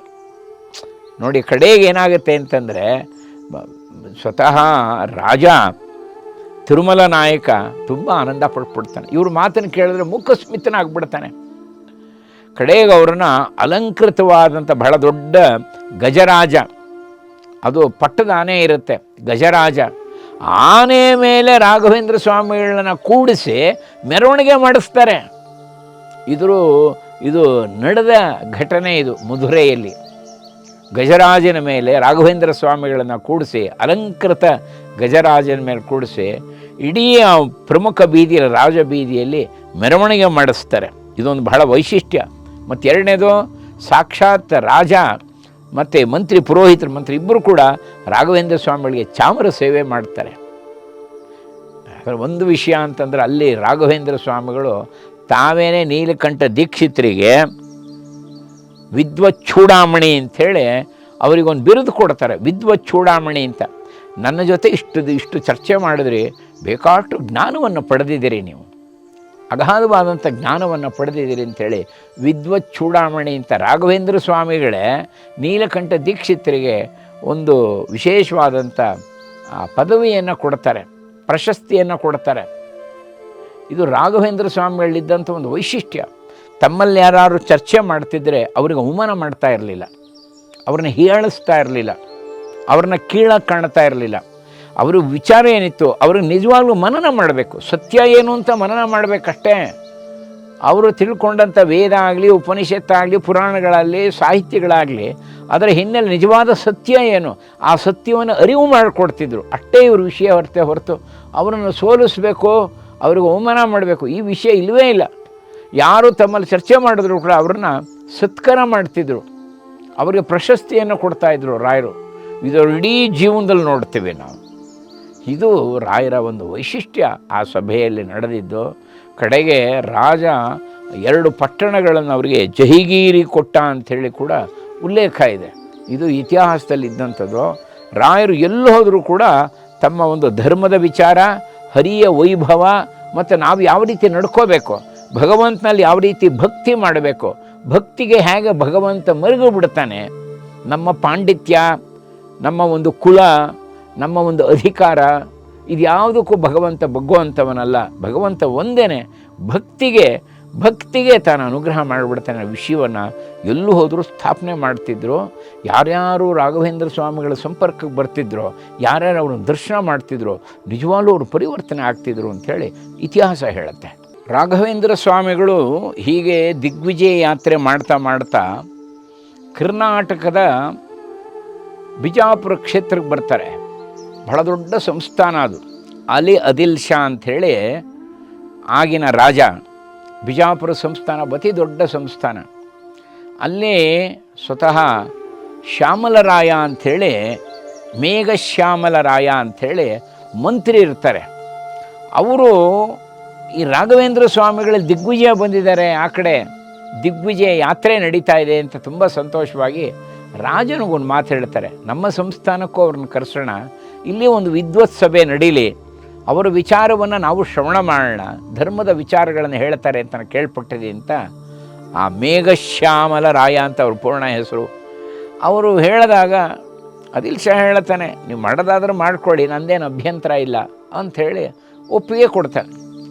ನೋಡಿ. ಕಡೆಗೆ ಏನಾಗುತ್ತೆ ಅಂತಂದರೆ, ಸ್ವತಃ ರಾಜ ತಿರುಮಲ ನಾಯಕ ತುಂಬ ಆನಂದ ಪಡ್ಬಿಡ್ತಾನೆ. ಇವ್ರ ಮಾತನ್ನು ಕೇಳಿದ್ರೆ ಮುಖಸ್ಮಿತನಾಗ್ಬಿಡ್ತಾನೆ. ಕಡೆಗೆ ಅವ್ರನ್ನ ಅಲಂಕೃತವಾದಂಥ ಬಹಳ ದೊಡ್ಡ ಗಜರಾಜ, ಅದು ಪಟ್ಟದ ಆನೆ ಇರುತ್ತೆ, ಗಜರಾಜ, ಆನೆ ಮೇಲೆ ರಾಘವೇಂದ್ರ ಸ್ವಾಮಿಗಳನ್ನ ಕೂಡಿಸಿ ಮೆರವಣಿಗೆ ಮಾಡಿಸ್ತಾರೆ. ಇದು ನಡೆದ ಘಟನೆ. ಇದು ಮಧುರೆಯಲ್ಲಿ ಗಜರಾಜನ ಮೇಲೆ ರಾಘವೇಂದ್ರ ಸ್ವಾಮಿಗಳನ್ನು ಕೂಡಿಸಿ, ಅಲಂಕೃತ ಗಜರಾಜನ ಮೇಲೆ ಕೂಡಿಸಿ ಇಡೀ ಪ್ರಮುಖ ಬೀದಿಯಲ್ಲಿ, ರಾಜ ಬೀದಿಯಲ್ಲಿ ಮೆರವಣಿಗೆ ಮಾಡಿಸ್ತಾರೆ. ಇದೊಂದು ಬಹಳ ವೈಶಿಷ್ಟ್ಯ. ಮತ್ತು ಎರಡನೇದು, ಸಾಕ್ಷಾತ್ ರಾಜ ಮತ್ತು ಮಂತ್ರಿ, ಪುರೋಹಿತರು, ಮಂತ್ರಿ ಇಬ್ಬರು ಕೂಡ ರಾಘವೇಂದ್ರ ಸ್ವಾಮಿಗಳಿಗೆ ಚಾಮರ ಸೇವೆ ಮಾಡ್ತಾರೆ. ಒಂದು ವಿಷಯ ಅಂತಂದರೆ, ಅಲ್ಲಿ ರಾಘವೇಂದ್ರ ಸ್ವಾಮಿಗಳು ತಾವೇನೇ ನೀಲಕಂಠ ದೀಕ್ಷಿತರಿಗೆ ವಿದ್ವಚ್ಚೂಡಾಮಣಿ ಅಂಥೇಳಿ ಅವರಿಗೊಂದು ಬಿರುದು ಕೊಡ್ತಾರೆ, ವಿದ್ವಚ್ಚೂಡಾಮಣಿ ಅಂತ. ನನ್ನ ಜೊತೆ ಇಷ್ಟು ಚರ್ಚೆ ಮಾಡಿದ್ರಿ, ಬೇಕಾಷ್ಟು ಜ್ಞಾನವನ್ನು ಪಡೆದಿದ್ದೀರಿ, ನೀವು ಅಗಾಧವಾದಂಥ ಜ್ಞಾನವನ್ನು ಪಡೆದಿದ್ದೀರಿ ಅಂಥೇಳಿ ವಿದ್ವಚ್ಚೂಡಾಮಣಿ ಅಂತ ರಾಘವೇಂದ್ರ ಸ್ವಾಮಿಗಳೇ ನೀಲಕಂಠ ದೀಕ್ಷಿತರಿಗೆ ಒಂದು ವಿಶೇಷವಾದಂಥ ಪದವಿಯನ್ನು ಕೊಡ್ತಾರೆ, ಪ್ರಶಸ್ತಿಯನ್ನು ಕೊಡ್ತಾರೆ. ಇದು ರಾಘವೇಂದ್ರ ಸ್ವಾಮಿಗಳಿದ್ದಂಥ ಒಂದು ವೈಶಿಷ್ಟ್ಯ. ತಮ್ಮಲ್ಲಿ ಯಾರು ಚರ್ಚೆ ಮಾಡ್ತಿದ್ದರೆ ಅವ್ರಿಗೆ ಅವಮಾನ ಮಾಡ್ತಾ ಇರಲಿಲ್ಲ, ಅವ್ರನ್ನ ಹೀಯಾಳಿಸ್ತಾ ಇರಲಿಲ್ಲ, ಅವ್ರನ್ನ ಕೀಳಾಗಿ ಕಾಣ್ತಾ ಇರಲಿಲ್ಲ. ಅವರು ವಿಚಾರ ಏನಿತ್ತು ಅವ್ರಿಗೆ ನಿಜವಾಗ್ಲೂ ಮನನ ಮಾಡಬೇಕು, ಸತ್ಯ ಏನು ಅಂತ ಮನನ ಮಾಡಬೇಕಷ್ಟೇ. ಅವರು ತಿಳ್ಕೊಂಡಂಥ ವೇದ ಆಗಲಿ, ಉಪನಿಷತ್ತಾಗಲಿ, ಪುರಾಣಗಳಾಗಲಿ, ಸಾಹಿತ್ಯಗಳಾಗಲಿ, ಅದರ ಹಿನ್ನೆಲೆ ನಿಜವಾದ ಸತ್ಯ ಏನು, ಆ ಸತ್ಯವನ್ನು ಅರಿವು ಮಾಡಿಕೊಡ್ತಿದ್ರು. ಅಷ್ಟೇ ಇವ್ರ ವಿಷಯ ಹೊರತು ಅವರನ್ನು ಸೋಲಿಸಬೇಕು, ಅವ್ರಿಗೆ ಅವಮಾನ ಮಾಡಬೇಕು, ಈ ವಿಷಯ ಇಲ್ಲವೇ ಇಲ್ಲ. ಯಾರು ತಮ್ಮಲ್ಲಿ ಚರ್ಚೆ ಮಾಡಿದ್ರು ಕೂಡ ಅವ್ರನ್ನ ಸತ್ಕಾರ ಮಾಡ್ತಿದ್ರು, ಅವರಿಗೆ ಪ್ರಶಸ್ತಿಯನ್ನು ಕೊಡ್ತಾಯಿದ್ರು ರಾಯರು. ಇದು ಇಡೀ ಜೀವನದಲ್ಲಿ ನೋಡ್ತೀವಿ ನಾವು. ಇದು ರಾಯರ ಒಂದು ವೈಶಿಷ್ಟ್ಯ. ಆ ಸಭೆಯಲ್ಲಿ ನಡೆದಿದ್ದು. ಕಡೆಗೆ ರಾಜ 2 ಪಟ್ಟಣಗಳನ್ನು ಅವರಿಗೆ ಜಹಿಗೀರಿ ಕೊಟ್ಟ ಅಂಥೇಳಿ ಕೂಡ ಉಲ್ಲೇಖ ಇದೆ. ಇದು ಇತಿಹಾಸದಲ್ಲಿ ಇದ್ದಂಥದ್ದು. ರಾಯರು ಎಲ್ಲಿ ಹೋದರೂ ಕೂಡ ತಮ್ಮ ಒಂದು ಧರ್ಮದ ವಿಚಾರ, ಹರಿಯ ವೈಭವ ಮತ್ತು ನಾವು ಯಾವ ರೀತಿ ನಡ್ಕೋಬೇಕು, ಭಗವಂತನಲ್ಲಿ ಯಾವ ರೀತಿ ಭಕ್ತಿ ಮಾಡಬೇಕು, ಭಕ್ತಿಗೆ ಹೇಗೆ ಭಗವಂತ ಮರುಗು ಬಿಡ್ತಾನೆ, ನಮ್ಮ ಪಾಂಡಿತ್ಯ, ನಮ್ಮ ಒಂದು ಕುಲ, ನಮ್ಮ ಒಂದು ಅಧಿಕಾರ, ಇದು ಯಾವುದಕ್ಕೂ ಭಗವಂತ ಬಗ್ಗುವಂಥವನಲ್ಲ. ಭಗವಂತ ಒಂದೇ. ಭಕ್ತಿಗೆ ತಾನು ಅನುಗ್ರಹ ಮಾಡಿಬಿಡ್ತಾನೆ. ವಿಷಯವನ್ನು ಎಲ್ಲೂ ಹೋದರೂ ಸ್ಥಾಪನೆ ಮಾಡ್ತಿದ್ರು. ಯಾರ್ಯಾರು ರಾಘವೇಂದ್ರ ಸ್ವಾಮಿಗಳ ಸಂಪರ್ಕಕ್ಕೆ ಬರ್ತಿದ್ರು, ಯಾರ್ಯಾರು ಅವ್ರನ್ನ ದರ್ಶನ ಮಾಡ್ತಿದ್ರು, ನಿಜವಾಗ್ಲೂ ಅವರು ಪರಿವರ್ತನೆ ಆಗ್ತಿದ್ರು ಅಂಥೇಳಿ ಇತಿಹಾಸ ಹೇಳುತ್ತೆ. ರಾಘವೇಂದ್ರ ಸ್ವಾಮಿಗಳು ಹೀಗೆ ದಿಗ್ವಿಜಯ ಯಾತ್ರೆ ಮಾಡ್ತಾ ಕರ್ನಾಟಕದ ಬಿಜಾಪುರ ಕ್ಷೇತ್ರಕ್ಕೆ ಬರ್ತಾರೆ. ಬಹಳ ದೊಡ್ಡ ಸಂಸ್ಥಾನ ಅದು. ಅಲಿ ಆದಿಲ್ ಶಾ ಅಂಥೇಳಿ ಆಗಿನ ರಾಜ. ಬಿಜಾಪುರ ಸಂಸ್ಥಾನ ಅತಿ ದೊಡ್ಡ ಸಂಸ್ಥಾನ. ಅಲ್ಲಿ ಸ್ವತಃ ಶ್ಯಾಮಲರಾಯ ಅಂಥೇಳಿ, ಮೇಘಶ್ಯಾಮಲರಾಯ ಅಂಥೇಳಿ ಮಂತ್ರಿ ಇರ್ತಾರೆ. ಅವರು ಈ ರಾಘವೇಂದ್ರ ಸ್ವಾಮಿಗಳ ದಿಗ್ವಿಜಯ ಬಂದಿದ್ದಾರೆ, ಆ ಕಡೆ ದಿಗ್ವಿಜಯ ಯಾತ್ರೆ ನಡೀತಾ ಇದೆ ಅಂತ ತುಂಬ ಸಂತೋಷವಾಗಿ ರಾಜನಿಗೊಂದು ಮಾತು ಹೇಳ್ತಾರೆ, ನಮ್ಮ ಸಂಸ್ಥಾನಕ್ಕೂ ಅವ್ರನ್ನ ಕರೆಸೋಣ, ಇಲ್ಲಿ ಒಂದು ವಿದ್ವತ್ ಸಭೆ ನಡೀಲಿ, ಅವರ ವಿಚಾರವನ್ನು ನಾವು ಶ್ರವಣ ಮಾಡೋಣ, ಧರ್ಮದ ವಿಚಾರಗಳನ್ನು ಹೇಳ್ತಾರೆ ಅಂತ ನಾನು ಕೇಳ್ಪಟ್ಟಿದೆ ಅಂತ. ಆ ಮೇಘಶ್ಯಾಮಲ ರಾಯ ಅಂತ ಅವ್ರ ಪೂರ್ಣ ಹೆಸರು. ಅವರು ಹೇಳಿದಾಗ ಆದಿಲ್ ಶಾ ಹೇಳ್ತಾನೆ, ನೀವು ಮಾಡೋದಾದ್ರೂ ಮಾಡ್ಕೊಳ್ಳಿ, ನಂದೇನು ಅಭ್ಯಂತರ ಇಲ್ಲ ಅಂಥೇಳಿ ಒಪ್ಪಿಗೆ ಕೊಡ್ತಾರೆ.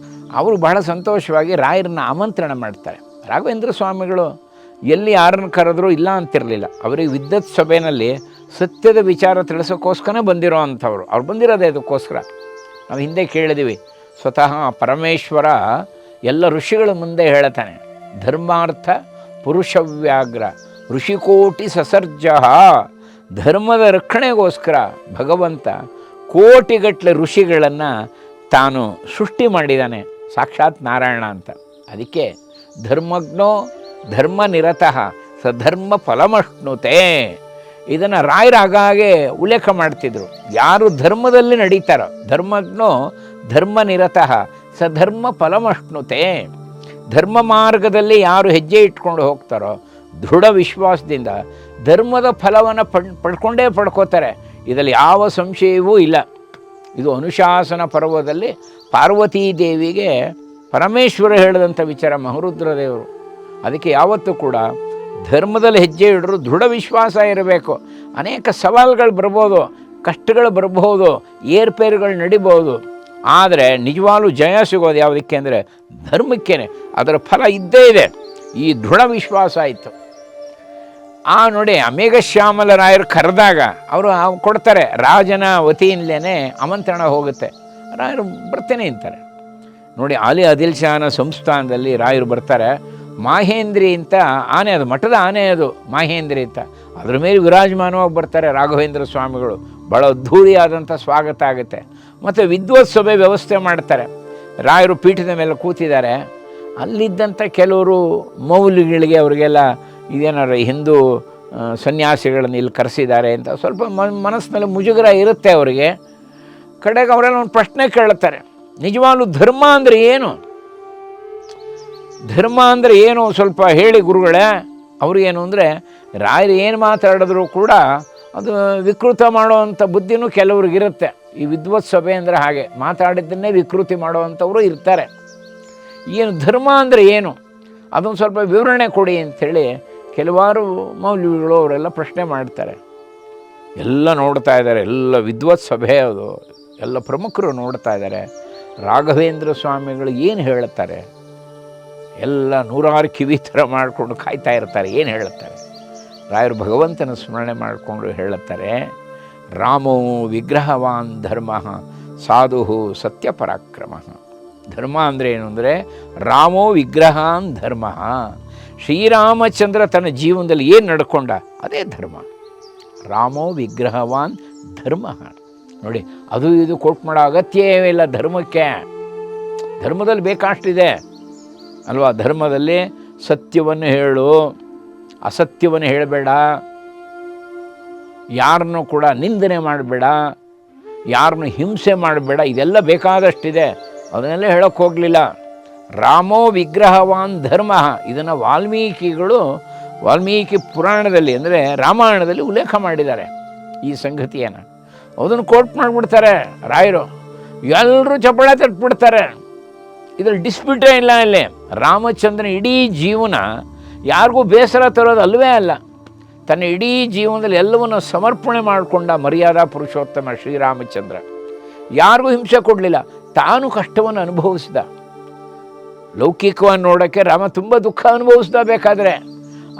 ಅವರು ಬಹಳ ಸಂತೋಷವಾಗಿ ರಾಯರನ್ನ ಆಮಂತ್ರಣ ಮಾಡ್ತಾರೆ. ರಾಘವೇಂದ್ರ ಸ್ವಾಮಿಗಳು ಎಲ್ಲಿ ಯಾರನ್ನು ಕರೆದ್ರೂ ಇಲ್ಲ ಅಂತಿರಲಿಲ್ಲ. ಅವರಿಗೆ ವಿದ್ವತ್ ಸಭೆಯಲ್ಲಿ ಸತ್ಯದ ವಿಚಾರ ತಿಳಿಸೋಕ್ಕೋಸ್ಕರ ಬಂದಿರೋ ಅಂಥವ್ರು. ಅವ್ರು ಬಂದಿರೋದೇ ಅದಕ್ಕೋಸ್ಕರ. ನಾವು ಹಿಂದೆ ಕೇಳಿದ್ದೀವಿ, ಸ್ವತಃ ಪರಮೇಶ್ವರ ಎಲ್ಲ ಋಷಿಗಳ ಮುಂದೆ ಹೇಳ್ತಾನೆ, ಧರ್ಮಾರ್ಥ ಪುರುಷವ್ಯಾಗ್ರ ಋಷಿಕೋಟಿ ಸಸರ್ಜ. ಧರ್ಮದ ರಕ್ಷಣೆಗೋಸ್ಕರ ಭಗವಂತ ಕೋಟಿಗಟ್ಟಲೆ ಋಷಿಗಳನ್ನು ತಾನು ಸೃಷ್ಟಿ ಮಾಡಿದ್ದಾನೆ, ಸಾಕ್ಷಾತ್ ನಾರಾಯಣ ಅಂತ. ಅದಕ್ಕೆ ಧರ್ಮಜ್ಞೋ ಧರ್ಮ ನಿರತಃ ಸಧರ್ಮ ಫಲಮಶ್ನುತೆ. ಇದನ್ನು ರಾಯರ ಆಗಾಗೆ ಉಲ್ಲೇಖ ಮಾಡ್ತಿದ್ರು. ಯಾರು ಧರ್ಮದಲ್ಲಿ ನಡೀತಾರೋ, ಧರ್ಮಜ್ಞೋ ಧರ್ಮ ನಿರತಃ ಸಧರ್ಮ ಫಲಮಶ್ನುತೆ. ಧರ್ಮ ಮಾರ್ಗದಲ್ಲಿ ಯಾರು ಹೆಜ್ಜೆ ಇಟ್ಕೊಂಡು ಹೋಗ್ತಾರೋ, ದೃಢ ವಿಶ್ವಾಸದಿಂದ ಧರ್ಮದ ಫಲವನ್ನು ಪಡ್ಕೊಂಡೇ ಪಡ್ಕೋತಾರೆ. ಇದರಲ್ಲಿ ಯಾವ ಸಂಶಯವೂ ಇಲ್ಲ. ಇದು ಅನುಶಾಸನ ಪರ್ವದಲ್ಲಿ ಪಾರ್ವತೀ ದೇವಿಗೆ ಪರಮೇಶ್ವರ ಹೇಳಿದಂಥ ವಿಚಾರ ಮಹರುದ್ರದೇವರು. ಅದಕ್ಕೆ ಯಾವತ್ತೂ ಕೂಡ ಧರ್ಮದಲ್ಲಿ ಹೆಜ್ಜೆ ಇಡರು ದೃಢ ವಿಶ್ವಾಸ ಇರಬೇಕು. ಅನೇಕ ಸವಾಲುಗಳು ಬರ್ಬೋದು, ಕಷ್ಟಗಳು ಬರ್ಬೋದು, ಏರ್ಪೇರುಗಳು ನಡಿಬೋದು, ಆದರೆ ನಿಜವಾಗ್ಲೂ ಜಯ ಸಿಗೋದು ಯಾವುದಕ್ಕೆ ಅಂದರೆ ಧರ್ಮಕ್ಕೇನೆ. ಅದರ ಫಲ ಇದ್ದೇ ಇದೆ. ಈ ದೃಢ ವಿಶ್ವಾಸ ಆಯಿತು. ನೋಡಿ, ಅಮೇಘಶ್ಯಾಮಲ ರಾಯರು ಕರೆದಾಗ ಅವರು ಕೊಡ್ತಾರೆ, ರಾಜನ ವತಿಯಿಂದಲೇ ಆಮಂತ್ರಣ ಹೋಗುತ್ತೆ. ರಾಯರು ಬರ್ತೇನೆ ಅಂತಾರೆ. ನೋಡಿ, ಆಲಿ ಆದಿಲ್ ಶಾನ ಸಂಸ್ಥಾನದಲ್ಲಿ ರಾಯರು ಬರ್ತಾರೆ. ಮಾಹೇಂದ್ರಿ ಅಂತ ಆನೆ, ಅದು ಮಠದ ಆನೆ, ಅದು ಮಾಹೇಂದ್ರಿ ಅಂತ. ಅದ್ರ ಮೇಲೆ ವಿರಾಜಮಾನವಾಗಿ ಬರ್ತಾರೆ ರಾಘವೇಂದ್ರ ಸ್ವಾಮಿಗಳು. ಭಾಳ ಅದ್ಧೂರಿಯಾದಂಥ ಸ್ವಾಗತ ಆಗುತ್ತೆ. ಮತ್ತು ವಿದ್ವತ್ಸಭೆ ವ್ಯವಸ್ಥೆ ಮಾಡ್ತಾರೆ. ರಾಯರು ಪೀಠದ ಮೇಲೆ ಕೂತಿದ್ದಾರೆ. ಅಲ್ಲಿದ್ದಂಥ ಕೆಲವರು ಮೌಲ್ಯಗಳಿಗೆ ಅವರಿಗೆಲ್ಲ ಇದೇನಾರು ಹಿಂದೂ ಸನ್ಯಾಸಿಗಳನ್ನು ಇಲ್ಲಿ ಕರೆಸಿದ್ದಾರೆ ಅಂತ ಸ್ವಲ್ಪ ಮನಸ್ಸಿನಲ್ಲಿ ಮುಜುಗರ ಇರುತ್ತೆ ಅವರಿಗೆ. ಕಡೆಗೆ ಅವರೆಲ್ಲ ಒಂದು ಪ್ರಶ್ನೆ ಕೇಳುತ್ತಾರೆ, ನಿಜವಾಗ್ಲೂ ಧರ್ಮ ಅಂದರೆ ಏನು? ಧರ್ಮ ಅಂದರೆ ಏನು ಸ್ವಲ್ಪ ಹೇಳಿ ಗುರುಗಳೇ. ಅವ್ರಿಗೇನು ಅಂದರೆ ರಾಯರು ಏನು ಮಾತಾಡಿದ್ರು ಕೂಡ ಅದು ವಿಕೃತ ಮಾಡುವಂಥ ಬುದ್ಧಿನೂ ಕೆಲವ್ರಿಗಿರುತ್ತೆ. ಈ ವಿದ್ವತ್ ಸಭೆ ಅಂದರೆ ಹಾಗೆ ಮಾತಾಡಿದ್ದನ್ನೇ ವಿಕೃತಿ ಮಾಡುವಂಥವರು ಇರ್ತಾರೆ. ಏನು ಧರ್ಮ ಅಂದರೆ ಏನು, ಅದೊಂದು ಸ್ವಲ್ಪ ವಿವರಣೆ ಕೊಡಿ ಅಂಥೇಳಿ ಕೆಲವಾರು ಮೌಲ್ಯಗಳು ಅವರೆಲ್ಲ ಪ್ರಶ್ನೆ ಮಾಡ್ತಾರೆ. ಎಲ್ಲ ನೋಡ್ತಾ ಇದ್ದಾರೆ, ಎಲ್ಲ ವಿದ್ವತ್ ಸಭೆ ಅದು, ಎಲ್ಲ ಪ್ರಮುಖರು ನೋಡ್ತಾ ಇದ್ದಾರೆ. ರಾಘವೇಂದ್ರ ಸ್ವಾಮಿಗಳು ಏನು ಹೇಳುತ್ತಾರೆ, ಎಲ್ಲ ನೂರಾರು ಕಿವಿ ಥರ ಮಾಡಿಕೊಂಡು ಕಾಯ್ತಾ ಇರ್ತಾರೆ. ಏನು ಹೇಳುತ್ತಾರೆ? ರಾಯರು ಭಗವಂತನ ಸ್ಮರಣೆ ಮಾಡಿಕೊಂಡು ಹೇಳುತ್ತಾರೆ, ರಾಮೋ ವಿಗ್ರಹವಾನ್ ಧರ್ಮ ಸಾಧು ಸತ್ಯಪರಾಕ್ರಮ. ಧರ್ಮ ಅಂದರೆ ಏನು ಅಂದರೆ ರಾಮೋ ವಿಗ್ರಹಾನ್ ಧರ್ಮ. ಶ್ರೀರಾಮಚಂದ್ರ ತನ್ನ ಜೀವನದಲ್ಲಿ ಏನು ನಡ್ಕೊಂಡ ಅದೇ ಧರ್ಮ. ರಾಮೋ ವಿಗ್ರಹವಾನ್ ಧರ್ಮ. ನೋಡಿ, ಅದು ಇದು ಕೊಟ್ಟು ಮಾಡೋ ಅಗತ್ಯವೇ ಇಲ್ಲ ಧರ್ಮಕ್ಕೆ. ಧರ್ಮದಲ್ಲಿ ಬೇಕಾಷ್ಟಿದೆ ಅಲ್ವಾ? ಧರ್ಮದಲ್ಲಿ ಸತ್ಯವನ್ನು ಹೇಳು, ಅಸತ್ಯವನ್ನು ಹೇಳಬೇಡ, ಯಾರನ್ನು ಕೂಡ ನಿಂದನೆ ಮಾಡಬೇಡ, ಯಾರನ್ನು ಹಿಂಸೆ ಮಾಡಬೇಡ, ಇದೆಲ್ಲ ಬೇಕಾದಷ್ಟಿದೆ. ಅದನ್ನೆಲ್ಲ ಹೇಳೋಕ್ಕೆ ಹೋಗಲಿಲ್ಲ. ರಾಮೋ ವಿಗ್ರಹವಾನ್ ಧರ್ಮ. ಇದನ್ನು ವಾಲ್ಮೀಕಿ ಪುರಾಣದಲ್ಲಿ ಅಂದರೆ ರಾಮಾಯಣದಲ್ಲಿ ಉಲ್ಲೇಖ ಮಾಡಿದ್ದಾರೆ ಈ ಸಂಗತಿಯನ್ನು. ಅದನ್ನು ಕೋಟ್ ಮಾಡಿಬಿಡ್ತಾರೆ ರಾಯರು. ಎಲ್ಲರೂ ಚಪ್ಪಳ ತಟ್ಬಿಡ್ತಾರೆ. ಇದರಲ್ಲಿ ಡಿಸ್ಪ್ಯೂಟೇ ಇಲ್ಲ. ಇಲ್ಲಿ ರಾಮಚಂದ್ರನ ಇಡೀ ಜೀವನ ಯಾರಿಗೂ ಬೇಸರ ತರೋದು ಅಲ್ಲವೇ ಅಲ್ಲ. ತನ್ನ ಇಡೀ ಜೀವನದಲ್ಲಿ ಎಲ್ಲವನ್ನು ಸಮರ್ಪಣೆ ಮಾಡಿಕೊಂಡ ಮರ್ಯಾದಾ ಪುರುಷೋತ್ತಮ ಶ್ರೀರಾಮಚಂದ್ರ. ಯಾರಿಗೂ ಹಿಂಸೆ ಕೊಡಲಿಲ್ಲ, ತಾನು ಕಷ್ಟವನ್ನು ಅನುಭವಿಸಿದ. ಲೌಕಿಕವನ್ನು ನೋಡೋಕ್ಕೆ ರಾಮ ತುಂಬ ದುಃಖ ಅನುಭವಿಸ್ದ ಬೇಕಾದರೆ,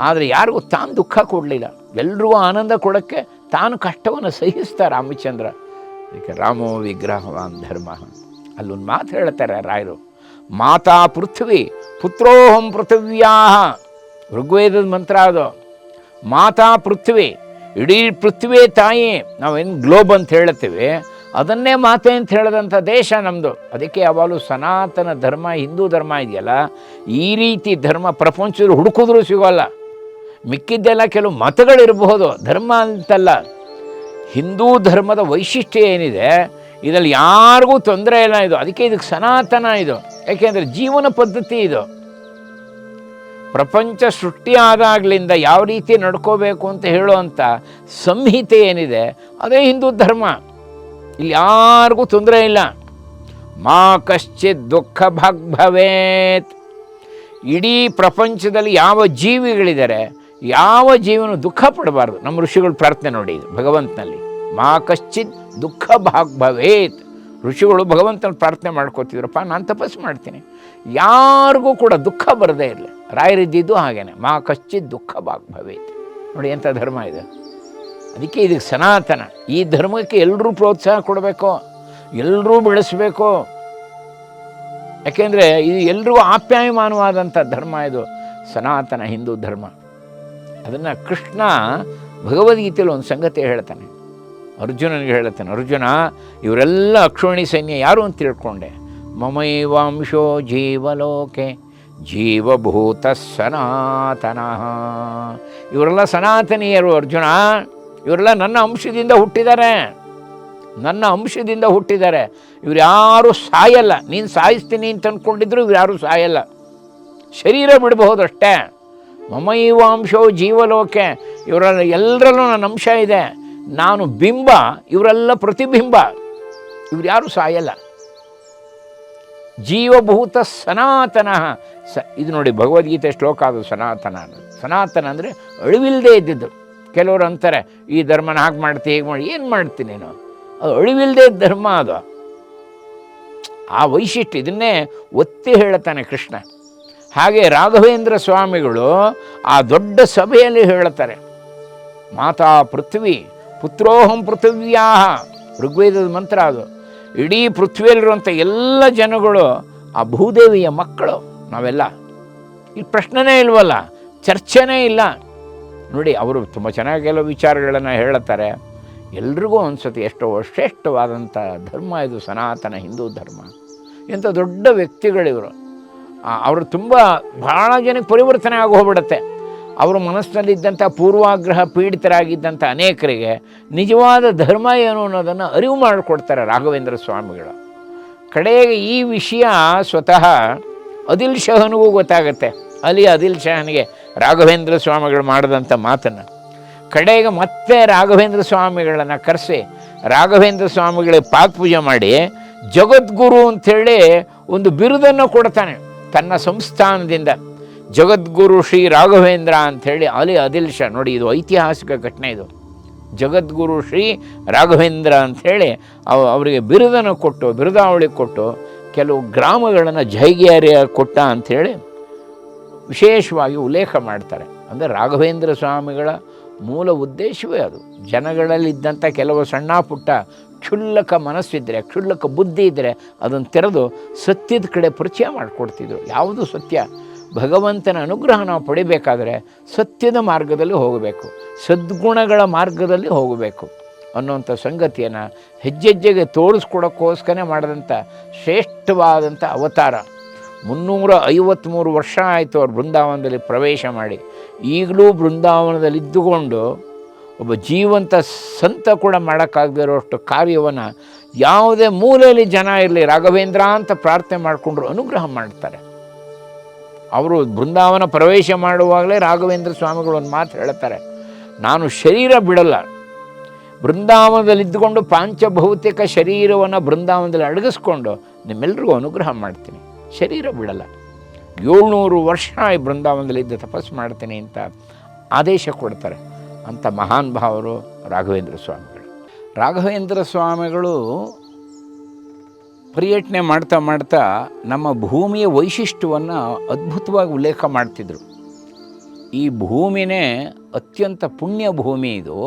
ಆದರೆ ಯಾರಿಗೂ ತಾನು ದುಃಖ ಕೊಡಲಿಲ್ಲ. ಎಲ್ರಿಗೂ ಆನಂದ ಕೊಡೋಕ್ಕೆ ತಾನು ಕಷ್ಟವನ್ನು ಸಹಿಸ್ತಾ ರಾಮಚಂದ್ರ. ಅದಕ್ಕೆ ರಾಮೋ ವಿಗ್ರಹವಾನ್ ಧರ್ಮ. ಅಲ್ಲೊಂದು ಮಾತು ಹೇಳ್ತಾರೆ ರಾಯರು, ಮಾತಾ ಪೃಥ್ವಿ ಪುತ್ರೋಹಂ ಪೃಥಿವ್ಯಾ. ಋಗ್ವೇದದ ಮಂತ್ರ ಅದು. ಮಾತಾ ಪೃಥ್ವಿ, ಇಡೀ ಪೃಥ್ವಿ ತಾಯಿ. ನಾವೇನು ಗ್ಲೋಬ್ ಅಂತ ಹೇಳ್ತೀವಿ, ಅದನ್ನೇ ಮಾತೆ ಅಂತ ಹೇಳಿದಂಥ ದೇಶ ನಮ್ಮದು. ಅದಕ್ಕೆ ಯಾವಾಗಲೂ ಸನಾತನ ಧರ್ಮ, ಹಿಂದೂ ಧರ್ಮ ಇದೆಯಲ್ಲ, ಈ ರೀತಿ ಧರ್ಮ ಪ್ರಪಂಚದಲ್ಲಿ ಹುಡುಕಿದ್ರೂ ಸಿಗೋಲ್ಲ. ಮಿಕ್ಕಿದ್ದೆಲ್ಲ ಕೆಲವು ಮತಗಳಿರಬಹುದು, ಧರ್ಮ ಅಂತಲ್ಲ. ಹಿಂದೂ ಧರ್ಮದ ವೈಶಿಷ್ಟ್ಯ ಏನಿದೆ, ಇದರಲ್ಲಿ ಯಾರಿಗೂ ತೊಂದರೆ ಇಲ್ಲ. ಇದು ಅದಕ್ಕೆ ಇದಕ್ಕೆ ಸನಾತನ. ಇದು ಯಾಕೆಂದರೆ ಜೀವನ ಪದ್ಧತಿ. ಇದು ಪ್ರಪಂಚ ಸೃಷ್ಟಿ ಆದಾಗಲಿಂದ ಯಾವ ರೀತಿ ನಡ್ಕೋಬೇಕು ಅಂತ ಹೇಳುವಂಥ ಸಂಹಿತೆ ಏನಿದೆ, ಅದೇ ಹಿಂದೂ ಧರ್ಮ. ಇಲ್ಲಿ ಯಾರಿಗೂ ತೊಂದರೆ ಇಲ್ಲ. ಮಾ ಕಶ್ಚಿತ್ ದುಃಖ ಭಾಗ್ ಭವೇತ್. ಇಡೀ ಪ್ರಪಂಚದಲ್ಲಿ ಯಾವ ಜೀವಿಗಳಿದ್ದಾರೆ, ಯಾವ ಜೀವನ ದುಃಖ ಪಡಬಾರ್ದು. ನಮ್ಮ ಋಷಿಗಳು ಪ್ರಾರ್ಥನೆ ನೋಡಿ ಭಗವಂತನಲ್ಲಿ, ಮಾ ಕಶ್ಚಿತ್ ದುಃಖ ಭಾಗ್ ಭವೇತ್. ಋಷಿಗಳು ಭಗವಂತನ ಪ್ರಾರ್ಥನೆ ಮಾಡ್ಕೋತಿದ್ರಪ್ಪ, ನಾನು ತಪಸ್ಸು ಮಾಡ್ತೀನಿ, ಯಾರಿಗೂ ಕೂಡ ದುಃಖ ಬರದೇ ಇರಲಿ. ರಾಯರಿದ್ದಿದ್ದು ಹಾಗೇನೆ, ಮಾ ಕಶ್ಚಿತ್ ದುಃಖ ಭಾಗ್ ಭವೇತ್. ನೋಡಿ ಎಂಥ ಧರ್ಮ ಇದೆ. ಅದಕ್ಕೆ ಇದಕ್ಕೆ ಸನಾತನ. ಈ ಧರ್ಮಕ್ಕೆ ಎಲ್ಲರೂ ಪ್ರೋತ್ಸಾಹ ಕೊಡಬೇಕು, ಎಲ್ಲರೂ ಬೆಳೆಸಬೇಕು. ಯಾಕೆಂದರೆ ಇದು ಎಲ್ರಿಗೂ ಆಪ್ಯಾಯಮಾನವಾದಂಥ ಧರ್ಮ. ಇದು ಸನಾತನ ಹಿಂದೂ ಧರ್ಮ. ಅದನ್ನು ಕೃಷ್ಣ ಭಗವದ್ಗೀತೆಯಲ್ಲಿ ಒಂದು ಸಂಗತಿ ಹೇಳ್ತಾನೆ, ಅರ್ಜುನನಿಗೆ ಹೇಳ್ತಾನೆ, ಅರ್ಜುನ ಇವರೆಲ್ಲ ಅಕ್ಷೋಣಿ ಸೈನ್ಯ ಯಾರು ಅಂತ ತಿಳ್ಕೊಂಡೆ. ಮಮೈವಾಂಶೋ ಜೀವಲೋಕೆ ಜೀವಭೂತ ಸನಾತನ. ಇವರೆಲ್ಲ ಸನಾತನೀಯರು ಅರ್ಜುನ. ಇವರೆಲ್ಲ ನನ್ನ ಅಂಶದಿಂದ ಹುಟ್ಟಿದ್ದಾರೆ, ನನ್ನ ಅಂಶದಿಂದ ಹುಟ್ಟಿದ್ದಾರೆ. ಇವ್ರು ಯಾರೂ ಸಾಯಲ್ಲ. ನೀನು ಸಾಯಿಸ್ತೀನಿ ಅಂತ ಅಂದ್ಕೊಂಡಿದ್ರು ಇವ್ರು ಯಾರೂ ಸಾಯಲ್ಲ. ಶರೀರ ಬಿಡಬಹುದು ಅಷ್ಟೇ. ಮಮೈವಾಂಶೋ ಜೀವಲೋಕೆ, ಇವರೆಲ್ಲ ಎಲ್ಲರಲ್ಲೂ ನನ್ನ ಅಂಶ ಇದೆ, ನಾನು ಬಿಂಬ, ಇವರೆಲ್ಲ ಪ್ರತಿಬಿಂಬ, ಇವ್ರು ಯಾರೂ ಸಾಯಲ್ಲ. ಜೀವಭೂತ ಸನಾತನ ಇದು ನೋಡಿ ಭಗವದ್ಗೀತೆ ಶ್ಲೋಕ ಅದು. ಸನಾತನ ಅಂದರೆ ಅಳಿವಿಲ್ಲದೆ ಇದ್ದಿದ್ದು. ಕೆಲವರು ಅಂತಾರೆ ಈ ಧರ್ಮನ ಹಾಗೆ ಮಾಡ್ತೀನಿ ಹೇಗೆ ಮಾಡಿ, ಏನು ಮಾಡ್ತೀನಿ ನೀನು, ಅದು ಅಳಿವಿಲ್ಲದೆ ಧರ್ಮ. ಅದು ಆ ವೈಶಿಷ್ಟ್ಯ, ಇದನ್ನೇ ಒತ್ತಿ ಹೇಳ್ತಾನೆ ಕೃಷ್ಣ. ಹಾಗೆ ರಾಘವೇಂದ್ರ ಸ್ವಾಮಿಗಳು ಆ ದೊಡ್ಡ ಸಭೆಯಲ್ಲಿ ಹೇಳ್ತಾರೆ, ಮಾತಾ ಪೃಥ್ವಿ ಪುತ್ರೋಹಂ ಪೃಥಿವ್ಯಾ, ಋಗ್ವೇದದ ಮಂತ್ರ ಅದು. ಇಡೀ ಪೃಥ್ವಿಯಲ್ಲಿರುವಂಥ ಎಲ್ಲ ಜನಗಳು ಆ ಭೂದೇವಿಯ ಮಕ್ಕಳು ನಾವೆಲ್ಲ. ಇಲ್ಲಿ ಪ್ರಶ್ನೆನೇ ಇಲ್ವಲ್ಲ, ಚರ್ಚೆನೇ ಇಲ್ಲ. ನೋಡಿ, ಅವರು ತುಂಬ ಚೆನ್ನಾಗಿ ಕೆಲವು ವಿಚಾರಗಳನ್ನು ಹೇಳುತ್ತಾರೆ. ಎಲ್ರಿಗೂ ಅನಿಸುತ್ತೆ ಎಷ್ಟೋ ಶ್ರೇಷ್ಠವಾದಂಥ ಧರ್ಮ ಇದು ಸನಾತನ ಹಿಂದೂ ಧರ್ಮ. ಇಂಥ ದೊಡ್ಡ ವ್ಯಕ್ತಿಗಳಿವರು. ಅವರು ತುಂಬ ಭಾಳ ಜನಕ್ಕೆ ಪರಿವರ್ತನೆ ಆಗಿ ಹೋಗ್ಬಿಡುತ್ತೆ. ಅವರ ಮನಸ್ಸಿನಲ್ಲಿದ್ದಂಥ ಪೂರ್ವಾಗ್ರಹ ಪೀಡಿತರಾಗಿದ್ದಂಥ ಅನೇಕರಿಗೆ ನಿಜವಾದ ಧರ್ಮ ಏನು ಅನ್ನೋದನ್ನು ಅರಿವು ಮಾಡಿಕೊಡ್ತಾರೆ ರಾಘವೇಂದ್ರ ಸ್ವಾಮಿಗಳು. ಕಡೆಗೆ ಈ ವಿಷಯ ಸ್ವತಃ ಆದಿಲ್ ಶಹನಿಗೂ ಗೊತ್ತಾಗುತ್ತೆ. ಆದಿಲ್ ಶಹನಿಗೆ ರಾಘವೇಂದ್ರ ಸ್ವಾಮಿಗಳು ಮಾಡಿದಂಥ ಮಾತನ್ನು ಕಡೆಗೆ ಮತ್ತೆ ರಾಘವೇಂದ್ರ ಸ್ವಾಮಿಗಳನ್ನು ಕರೆಸಿ ರಾಘವೇಂದ್ರ ಸ್ವಾಮಿಗಳಿಗೆ ಪಾದಪೂಜೆ ಮಾಡಿ ಜಗದ್ಗುರು ಅಂಥೇಳಿ ಒಂದು ಬಿರುದನ್ನು ಕೊಡ್ತಾನೆ ತನ್ನ ಸಂಸ್ಥಾನದಿಂದ. ಜಗದ್ಗುರು ಶ್ರೀ ರಾಘವೇಂದ್ರ ಅಂಥೇಳಿ ಆದಿಲ್ ಶಾ. ನೋಡಿ, ಇದು ಐತಿಹಾಸಿಕ ಘಟನೆ. ಇದು ಜಗದ್ಗುರು ಶ್ರೀ ರಾಘವೇಂದ್ರ ಅಂಥೇಳಿ ಅವರಿಗೆ ಬಿರುದನ್ನು ಕೊಟ್ಟು, ಬಿರುದಾವಳಿ ಕೊಟ್ಟು, ಕೆಲವು ಗ್ರಾಮಗಳನ್ನು ಜೈಗ್ಯಾರ್ಯ ಕೊಟ್ಟ ಅಂಥೇಳಿ ವಿಶೇಷವಾಗಿ ಉಲ್ಲೇಖ ಮಾಡ್ತಾರೆ. ಅಂದರೆ ರಾಘವೇಂದ್ರ ಸ್ವಾಮಿಗಳ ಮೂಲ ಉದ್ದೇಶವೇ ಅದು. ಜನಗಳಲ್ಲಿದ್ದಂಥ ಕೆಲವು ಸಣ್ಣ ಪುಟ್ಟ ಕ್ಷುಲ್ಲಕ ಮನಸ್ಸಿದ್ದರೆ, ಕ್ಷುಲ್ಲಕ ಬುದ್ಧಿ ಇದ್ದರೆ ಅದನ್ನು ತೆರೆದು ಸತ್ಯದ ಕಡೆ ಪರಿಚಯ ಮಾಡಿಕೊಡ್ತಿದ್ರು. ಯಾವುದು ಸತ್ಯ? ಭಗವಂತನ ಅನುಗ್ರಹ ನಾವು ಪಡಿಬೇಕಾದರೆ ಸತ್ಯದ ಮಾರ್ಗದಲ್ಲಿ ಹೋಗಬೇಕು, ಸದ್ಗುಣಗಳ ಮಾರ್ಗದಲ್ಲಿ ಹೋಗಬೇಕು ಅನ್ನುವಂಥ ಸಂಗತಿಯನ್ನು ಹೆಜ್ಜೆಜ್ಜೆಗೆ ತೋರಿಸ್ಕೊಡೋಕ್ಕೋಸ್ಕರ ಮಾಡಿದಂಥ ಶ್ರೇಷ್ಠವಾದಂಥ ಅವತಾರ. 353 ವರ್ಷ ಆಯಿತು ಅವ್ರು ಬೃಂದಾವನದಲ್ಲಿ ಪ್ರವೇಶ ಮಾಡಿ. ಈಗಲೂ ಬೃಂದಾವನದಲ್ಲಿ ಇದ್ದುಕೊಂಡು ಒಬ್ಬ ಜೀವಂತ ಸಂತ ಕೂಡ ಮಾಡೋಕ್ಕಾಗದಿರೋಷ್ಟು ಕಾರ್ಯವನ್ನು ಯಾವುದೇ ಮೂಲೆಯಲ್ಲಿ ಜನ ಇರಲಿ ರಾಘವೇಂದ್ರ ಅಂತ ಪ್ರಾರ್ಥನೆ ಮಾಡಿಕೊಂಡ್ರು ಅನುಗ್ರಹ ಮಾಡ್ತಾರೆ. ಅವರು ಬೃಂದಾವನ ಪ್ರವೇಶ ಮಾಡುವಾಗಲೇ ರಾಘವೇಂದ್ರ ಸ್ವಾಮಿಗಳು ಒಂದು ಮಾತು ಹೇಳ್ತಾರೆ, ನಾನು ಶರೀರ ಬಿಡಲ್ಲ, ಬೃಂದಾವನದಲ್ಲಿದ್ದುಕೊಂಡು ಪಾಂಚಭೌತಿಕ ಶರೀರವನ್ನು ಬೃಂದಾವನದಲ್ಲಿ ಅಡಗಿಸ್ಕೊಂಡು ನಿಮ್ಮೆಲ್ಲರಿಗೂ ಅನುಗ್ರಹ ಮಾಡ್ತೀನಿ, ಶರೀರ ಬಿಡಲ್ಲ. 700 ವರ್ಷ ಈ ಬೃಂದಾವನದಲ್ಲಿದ್ದು ತಪಸ್ಸು ಮಾಡ್ತೀನಿ ಅಂತ ಆದೇಶ ಕೊಡ್ತಾರೆ. ಅಂಥ ಮಹಾನ್ ಭಾವರು ರಾಘವೇಂದ್ರ ಸ್ವಾಮಿಗಳು. ರಾಘವೇಂದ್ರ ಸ್ವಾಮಿಗಳು ಪರ್ಯಟನೆ ಮಾಡ್ತಾ ಮಾಡ್ತಾ ನಮ್ಮ ಭೂಮಿಯ ವೈಶಿಷ್ಟ್ಯವನ್ನು ಅದ್ಭುತವಾಗಿ ಉಲ್ಲೇಖ ಮಾಡ್ತಿದ್ರು. ಈ ಭೂಮಿನೇ ಅತ್ಯಂತ ಪುಣ್ಯ ಭೂಮಿ ಇದು.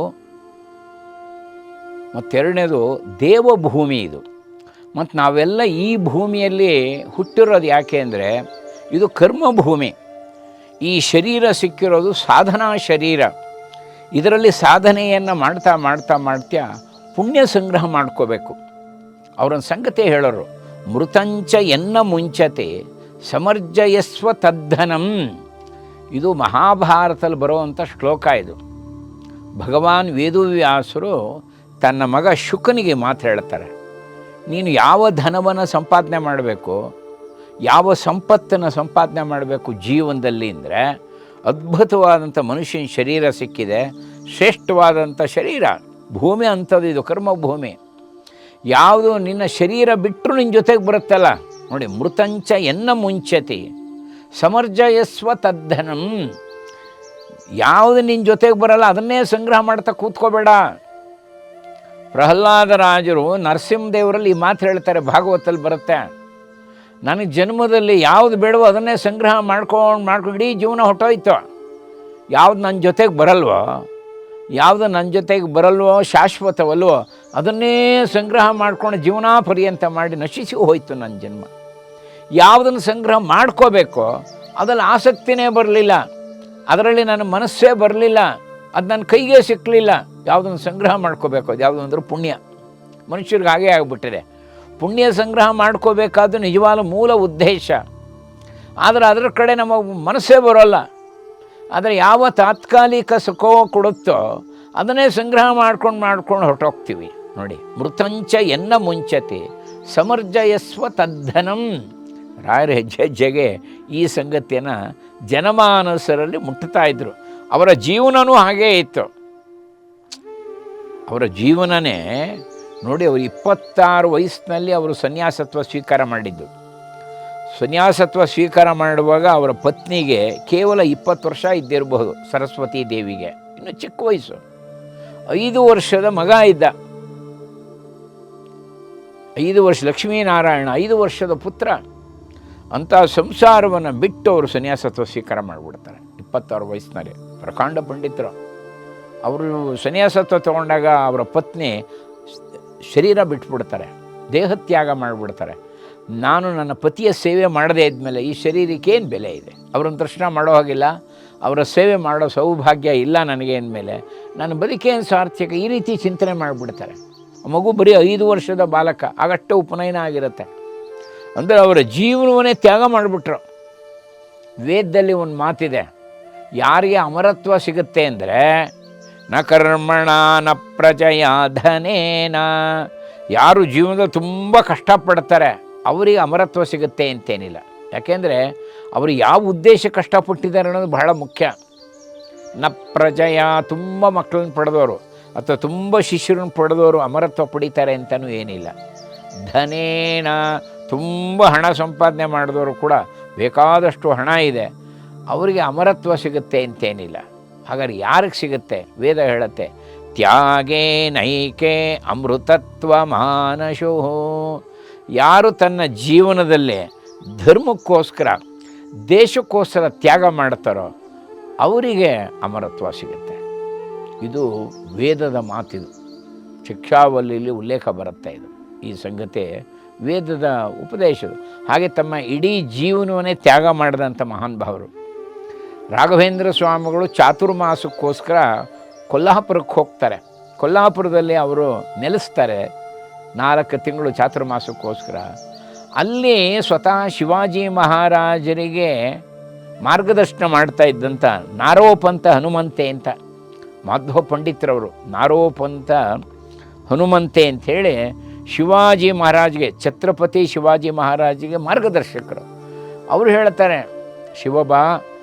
ಮತ್ತೆರಡನೇದು ದೇವಭೂಮಿ ಇದು. ಮತ್ತು ನಾವೆಲ್ಲ ಈ ಭೂಮಿಯಲ್ಲಿ ಹುಟ್ಟಿರೋದು ಯಾಕೆ ಅಂದರೆ ಇದು ಕರ್ಮಭೂಮಿ. ಈ ಶರೀರ ಸಿಕ್ಕಿರೋದು ಸಾಧನಾ ಶರೀರ. ಇದರಲ್ಲಿ ಸಾಧನೆಯನ್ನು ಮಾಡ್ತಾ ಮಾಡ್ತಾ ಮಾಡ್ತಾ ಪುಣ್ಯ ಸಂಗ್ರಹ ಮಾಡ್ಕೋಬೇಕು. ಅವರೊಂದು ಸಂಗತಿ ಹೇಳೋರು, ಮೃತಂಚ ಎನ್ನ ಮುಂಚತೆ ಸಮರ್ಜಯಸ್ವ ತದ್ಧನಂ. ಇದು ಮಹಾಭಾರತದಲ್ಲಿ ಬರುವಂಥ ಶ್ಲೋಕ. ಇದು ಭಗವಾನ್ ವೇದವ್ಯಾಸರು ತನ್ನ ಮಗ ಶುಕನಿಗೆ ಮಾತು ಹೇಳ್ತಾರೆ. ನೀನು ಯಾವ ಧನವನ್ನು ಸಂಪಾದನೆ ಮಾಡಬೇಕು, ಯಾವ ಸಂಪತ್ತನ್ನು ಸಂಪಾದನೆ ಮಾಡಬೇಕು ಜೀವನದಲ್ಲಿ ಅಂದರೆ ಅದ್ಭುತವಾದಂಥ ಮನುಷ್ಯನ ಶರೀರ ಸಿಕ್ಕಿದೆ, ಶ್ರೇಷ್ಠವಾದಂಥ ಶರೀರ. ಭೂಮಿ ಅಂಥದ್ದು, ಇದು ಕರ್ಮಭೂಮಿ. ಯಾವುದು ನಿನ್ನ ಶರೀರ ಬಿಟ್ಟರು ನಿನ್ನ ಜೊತೆಗೆ ಬರುತ್ತಲ್ಲ ನೋಡಿ, ಮೃತಂಚ ಎನ್ನ ಮುಂಚತಿ ಸಮರ್ಜಯಸ್ವ ತದ್ಧನಂ. ಯಾವುದು ನಿನ್ನ ಜೊತೆಗೆ ಬರಲ್ಲ ಅದನ್ನೇ ಸಂಗ್ರಹ ಮಾಡ್ತಾ ಕೂತ್ಕೋಬೇಡ. ಪ್ರಹ್ಲಾದರಾಜರು ನರಸಿಂಹದೇವರಲ್ಲಿ ಈ ಮಾತು ಹೇಳ್ತಾರೆ, ಭಾಗವತಲ್ಲಿ ಬರುತ್ತೆ. ನನಗೆ ಜನ್ಮದಲ್ಲಿ ಯಾವುದು ಬೇಡವೋ ಅದನ್ನೇ ಸಂಗ್ರಹ ಮಾಡ್ಕೊಂಡು ಇಡೀ ಜೀವನ ಹೊಟ್ಟೋಯ್ತು. ಯಾವುದು ನನ್ನ ಜೊತೆಗೆ ಬರಲ್ವೋ, ಯಾವುದು ನನ್ನ ಜೊತೆಗೆ ಬರಲ್ವೋ, ಶಾಶ್ವತವಲ್ವೋ ಅದನ್ನೇ ಸಂಗ್ರಹ ಮಾಡ್ಕೊಂಡು ಜೀವನ ಪರ್ಯಂತ ಮಾಡಿ ನಶಿಸಿ ಹೋಯಿತು ನನ್ನ ಜನ್ಮ. ಯಾವುದನ್ನು ಸಂಗ್ರಹ ಮಾಡ್ಕೋಬೇಕೋ ಅದ್ರಲ್ಲಿ ಆಸಕ್ತಿನೇ ಬರಲಿಲ್ಲ, ಅದರಲ್ಲಿ ನನ್ನ ಮನಸ್ಸೇ ಬರಲಿಲ್ಲ, ಅದು ನನ್ನ ಕೈಗೆ ಸಿಕ್ಕಲಿಲ್ಲ. ಯಾವುದನ್ನು ಸಂಗ್ರಹ ಮಾಡ್ಕೋಬೇಕು, ಅದು ಯಾವುದು ಅಂದ್ರೆ ಪುಣ್ಯ. ಮನುಷ್ಯರಿಗೆ ಹಾಗೇ ಆಗಿಬಿಟ್ಟಿದೆ. ಪುಣ್ಯ ಸಂಗ್ರಹ ಮಾಡ್ಕೋಬೇಕಾದ್ದು ನಿಜವಾದ ಮೂಲ ಉದ್ದೇಶ. ಆದರೆ ಅದರ ಕಡೆ ನಮ್ಮ ಮನಸ್ಸೇ ಬರೋಲ್ಲ. ಆದರೆ ಯಾವ ತಾತ್ಕಾಲಿಕ ಸುಖ ಕೊಡುತ್ತೋ ಅದನ್ನೇ ಸಂಗ್ರಹ ಮಾಡ್ಕೊಂಡು ಹೊರಟೋಗ್ತೀವಿ ನೋಡಿ. ಮೃತಂಚ ಎನ್ನ ಮುಂಚತೆ ಸಮರ್ಜಯಸ್ವ ತದ್ಧನಂ. ರಾಯರ ಹೆಜ್ಜೆ ಹೆಜ್ಜೆಗೆ ಈ ಸಂಗತಿಯನ್ನು ಜನಮಾನಸರಲ್ಲಿ ಮುಟ್ಟುತ್ತಾ ಇದ್ದರು. ಅವರ ಜೀವನವೂ ಹಾಗೇ ಇತ್ತು. ಅವರ ಜೀವನನೇ ನೋಡಿ, ಅವರು 26 ವಯಸ್ಸಿನಲ್ಲಿ ಅವರು ಸನ್ಯಾಸತ್ವ ಸ್ವೀಕಾರ ಮಾಡಿದ್ದು. ಸನ್ಯಾಸತ್ವ ಸ್ವೀಕಾರ ಮಾಡುವಾಗ ಅವರ ಪತ್ನಿಗೆ ಕೇವಲ 20 ವರ್ಷ ಇದ್ದಿರಬಹುದು, ಸರಸ್ವತಿ ದೇವಿಗೆ ಇನ್ನು ಚಿಕ್ಕ ವಯಸ್ಸು. 5 ವರ್ಷದ ಮಗ ಇದ್ದ, 5 ವರ್ಷ ಲಕ್ಷ್ಮೀನಾರಾಯಣ, 5 ವರ್ಷದ ಪುತ್ರ. ಅಂಥ ಸಂಸಾರವನ್ನು ಬಿಟ್ಟು ಅವರು ಸನ್ಯಾಸತ್ವ ಸ್ವೀಕಾರ ಮಾಡಿಬಿಡ್ತಾರೆ 26 ವಯಸ್ಸಿನಲ್ಲಿ. ಪ್ರಕಾಂಡ ಪಂಡಿತರು. ಅವರು ಸನ್ಯಾಸತ್ವ ತಗೊಂಡಾಗ ಅವರ ಪತ್ನಿ ಶರೀರ ಬಿಟ್ಬಿಡ್ತಾರೆ, ದೇಹತ್ಯಾಗ ಮಾಡಿಬಿಡ್ತಾರೆ. ನಾನು ನನ್ನ ಪತಿಯ ಸೇವೆ ಮಾಡದೇ ಇದ್ಮೇಲೆ ಈ ಶರೀರಕ್ಕೆ ಏನು ಬೆಲೆ ಇದೆ? ಅವರನ್ನು ದರ್ಶನ ಮಾಡೋ ಹಾಗಿಲ್ಲ, ಅವರ ಸೇವೆ ಮಾಡೋ ಸೌಭಾಗ್ಯ ಇಲ್ಲ ನನಗೆ ಅಂದಮೇಲೆ ನನ್ನ ಬದುಕೇನು ಸಾರ್ಥಕ? ಈ ರೀತಿ ಚಿಂತನೆ ಮಾಡಿಬಿಡ್ತಾರೆ. ಮಗು ಬರೀ 5 ವರ್ಷದ ಬಾಲಕ, ಆಗಷ್ಟೇ ಉಪನಯನ ಆಗಿರುತ್ತೆ. ಅಂದರೆ ಅವರ ಜೀವನವನ್ನೇ ತ್ಯಾಗ ಮಾಡಿಬಿಟ್ರು. ವೇದದಲ್ಲಿ ಒಂದು ಮಾತಿದೆ, ಯಾರಿಗೆ ಅಮರತ್ವ ಸಿಗುತ್ತೆ ಅಂದರೆ ನ ಕರ್ಮಣ ನ ಪ್ರಜಯ ಧನೇನ. ಯಾರು ಜೀವನದಲ್ಲಿ ತುಂಬ ಕಷ್ಟಪಡ್ತಾರೆ ಅವರಿಗೆ ಅಮರತ್ವ ಸಿಗುತ್ತೆ ಅಂತೇನಿಲ್ಲ. ಯಾಕೆಂದರೆ ಅವರು ಯಾವ ಉದ್ದೇಶ ಕಷ್ಟಪಟ್ಟಿದ್ದಾರೆ ಅನ್ನೋದು ಬಹಳ ಮುಖ್ಯ. ನ ಪ್ರಜಯ, ತುಂಬ ಮಕ್ಕಳನ್ನು ಪಡೆದವರು ಅಥವಾ ತುಂಬ ಶಿಷ್ಯರನ್ನು ಪಡೆದವರು ಅಮರತ್ವ ಪಡೀತಾರೆ ಅಂತಲೂ ಏನಿಲ್ಲ. ಧನೇನ, ತುಂಬ ಹಣ ಸಂಪಾದನೆ ಮಾಡಿದವರು ಕೂಡ ಬೇಕಾದಷ್ಟು ಹಣ ಇದೆ, ಅವರಿಗೆ ಅಮರತ್ವ ಸಿಗುತ್ತೆ ಅಂತೇನಿಲ್ಲ. ಹಾಗಾದ್ರೆ ಯಾರಿಗೆ ಸಿಗುತ್ತೆ? ವೇದ ಹೇಳುತ್ತೆ, ತ್ಯಾಗೇ ನೈಕೆ ಅಮೃತತ್ವ ಮಾನಶೋ. ಯಾರು ತನ್ನ ಜೀವನದಲ್ಲಿ ಧರ್ಮಕ್ಕೋಸ್ಕರ, ದೇಶಕ್ಕೋಸ್ಕರ ತ್ಯಾಗ ಮಾಡ್ತಾರೋ ಅವರಿಗೆ ಅಮರತ್ವ ಸಿಗುತ್ತೆ. ಇದು ವೇದದ ಮಾತಿದು. ಶಿಕ್ಷಾವಲ್ಲಿಯಲ್ಲಿ ಉಲ್ಲೇಖ ಬರುತ್ತೆ. ಇದು ಈ ಸಂಗತಿ ವೇದದ ಉಪದೇಶದು. ಹಾಗೆ ತಮ್ಮ ಇಡೀ ಜೀವನವನ್ನೇ ತ್ಯಾಗ ಮಾಡಿದಂಥ ಮಹಾನ್ ಭಾವರು ರಾಘವೇಂದ್ರ ಸ್ವಾಮಿಗಳು ಚಾತುರ್ಮಾಸಕ್ಕೋಸ್ಕರ ಕೊಲ್ಹಾಪುರಕ್ಕೆ ಹೋಗ್ತಾರೆ. ಕೊಲ್ಹಾಪುರದಲ್ಲಿ ಅವರು ನೆಲೆಸ್ತಾರೆ 4 ತಿಂಗಳು ಚಾತುರ್ಮಾಸಕ್ಕೋಸ್ಕರ. ಅಲ್ಲಿ ಸ್ವತಃ ಶಿವಾಜಿ ಮಹಾರಾಜರಿಗೆ ಮಾರ್ಗದರ್ಶನ ಮಾಡ್ತಾ ಇದ್ದಂಥ ನಾರೋಪಂಥ ಹನುಮಂತೆ ಅಂತ, ಮಾಧವ ಪಂಡಿತರವರು ನಾರೋಪಂಥ ಹನುಮಂತೆ ಅಂಥೇಳಿ ಶಿವಾಜಿ ಮಹಾರಾಜ್ಗೆ, ಛತ್ರಪತಿ ಶಿವಾಜಿ ಮಹಾರಾಜಿಗೆ ಮಾರ್ಗದರ್ಶಕರು. ಅವರು ಹೇಳ್ತಾರೆ, ಶಿವಬಾ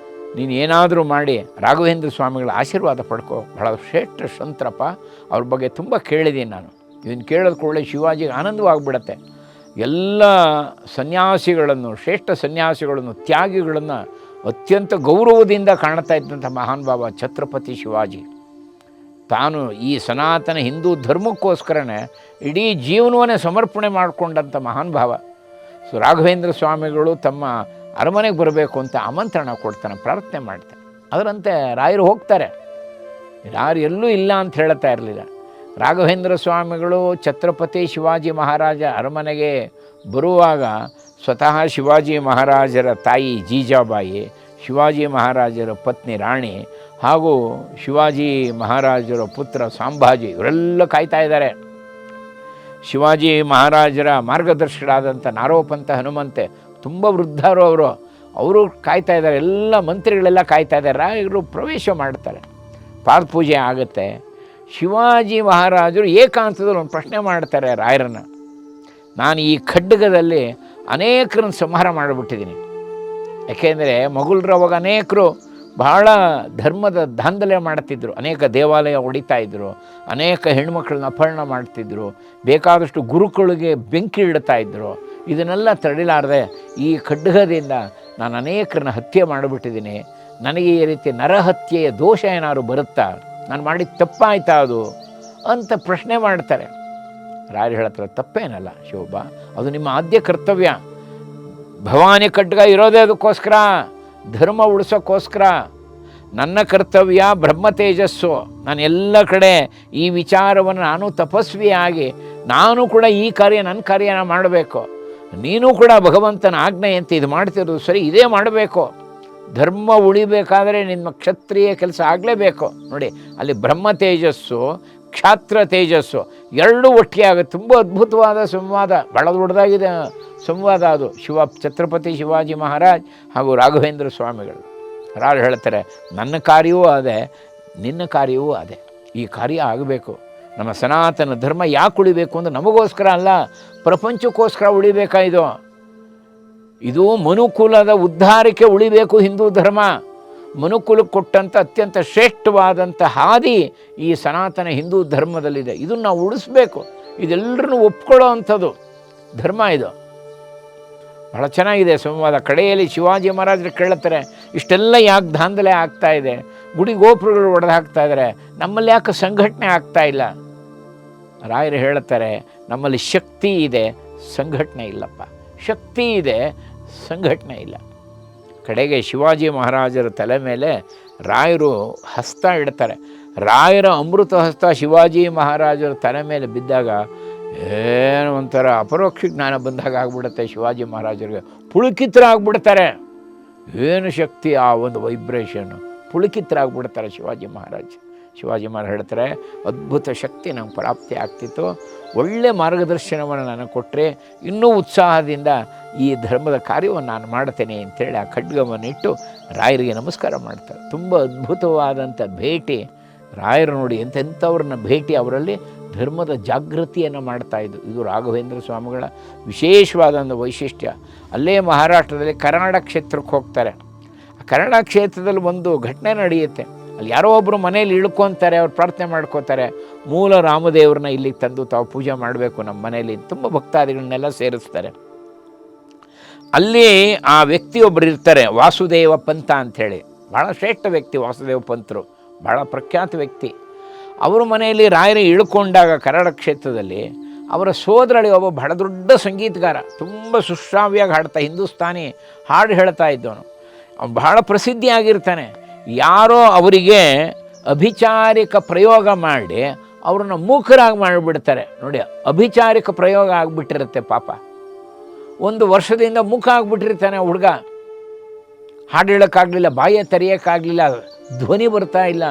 ನೀನು ಏನಾದರೂ ಮಾಡಿ ರಾಘವೇಂದ್ರ ಸ್ವಾಮಿಗಳ ಆಶೀರ್ವಾದ ಪಡ್ಕೋ, ಬಹಳ ಶ್ರೇಷ್ಠ ಸಂತರಪ್ಪ, ಅವ್ರ ಬಗ್ಗೆ ತುಂಬ ಕೇಳಿದ್ದೀನಿ ನಾನು. ಇದನ್ನು ಕೇಳೋದು ಕೂಡಲೇ ಶಿವಾಜಿಗೆ ಆನಂದವಾಗಿಬಿಡತ್ತೆ. ಎಲ್ಲ ಸನ್ಯಾಸಿಗಳನ್ನು, ಶ್ರೇಷ್ಠ ಸನ್ಯಾಸಿಗಳನ್ನು, ತ್ಯಾಗಿಗಳನ್ನು ಅತ್ಯಂತ ಗೌರವದಿಂದ ಕಾಣ್ತಾ ಇದ್ದಂಥ ಮಹಾನ್ ಬಾಬಾ ಛತ್ರಪತಿ ಶಿವಾಜಿ. ತಾನು ಈ ಸನಾತನ ಹಿಂದೂ ಧರ್ಮಕ್ಕೋಸ್ಕರನೇ ಇಡೀ ಜೀವನವನ್ನೇ ಸಮರ್ಪಣೆ ಮಾಡಿಕೊಂಡಂಥ ಮಹಾನ್ ಭಾವ. ಸೊ ರಾಘವೇಂದ್ರ ಸ್ವಾಮಿಗಳು ತಮ್ಮ ಅರಮನೆಗೆ ಬರಬೇಕು ಅಂತ ಆಮಂತ್ರಣ ಕೊಡ್ತಾನೆ, ಪ್ರಾರ್ಥನೆ ಮಾಡ್ತಾನೆ. ಅದರಂತೆ ರಾಯರು ಹೋಗ್ತಾರೆ. ಯಾರು ಎಲ್ಲೂ ಇಲ್ಲ ಅಂತ ಹೇಳ್ತಾ ಇರಲಿಲ್ಲ. ರಾಘವೇಂದ್ರ ಸ್ವಾಮಿಗಳು ಛತ್ರಪತಿ ಶಿವಾಜಿ ಮಹಾರಾಜ ಅರಮನೆಗೆ ಬರುವಾಗ ಸ್ವತಃ ಶಿವಾಜಿ ಮಹಾರಾಜರ ತಾಯಿ ಜೀಜಾಬಾಯಿ, ಶಿವಾಜಿ ಮಹಾರಾಜರ ಪತ್ನಿ ರಾಣಿ ಹಾಗೂ ಶಿವಾಜಿ ಮಹಾರಾಜರ ಪುತ್ರ ಸಂಭಾಜಿ ಇವರೆಲ್ಲ ಕಾಯ್ತಾ ಇದ್ದಾರೆ. ಶಿವಾಜಿ ಮಹಾರಾಜರ ಮಾರ್ಗದರ್ಶಕರಾದಂಥ ನಾರೋಪಂಥ ಹನುಮಂತೆ ತುಂಬ ವೃದ್ಧರು ಅವರು ಕಾಯ್ತಾ ಇದ್ದಾರೆ. ಎಲ್ಲ ಮಂತ್ರಿಗಳೆಲ್ಲ ಕಾಯ್ತಾ ಇದ್ದಾರೆ. ರಾಯರು ಪ್ರವೇಶ ಮಾಡ್ತಾರೆ, ಪಾದಪೂಜೆ ಆಗುತ್ತೆ. ಶಿವಾಜಿ ಮಹಾರಾಜರು ಏಕಾಂತದಲ್ಲಿ ಒಂದು ಪ್ರಶ್ನೆ ಮಾಡ್ತಾರೆ ರಾಯರನ್ನು, ನಾನು ಈ ಖಡ್ಗದಲ್ಲಿ ಅನೇಕರನ್ನು ಸಂಹಾರ ಮಾಡಿಬಿಟ್ಟಿದ್ದೀನಿ. ಯಾಕೆಂದರೆ ಮೊಘಲರವಾಗ ಅನೇಕರು ಬಹಳ ಧರ್ಮದ ದಾಂಧಲೆ ಮಾಡ್ತಿದ್ದರು, ಅನೇಕ ದೇವಾಲಯ ಹೊಡಿತಾ ಇದ್ದರು, ಅನೇಕ ಹೆಣ್ಮಕ್ಳನ್ನ ಅಪಹರಣ ಮಾಡ್ತಿದ್ದರು, ಬೇಕಾದಷ್ಟು ಗುರುಗಳಿಗೆ ಬೆಂಕಿ ಇಡ್ತಾ ಇದ್ದರು. ಇದನ್ನೆಲ್ಲ ತಡಿಲಾರದೆ ಈ ಖಡ್ಗದಿಂದ ನಾನು ಅನೇಕರನ್ನ ಹತ್ಯೆ ಮಾಡಿಬಿಟ್ಟಿದ್ದೀನಿ. ನನಗೆ ಈ ರೀತಿ ನರಹತ್ಯೆಯ ದೋಷ ಏನಾದ್ರು ಬರುತ್ತಾ? ನಾನು ಮಾಡಿದ ತಪ್ಪಾಯ್ತಾ ಅದು ಅಂತ ಪ್ರಶ್ನೆ ಮಾಡ್ತಾರೆ. ರಾಯರು ಹೇಳ್ತಾರೆ, ತಪ್ಪೇನಲ್ಲ ಶಿವಬ, ಅದು ನಿಮ್ಮ ಆದ್ಯ ಕರ್ತವ್ಯ. ಭವಾನಿ ಖಡ್ಗ ಇರೋದೇ ಅದಕ್ಕೋಸ್ಕರ, ಧರ್ಮ ಉಳಿಸೋಕ್ಕೋಸ್ಕರ. ನನ್ನ ಕರ್ತವ್ಯ ಬ್ರಹ್ಮ ತೇಜಸ್ಸು. ನಾನು ಎಲ್ಲ ಕಡೆ ಈ ವಿಚಾರವನ್ನು ನಾನು ತಪಸ್ವಿಯಾಗಿ ನಾನು ಕೂಡ ಈ ಕಾರ್ಯ ನನ್ನ ಕಾರ್ಯನ ಮಾಡಬೇಕು. ನೀನು ಕೂಡ ಭಗವಂತನ ಆಜ್ಞೆಯಂತೆ ಇದು ಮಾಡ್ತಿರೋದು ಸರಿ, ಇದೇ ಮಾಡಬೇಕು. ಧರ್ಮ ಉಳಿಬೇಕಾದರೆ ನಿಮ್ಮ ಕ್ಷತ್ರಿಯ ಕೆಲಸ ಆಗಲೇಬೇಕು. ನೋಡಿ ಅಲ್ಲಿ ಬ್ರಹ್ಮ ತೇಜಸ್ಸು, ಕ್ಷಾತ್ರ ತೇಜಸ್ಸು ಎರಡೂ ಒಟ್ಟಿಗೆ ಆಗುತ್ತೆ. ತುಂಬ ಅದ್ಭುತವಾದ ಸಂವಾದ, ಬಹಳ ದೊಡ್ಡದಾಗಿದೆ ಸಂವಾದ ಅದು. ಛತ್ರಪತಿ ಶಿವಾಜಿ ಮಹಾರಾಜ್ ಹಾಗೂ ರಾಘವೇಂದ್ರ ಸ್ವಾಮಿಗಳು. ರಾರು ಹೇಳ್ತಾರೆ, ನನ್ನ ಕಾರ್ಯವೂ ಅದೇ, ನಿನ್ನ ಕಾರ್ಯವೂ ಅದೇ. ಈ ಕಾರ್ಯ ಆಗಬೇಕು. ನಮ್ಮ ಸನಾತನ ಧರ್ಮ ಯಾಕೆ ಉಳಿಬೇಕು ಅಂದರೆ ನಮಗೋಸ್ಕರ ಅಲ್ಲ, ಪ್ರಪಂಚಕ್ಕೋಸ್ಕರ ಉಳಿಬೇಕಾಯಿತು. ಇದು ಮನುಕುಲದ ಉದ್ಧಾರಕ್ಕೆ ಉಳಿಬೇಕು ಹಿಂದೂ ಧರ್ಮ. ಮನುಕುಲಕ್ಕೆ ಕೊಟ್ಟಂಥ ಅತ್ಯಂತ ಶ್ರೇಷ್ಠವಾದಂಥ ಹಾದಿ ಈ ಸನಾತನ ಹಿಂದೂ ಧರ್ಮದಲ್ಲಿದೆ. ಇದನ್ನು ನಾವು ಉಳಿಸ್ಬೇಕು. ಇದೆಲ್ಲರನ್ನು ಒಪ್ಕೊಳ್ಳೋ ಅಂಥದ್ದು ಧರ್ಮ ಇದು. ಬಹಳ ಚೆನ್ನಾಗಿದೆ ಸಂವಾದ. ಕಡೆಯಲ್ಲಿ ಶಿವಾಜಿ ಮಹಾರಾಜರು ಕೇಳುತ್ತಾರೆ, ಇಷ್ಟೆಲ್ಲ ಯಾಕೆ ದಾಂಧಲೆ ಆಗ್ತಾ ಇದೆ, ಗುಡಿ ಗೋಪುರಗಳು ಒಡೆದು ಹಾಕ್ತಾ ಇದ್ದಾರೆ, ನಮ್ಮಲ್ಲಿ ಯಾಕೆ ಸಂಘಟನೆ ಆಗ್ತಾ ಇಲ್ಲ? ರಾಯರು ಹೇಳುತ್ತಾರೆ, ನಮ್ಮಲ್ಲಿ ಶಕ್ತಿ ಇದೆ, ಸಂಘಟನೆ ಇಲ್ಲಪ್ಪ. ಶಕ್ತಿ ಇದೆ, ಸಂಘಟನೆ ಇಲ್ಲ. ಕಡೆಗೆ ಶಿವಾಜಿ ಮಹಾರಾಜರ ತಲೆ ಮೇಲೆ ರಾಯರು ಹಸ್ತ ಇಡ್ತಾರೆ. ರಾಯರ ಅಮೃತ ಹಸ್ತ ಶಿವಾಜಿ ಮಹಾರಾಜರ ತಲೆ ಮೇಲೆ ಬಿದ್ದಾಗ ಏನು ಒಂಥರ ಅಪರೋಕ್ಷ ಜ್ಞಾನ ಬಂದಾಗ ಆಗ್ಬಿಡುತ್ತೆ. ಶಿವಾಜಿ ಮಹಾರಾಜರಿಗೆ ಪುಳುಕಿತರಾಗ್ಬಿಡ್ತಾರೆ. ಏನು ಶಕ್ತಿ ಆ ಒಂದು ವೈಬ್ರೇಷನ್ನು, ಪುಳುಕಿತರಾಗ್ಬಿಡ್ತಾರೆ ಶಿವಾಜಿ ಮಹಾರಾಜ್ ಹೇಳ್ತಾರೆ, ಅದ್ಭುತ ಶಕ್ತಿ ನಂಗೆ ಪ್ರಾಪ್ತಿ ಆಗ್ತಿತ್ತು, ಒಳ್ಳೆ ಮಾರ್ಗದರ್ಶನವನ್ನು ನನಗೆ ಕೊಟ್ಟರೆ ಇನ್ನೂ ಉತ್ಸಾಹದಿಂದ ಈ ಧರ್ಮದ ಕಾರ್ಯವನ್ನು ನಾನು ಮಾಡ್ತೇನೆ ಅಂತೇಳಿ ಆ ಖಡ್ಗವನ್ನು ಇಟ್ಟು ರಾಯರಿಗೆ ನಮಸ್ಕಾರ ಮಾಡ್ತಾರೆ. ತುಂಬ ಅದ್ಭುತವಾದಂಥ ಭೇಟಿ. ರಾಯರು ನೋಡಿ ಎಂತೆಂಥವ್ರನ್ನ ಭೇಟಿ, ಅವರಲ್ಲಿ ಧರ್ಮದ ಜಾಗೃತಿಯನ್ನು ಮಾಡ್ತಾಯಿದ್ದು. ಇದು ರಾಘವೇಂದ್ರ ಸ್ವಾಮಿಗಳ ವಿಶೇಷವಾದಂಥ ವೈಶಿಷ್ಟ್ಯ. ಅಲ್ಲೇ ಮಹಾರಾಷ್ಟ್ರದಲ್ಲಿ ಕರ್ನಾಟಕ ಕ್ಷೇತ್ರಕ್ಕೆ ಹೋಗ್ತಾರೆ. ಆ ಕರ್ನಾಟಕ ಕ್ಷೇತ್ರದಲ್ಲಿ ಒಂದು ಘಟನೆ ನಡೆಯುತ್ತೆ. ಅಲ್ಲಿ ಯಾರೋ ಒಬ್ಬರು ಮನೇಲಿ ಇಳ್ಕೊತಾರೆ, ಅವ್ರು ಪ್ರಾರ್ಥನೆ ಮಾಡ್ಕೋತಾರೆ, ಮೂಲ ರಾಮದೇವ್ರನ್ನ ಇಲ್ಲಿಗೆ ತಂದು ತಾವು ಪೂಜೆ ಮಾಡಬೇಕು ನಮ್ಮ ಮನೇಲಿ. ತುಂಬ ಭಕ್ತಾದಿಗಳನ್ನೆಲ್ಲ ಸೇರಿಸ್ತಾರೆ. ಅಲ್ಲಿ ಆ ವ್ಯಕ್ತಿಯೊಬ್ಬರು ಇರ್ತಾರೆ, ವಾಸುದೇವ ಪಂತ ಅಂಥೇಳಿ. ಭಾಳ ಶ್ರೇಷ್ಠ ವ್ಯಕ್ತಿ ವಾಸುದೇವ ಪಂತರು, ಭಾಳ ಪ್ರಖ್ಯಾತ ವ್ಯಕ್ತಿ. ಅವರ ಮನೆಯಲ್ಲಿ ರಾಯರು ಇಳ್ಕೊಂಡಾಗ ಕರ್ನಾಟಕ ಕ್ಷೇತ್ರದಲ್ಲಿ ಅವರ ಸೋದರಳಿ ಒಬ್ಬ ಬಹಳ ದೊಡ್ಡ ಸಂಗೀತಗಾರ, ತುಂಬ ಸುಶ್ರಾವ್ಯವಾಗಿ ಹಾಡ್ತಾ, ಹಿಂದೂಸ್ತಾನಿ ಹಾಡು ಹೇಳ್ತಾ ಇದ್ದವನು. ಅವನು ಬಹಳ ಪ್ರಸಿದ್ಧಿಯಾಗಿರ್ತಾನೆ. ಯಾರೋ ಅವರಿಗೆ ಅಭಿಚಾರಿಕ ಪ್ರಯೋಗ ಮಾಡಿ ಅವ್ರನ್ನ ಮೂಕರಾಗಿ ಮಾಡಿಬಿಡ್ತಾರೆ. ನೋಡಿ, ಅಭಿಚಾರಿಕ ಪ್ರಯೋಗ ಆಗಿಬಿಟ್ಟಿರುತ್ತೆ ಪಾಪ. 1 ವರ್ಷದಿಂದ ಮೂಕ ಆಗಿಬಿಟ್ಟಿರ್ತಾನೆ ಹುಡುಗ. ಹಾಡು ಹೇಳೋಕ್ಕಾಗಲಿಲ್ಲ, ಬಾಯ ತೆರೆಯೋಕ್ಕಾಗಲಿಲ್ಲ, ಧ್ವನಿ ಬರ್ತಾ ಇಲ್ಲ.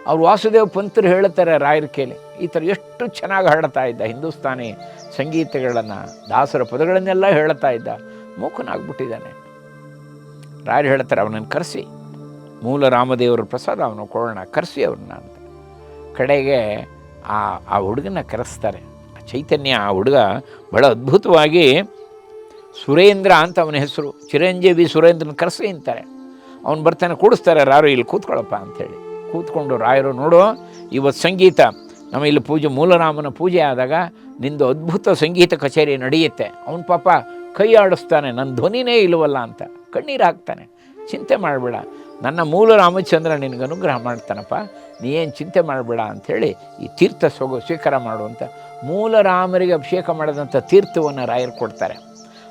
ಅವ್ರು ವಾಸುದೇವ ಪಂತರು ಹೇಳುತ್ತಾರೆ ರಾಯರ ಕೇಳಿ, ಈ ಥರ ಎಷ್ಟು ಚೆನ್ನಾಗಿ ಹಾಡ್ತಾ ಇದ್ದ, ಹಿಂದೂಸ್ತಾನಿ ಸಂಗೀತಗಳನ್ನು, ದಾಸರ ಪದಗಳನ್ನೆಲ್ಲ ಹೇಳ್ತಾ ಇದ್ದ, ಮೂಕನಾಗ್ಬಿಟ್ಟಿದ್ದಾನೆ. ರಾಯರು ಹೇಳ್ತಾರೆ, ಅವನನ್ನು ಕರೆಸಿ, ಮೂಲ ರಾಮದೇವರ ಪ್ರಸಾದ ಅವನು ಕೊಡೋಣ, ಕರೆಸಿ ಅವ್ರನ್ನ ಅಂತ. ಕಡೆಗೆ ಆ ಹುಡುಗನ ಕರೆಸ್ತಾರೆ. ಚೈತನ್ಯ ಆ ಹುಡುಗ ಬಹಳ ಅದ್ಭುತವಾಗಿ, ಸುರೇಂದ್ರ ಅಂತ ಅವನ ಹೆಸರು, ಚಿರಂಜೀವಿ ಸುರೇಂದ್ರನ ಕರೆಸಿ ಅಂತಾರೆ. ಅವನು ಬರ್ತಾನೆ, ಕೂಡಿಸ್ತಾರೆ, ರಾಯರು ಇಲ್ಲಿ ಕೂತ್ಕೊಳ್ಳಪ್ಪ ಅಂಥೇಳಿ. ಕೂತ್ಕೊಂಡು ರಾಯರು, ನೋಡು, ಇವತ್ತು ಸಂಗೀತ ನಮ್ಮ ಇಲ್ಲಿ ಪೂಜೆ, ಮೂಲರಾಮನ ಪೂಜೆ ಆದಾಗ ನಿಂದು ಅದ್ಭುತ ಸಂಗೀತ ಕಚೇರಿ ನಡೆಯುತ್ತೆ. ಅವನು ಪಾಪ ಕೈ ಆಡಿಸ್ತಾನೆ, ನನ್ನ ಧ್ವನಿನೇ ಇಲ್ಲವಲ್ಲ ಅಂತ ಕಣ್ಣೀರು ಹಾಕ್ತಾನೆ. ಚಿಂತೆ ಮಾಡಬೇಡ, ನನ್ನ ಮೂಲ ರಾಮಚಂದ್ರ ನಿನಗೆ ಅನುಗ್ರಹ ಮಾಡ್ತಾನಪ್ಪ, ನೀ ಏನು ಚಿಂತೆ ಮಾಡಬೇಡ ಅಂಥೇಳಿ ಈ ತೀರ್ಥ ಸ್ವೀಕಾರ ಮಾಡುವಂಥ, ಮೂಲ ರಾಮರಿಗೆ ಅಭಿಷೇಕ ಮಾಡಿದಂಥ ತೀರ್ಥವನ್ನು ರಾಯರು ಕೊಡ್ತಾರೆ.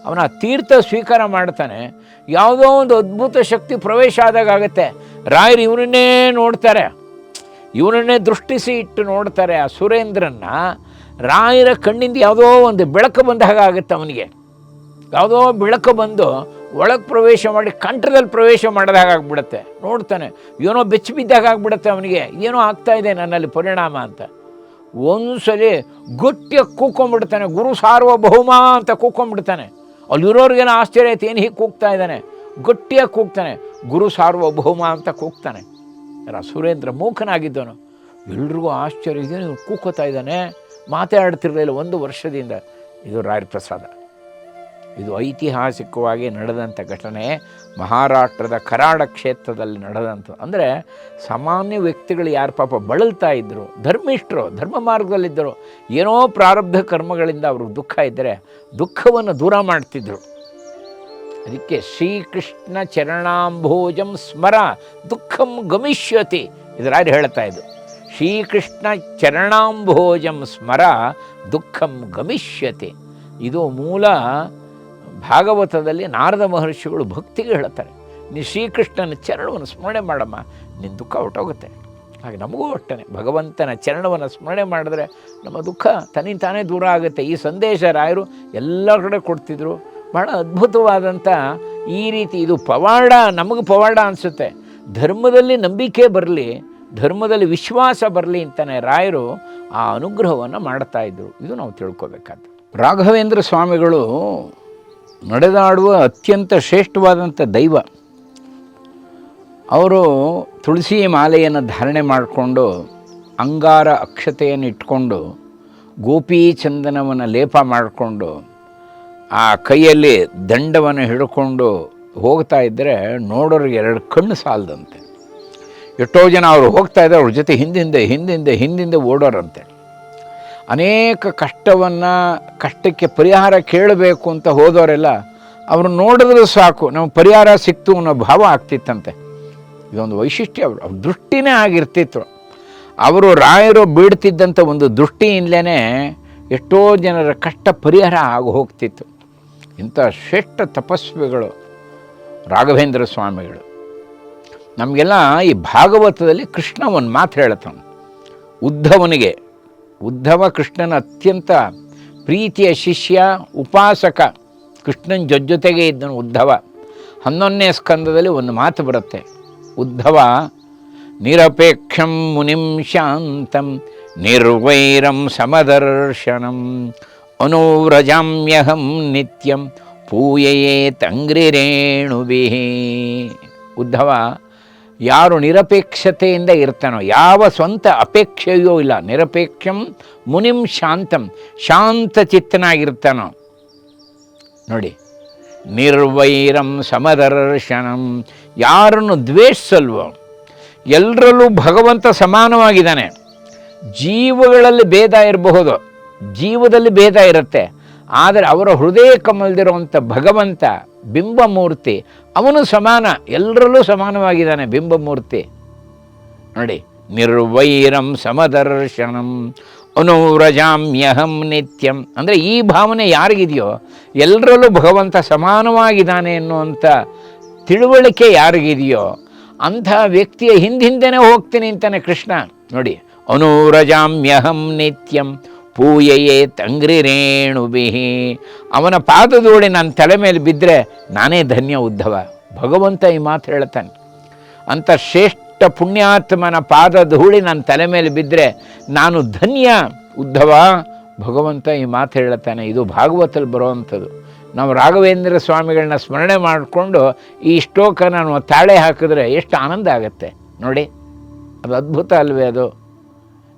ಅವನ ತೀರ್ಥ ಸ್ವೀಕಾರ ಮಾಡ್ತಾನೆ. ಯಾವುದೋ ಒಂದು ಅದ್ಭುತ ಶಕ್ತಿ ಪ್ರವೇಶ ಆದಾಗ ಆಗುತ್ತೆ. ರಾಯರು ಇವನನ್ನೇ ನೋಡ್ತಾರೆ, ಇವನನ್ನೇ ದೃಷ್ಟಿಸಿ ಇಟ್ಟು ನೋಡ್ತಾರೆ. ಆ ಸುರೇಂದ್ರನ್ನ ರಾಯರ ಕಣ್ಣಿಂದ ಯಾವುದೋ ಒಂದು ಬೆಳಕು ಬಂದ ಹಾಗೆ ಆಗುತ್ತೆ ಅವನಿಗೆ. ಯಾವುದೋ ಬೆಳಕು ಬಂದು ಒಳಗೆ ಪ್ರವೇಶ ಮಾಡಿ ಕಂಠದಲ್ಲಿ ಪ್ರವೇಶ ಮಾಡಿದಾಗ ಆಗಿಬಿಡುತ್ತೆ. ನೋಡ್ತಾನೆ, ಏನೋ ಬೆಚ್ಚಿ ಬಿದ್ದಾಗ ಆಗಿಬಿಡುತ್ತೆ ಅವನಿಗೆ, ಏನೋ ಆಗ್ತಾಯಿದೆ ನನ್ನಲ್ಲಿ ಪರಿಣಾಮ ಅಂತ. ಒಂದು ಸಲ ಗಟ್ಟಿಯಾಗಿ ಕೂಕ್ಕೊಂಡ್ಬಿಡ್ತಾನೆ, ಗುರು ಸಾರ್ವಭೌಮ ಅಂತ ಕೂಕ್ಕೊಂಡ್ಬಿಡ್ತಾನೆ. ಅಲ್ಲಿರೋರಿಗೇನೋ ಆಶ್ಚರ್ಯ ಆಯ್ತು, ಏನು ಹೀಗೆ ಕೂಗ್ತಾ ಇದ್ದಾನೆ, ಗಟ್ಟಿಯಾಗಿ ಕೂಗ್ತಾನೆ, ಗುರು ಸಾರ್ವಭೌಮ ಅಂತ ಕೂಗ್ತಾನೆ. ಸುರೇಂದ್ರ ಮೂಕನಾಗಿದ್ದವನು, ಎಲ್ರಿಗೂ ಆಶ್ಚರ್ಯ, ಇದೆ ಇವ್ನು ಕೂಗ್ಕೋತಾ ಇದ್ದಾನೆ, ಮಾತಾಡ್ತಿರಲಿಲ್ಲ 1 ವರ್ಷದಿಂದ. ಇದು ರಾಯರ ಪ್ರಸಾದ. ಇದು ಐತಿಹಾಸಿಕವಾಗಿ ನಡೆದಂಥ ಘಟನೆ, ಮಹಾರಾಷ್ಟ್ರದ ಕರಾಡ ಕ್ಷೇತ್ರದಲ್ಲಿ ನಡೆದಂಥ. ಅಂದರೆ ಸಾಮಾನ್ಯ ವ್ಯಕ್ತಿಗಳು ಯಾರು ಪಾಪ ಬಳಲ್ತಾ ಇದ್ದರು, ಧರ್ಮಿಷ್ಠರು, ಧರ್ಮ ಮಾರ್ಗದಲ್ಲಿದ್ದರು, ಏನೋ ಪ್ರಾರಬ್ಧ ಕರ್ಮಗಳಿಂದ ಅವ್ರಿಗೆ ದುಃಖ ಇದ್ದರೆ ದುಃಖವನ್ನು ದೂರ ಮಾಡ್ತಿದ್ರು. ಅದಕ್ಕೆ ಶ್ರೀಕೃಷ್ಣ ಚರಣಾಂಭೋಜಂ ಸ್ಮರ ದುಃಖಂ ಗಮಿಷ್ಯತಿ, ಇದರಾರು ಹೇಳ್ತಾ ಇದ್ದು. ಶ್ರೀಕೃಷ್ಣ ಚರಣಾಂಭೋಜಂ ಸ್ಮರ ದುಃಖಂ ಗಮಿಷ್ಯತಿ. ಇದು ಮೂಲ ಭಾಗವತದಲ್ಲಿ ನಾರದ ಮಹರ್ಷಿಗಳು ಭಕ್ತಿಗೆ ಹೇಳ್ತಾರೆ, ನೀ ಶ್ರೀಕೃಷ್ಣನ ಚರಣವನ್ನು ಸ್ಮರಣೆ ಮಾಡಮ್ಮ, ನಿನ್ನ ದುಃಖ ಹೊರಟೋಗುತ್ತೆ. ಹಾಗೆ ನಮಗೂ ಒಟ್ಟನೆ ಭಗವಂತನ ಚರಣವನ್ನು ಸ್ಮರಣೆ ಮಾಡಿದ್ರೆ ನಮ್ಮ ದುಃಖ ತನ್ನಿಂತಾನೇ ದೂರ ಆಗುತ್ತೆ. ಈ ಸಂದೇಶ ರಾಯರು ಎಲ್ಲ ಕಡೆ ಕೊಡ್ತಿದ್ರು. ಬಹಳ ಅದ್ಭುತವಾದಂಥ ಈ ರೀತಿ ಇದು ಪವಾಡ, ನಮಗೆ ಪವಾಡ ಅನಿಸುತ್ತೆ. ಧರ್ಮದಲ್ಲಿ ನಂಬಿಕೆ ಬರಲಿ, ಧರ್ಮದಲ್ಲಿ ವಿಶ್ವಾಸ ಬರಲಿ ಅಂತಾನೆ ರಾಯರು ಆ ಅನುಗ್ರಹವನ್ನು ಮಾಡ್ತಾಯಿದ್ರು. ಇದು ನಾವು ತಿಳ್ಕೊಬೇಕಾದ್ದು. ರಾಘವೇಂದ್ರ ಸ್ವಾಮಿಗಳು ನಡೆದಾಡುವ ಅತ್ಯಂತ ಶ್ರೇಷ್ಠವಾದಂಥ ದೈವ. ಅವರು ತುಳಸಿ ಮಾಲೆಯನ್ನು ಧಾರಣೆ ಮಾಡಿಕೊಂಡು, ಅಂಗಾರ ಅಕ್ಷತೆಯನ್ನು ಇಟ್ಕೊಂಡು, ಗೋಪಿ ಚಂದನವನ್ನು ಲೇಪ ಮಾಡಿಕೊಂಡು, ಆ ಕೈಯಲ್ಲಿ ದಂಡವನ್ನು ಹಿಡ್ಕೊಂಡು ಹೋಗ್ತಾ ಇದ್ದರೆ ನೋಡೋರಿಗೆ 2 ಕಣ್ಣು ಸಾಲದಂತೆ. ಎಷ್ಟೋ ಜನ ಅವರು ಹೋಗ್ತಾ ಇದ್ದಾರೆ, ಅವ್ರ ಜೊತೆ ಹಿಂದಿಂದೆ ಓಡೋರಂತೆ. ಅನೇಕ ಕಷ್ಟಕ್ಕೆ ಪರಿಹಾರ ಕೇಳಬೇಕು ಅಂತ ಹೋದವರೆಲ್ಲ ಅವರು ನೋಡಿದ್ರೆ ಸಾಕು ನಮಗೆ ಪರಿಹಾರ ಸಿಕ್ತು ಅನ್ನೋ ಭಾವ ಆಗ್ತಿತ್ತಂತೆ. ಇದೊಂದು ವೈಶಿಷ್ಟ್ಯ. ಅವ್ರ ದೃಷ್ಟಿನೇ ಆಗಿರ್ತಿತ್ತು. ಅವರು ರಾಯರು ಬೀಡ್ತಿದ್ದಂಥ ಒಂದು ದೃಷ್ಟಿಯಿಂದಲೇ ಎಷ್ಟೋ ಜನರ ಕಷ್ಟ ಪರಿಹಾರ ಆಗಿ ಹೋಗ್ತಿತ್ತು. ಇಂಥ ಶ್ರೇಷ್ಠ ತಪಸ್ವಿಗಳು ರಾಘವೇಂದ್ರ ಸ್ವಾಮಿಗಳು. ನಮಗೆಲ್ಲ ಈ ಭಾಗವತದಲ್ಲಿ ಕೃಷ್ಣ ಒಂದು ಮಾತು ಹೇಳ್ತಾನೆ ಉದ್ಧವನಿಗೆ. ಉದ್ಧವ ಕೃಷ್ಣನ ಅತ್ಯಂತ ಪ್ರೀತಿಯ ಶಿಷ್ಯ, ಉಪಾಸಕ. ಕೃಷ್ಣನ ಜೊತೆಗೆ ಇದ್ದನು ಉದ್ಧವ. 11ನೇ ಸ್ಕಂದದಲ್ಲಿ ಒಂದು ಮಾತು ಬರುತ್ತೆ. ಉದ್ಧವ ನಿರಪೇಕ್ಷಂ ಮುನಿಂ ಶಾಂತಂ ನಿರ್ವೈರಂ ಸಮದರ್ಶನಂ ಅನುವ್ರಜಾಮ್ಯಹಂ ನಿತ್ಯಂ ಪೂಯಯೇತ್ ಅಂಗ್ರಿರೇಣುಭಿಃ. ಉದ್ಧವ ಯಾರು ನಿರಪೇಕ್ಷತೆಯಿಂದ ಇರ್ತಾನೋ, ಯಾವ ಸ್ವಂತ ಅಪೇಕ್ಷೆಯೂ ಇಲ್ಲ, ನಿರಪೇಕ್ಷಂ ಮುನಿಂ ಶಾಂತಂ, ಶಾಂತ ಚಿತ್ತನಾಗಿರ್ತಾನೋ ನೋಡಿ, ನಿರ್ವೈರಂ ಸಮದರ್ಶನಂ, ಯಾರನ್ನು ದ್ವೇಷಿಸಲ್ವೋ, ಎಲ್ಲರಲ್ಲೂ ಭಗವಂತ ಸಮಾನವಾಗಿದ್ದಾನೆ. ಜೀವಗಳಲ್ಲಿ ಭೇದ ಇರಬಹುದು, ಜೀವದಲ್ಲಿ ಭೇದ ಇರುತ್ತೆ, ಆದರೆ ಅವರ ಹೃದಯ ಕಮಲದಿರುವಂಥ ಭಗವಂತ ಬಿಂಬಮೂರ್ತಿ ಅವನು ಸಮಾನ, ಎಲ್ಲರಲ್ಲೂ ಸಮಾನವಾಗಿದ್ದಾನೆ ಬಿಂಬಮೂರ್ತಿ ನೋಡಿ. ನಿರ್ವೈರಂ ಸಮದರ್ಶನಂ ಅನುವ್ರಜಾಮ್ಯಹಂ ನಿತ್ಯಂ ಅಂದರೆ ಈ ಭಾವನೆ ಯಾರಿಗಿದೆಯೋ ಎಲ್ಲರಲ್ಲೂ ಭಗವಂತ ಸಮಾನವಾಗಿದ್ದಾನೆ ಎನ್ನುವಂಥ ತಿಳುವಳಿಕೆ ಯಾರಿಗಿದೆಯೋ ಅಂಥ ವ್ಯಕ್ತಿಯ ಹಿಂದಿಂದನೇ ಹೋಗ್ತೀನಿ ಅಂತಾನೆ ಕೃಷ್ಣ ನೋಡಿ. ಅನುವ್ರಜಾಮ್ಯಹಂ ನಿತ್ಯಂ ಪೂಯಯೇತ್ ಅಂಗ್ರಿರೇಣುಭಿಃ. ಅವನ ಪಾದಧೂಳಿ ನನ್ನ ತಲೆ ಮೇಲೆ ಬಿದ್ದರೆ ನಾನೇ ಧನ್ಯ ಉದ್ಧವ. ಭಗವಂತ ಈ ಮಾತು ಹೇಳ್ತಾನೆ. ಅಂಥ ಶ್ರೇಷ್ಠ ಪುಣ್ಯಾತ್ಮನ ಪಾದಧೂಳಿ ನನ್ನ ತಲೆ ಮೇಲೆ ಬಿದ್ದರೆ ನಾನು ಧನ್ಯ ಉದ್ಧವ. ಭಗವಂತ ಈ ಮಾತು ಹೇಳ್ತಾನೆ. ಇದು ಭಾಗವತಲ್ಲಿ ಬರುವಂಥದ್ದು. ನಾವು ರಾಘವೇಂದ್ರ ಸ್ವಾಮಿಗಳನ್ನ ಸ್ಮರಣೆ ಮಾಡಿಕೊಂಡು ಈ ಶ್ಲೋಕ ನಾನು ತಾಳೆ ಹಾಕಿದ್ರೆ ಎಷ್ಟು ಆನಂದ ಆಗುತ್ತೆ ನೋಡಿ. ಅದು ಅದ್ಭುತ ಅಲ್ವೇ ಅದು.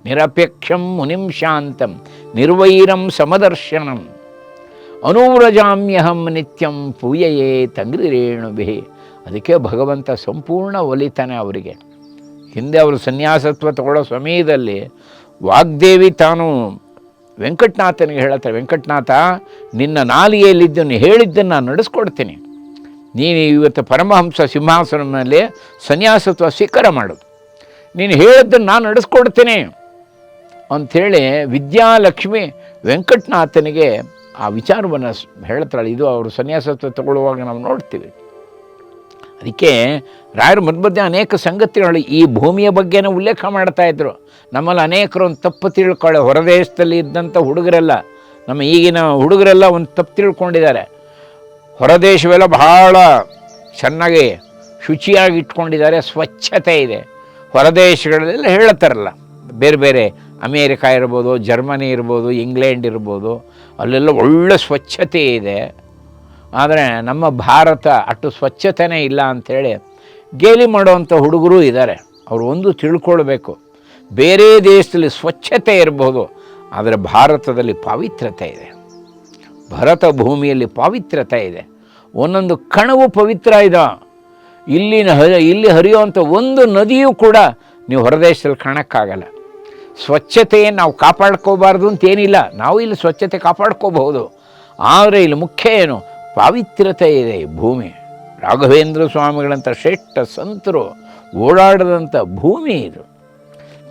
ನಿರಪೇಕ್ಷಂ ಮುನಿಂ ಶಾಂತಂ ನಿರ್ವೈರಂ ಸಮದರ್ಶನಂ ಅನುವ್ರಜಾಮ್ಯಹಂ ನಿತ್ಯಂ ಪೂಯಯೇತ್ ಅಂಗ್ರಿರೇಣುಭಿಃ. ಅದಕ್ಕೆ ಭಗವಂತ ಸಂಪೂರ್ಣ ಒಲಿತಾನೆ ಅವರಿಗೆ. ಹಿಂದೆ ಅವರು ಸನ್ಯಾಸತ್ವ ತಗೊಳ್ಳೋ ಸಮಯದಲ್ಲಿ ವಾಗ್ದೇವಿ ತಾನು ವೆಂಕಟನಾಥನಿಗೆ ಹೇಳ್ತಾರೆ, ವೆಂಕಟನಾಥ ನಿನ್ನ ನಾಲಿಗೆಯಲ್ಲಿದ್ದನ್ನು ಹೇಳಿದ್ದನ್ನು ನಾನು ನಡೆಸ್ಕೊಡ್ತೀನಿ, ನೀನು ಇವತ್ತು ಪರಮಹಂಸ ಸಿಂಹಾಸನ ಮೇಲೆ ಸನ್ಯಾಸತ್ವ ಸ್ವೀಕಾರ ಮಾಡು, ನೀನು ಹೇಳಿದ್ದನ್ನು ನಾನು ನಡೆಸ್ಕೊಡ್ತೀನಿ ಅಂಥೇಳಿ ವಿದ್ಯಾಲಕ್ಷ್ಮಿ ವೆಂಕಟನಾಥನಿಗೆ ಆ ವಿಚಾರವನ್ನು ಹೇಳ್ತಾಳೆ. ಇದು ಅವರು ಸನ್ಯಾಸತ್ವ ತಗೊಳ್ಳುವಾಗ ನಾವು ನೋಡ್ತೀವಿ. ಅದಕ್ಕೆ ರಾಯರು ಮಧ್ಯ ಅನೇಕ ಸಂಗತಿಗಳು ಈ ಭೂಮಿಯ ಬಗ್ಗೆನೇ ಉಲ್ಲೇಖ ಮಾಡ್ತಾಯಿದ್ರು. ನಮ್ಮಲ್ಲಿ ಅನೇಕರು ಒಂದು ತಪ್ಪು ತಿಳ್ಕೊಳ್ಳೋ, ಹೊರದೇಶದಲ್ಲಿ ಇದ್ದಂಥ ಹುಡುಗರೆಲ್ಲ, ನಮ್ಮ ಈಗಿನ ಹುಡುಗರೆಲ್ಲ ಒಂದು ತಪ್ಪು ತಿಳ್ಕೊಂಡಿದ್ದಾರೆ. ಹೊರದೇಶವೆಲ್ಲ ಬಹಳ ಚೆನ್ನಾಗಿ ಶುಚಿಯಾಗಿ ಇಟ್ಕೊಂಡಿದ್ದಾರೆ, ಸ್ವಚ್ಛತೆ ಇದೆ. ಹೊರದೇಶಗಳೆಲ್ಲ ಹೇಳ್ತಾರಲ್ಲ, ಬೇರೆ ಬೇರೆ ಅಮೇರಿಕಾ ಇರ್ಬೋದು, ಜರ್ಮನಿ ಇರ್ಬೋದು, ಇಂಗ್ಲೆಂಡ್ ಇರ್ಬೋದು, ಅಲ್ಲೆಲ್ಲ ಒಳ್ಳೆ ಸ್ವಚ್ಛತೆ ಇದೆ. ಆದರೆ ನಮ್ಮ ಭಾರತ ಅಷ್ಟು ಸ್ವಚ್ಛತೆಯೇ ಇಲ್ಲ ಅಂಥೇಳಿ ಗೇಲಿ ಮಾಡುವಂಥ ಹುಡುಗರು ಇದ್ದಾರೆ. ಅವರು ಒಂದು ತಿಳ್ಕೊಳ್ಬೇಕು, ಬೇರೆ ದೇಶದಲ್ಲಿ ಸ್ವಚ್ಛತೆ ಇರ್ಬೋದು, ಆದರೆ ಭಾರತದಲ್ಲಿ ಪಾವಿತ್ರ್ಯತೆ ಇದೆ. ಭರತ ಭೂಮಿಯಲ್ಲಿ ಪಾವಿತ್ರ್ಯತೆ ಇದೆ. ಒಂದೊಂದು ಕಣವು ಪವಿತ್ರ ಇದೆ. ಇಲ್ಲಿ ಹರಿಯುವಂಥ ಒಂದು ನದಿಯೂ ಕೂಡ ನೀವು ಹೊರದೇಶದಲ್ಲಿ ಕಾಣೋಕ್ಕಾಗಲ್ಲ. ಸ್ವಚ್ಛತೆಯನ್ನು ನಾವು ಕಾಪಾಡ್ಕೋಬಾರ್ದು ಅಂತೇನಿಲ್ಲ, ನಾವು ಇಲ್ಲಿ ಸ್ವಚ್ಛತೆ ಕಾಪಾಡ್ಕೋಬಹುದು. ಆದರೆ ಇಲ್ಲಿ ಮುಖ್ಯ ಏನು, ಪಾವಿತ್ರ್ಯತೆ ಇದೆ ಈ ಭೂಮಿ. ರಾಘವೇಂದ್ರ ಸ್ವಾಮಿಗಳಂಥ ಶ್ರೇಷ್ಠ ಸಂತರು ಓಡಾಡದಂಥ ಭೂಮಿ ಇದು.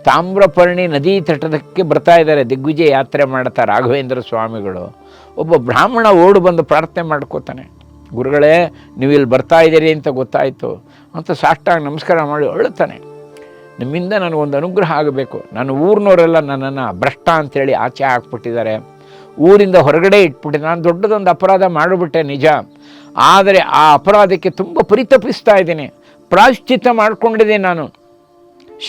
ತಾಮ್ರಪರ್ಣಿ ನದಿ ತಟದಕ್ಕೆ ಬರ್ತಾ ಇದ್ದಾರೆ, ದಿಗ್ವಿಜಯ ಯಾತ್ರೆ ಮಾಡ್ತಾ ರಾಘವೇಂದ್ರ ಸ್ವಾಮಿಗಳು. ಒಬ್ಬ ಬ್ರಾಹ್ಮಣ ಓಡು ಬಂದು ಪ್ರಾರ್ಥನೆ ಮಾಡ್ಕೋತಾನೆ, ಗುರುಗಳೇ ನೀವು ಇಲ್ಲಿ ಬರ್ತಾ ಇದ್ದೀರಿ ಅಂತ ಗೊತ್ತಾಯಿತು ಅಂತ ಸಾಷ್ಟಾಂಗ ನಮಸ್ಕಾರ ಮಾಡಿ ಅಳುತ್ತಾನೆ. ನಿಮ್ಮಿಂದ ನನಗೊಂದು ಅನುಗ್ರಹ ಆಗಬೇಕು. ನನ್ನ ಊರಿನವರೆಲ್ಲ ನನ್ನನ್ನು ಭ್ರಷ್ಟ ಅಂಥೇಳಿ ಆಚೆ ಹಾಕ್ಬಿಟ್ಟಿದ್ದಾರೆ, ಊರಿಂದ ಹೊರಗಡೆ ಇಟ್ಬಿಟ್ಟಿದ್ದೆ. ನಾನು ದೊಡ್ಡದೊಂದು ಅಪರಾಧ ಮಾಡಿಬಿಟ್ಟೆ ನಿಜ, ಆದರೆ ಆ ಅಪರಾಧಕ್ಕೆ ತುಂಬ ಪರಿತಪಿಸ್ತಾ ಇದ್ದೀನಿ. ಪ್ರಾಯಶ್ಚಿತ್ತ ಮಾಡ್ಕೊಂಡಿದ್ದೀನಿ, ನಾನು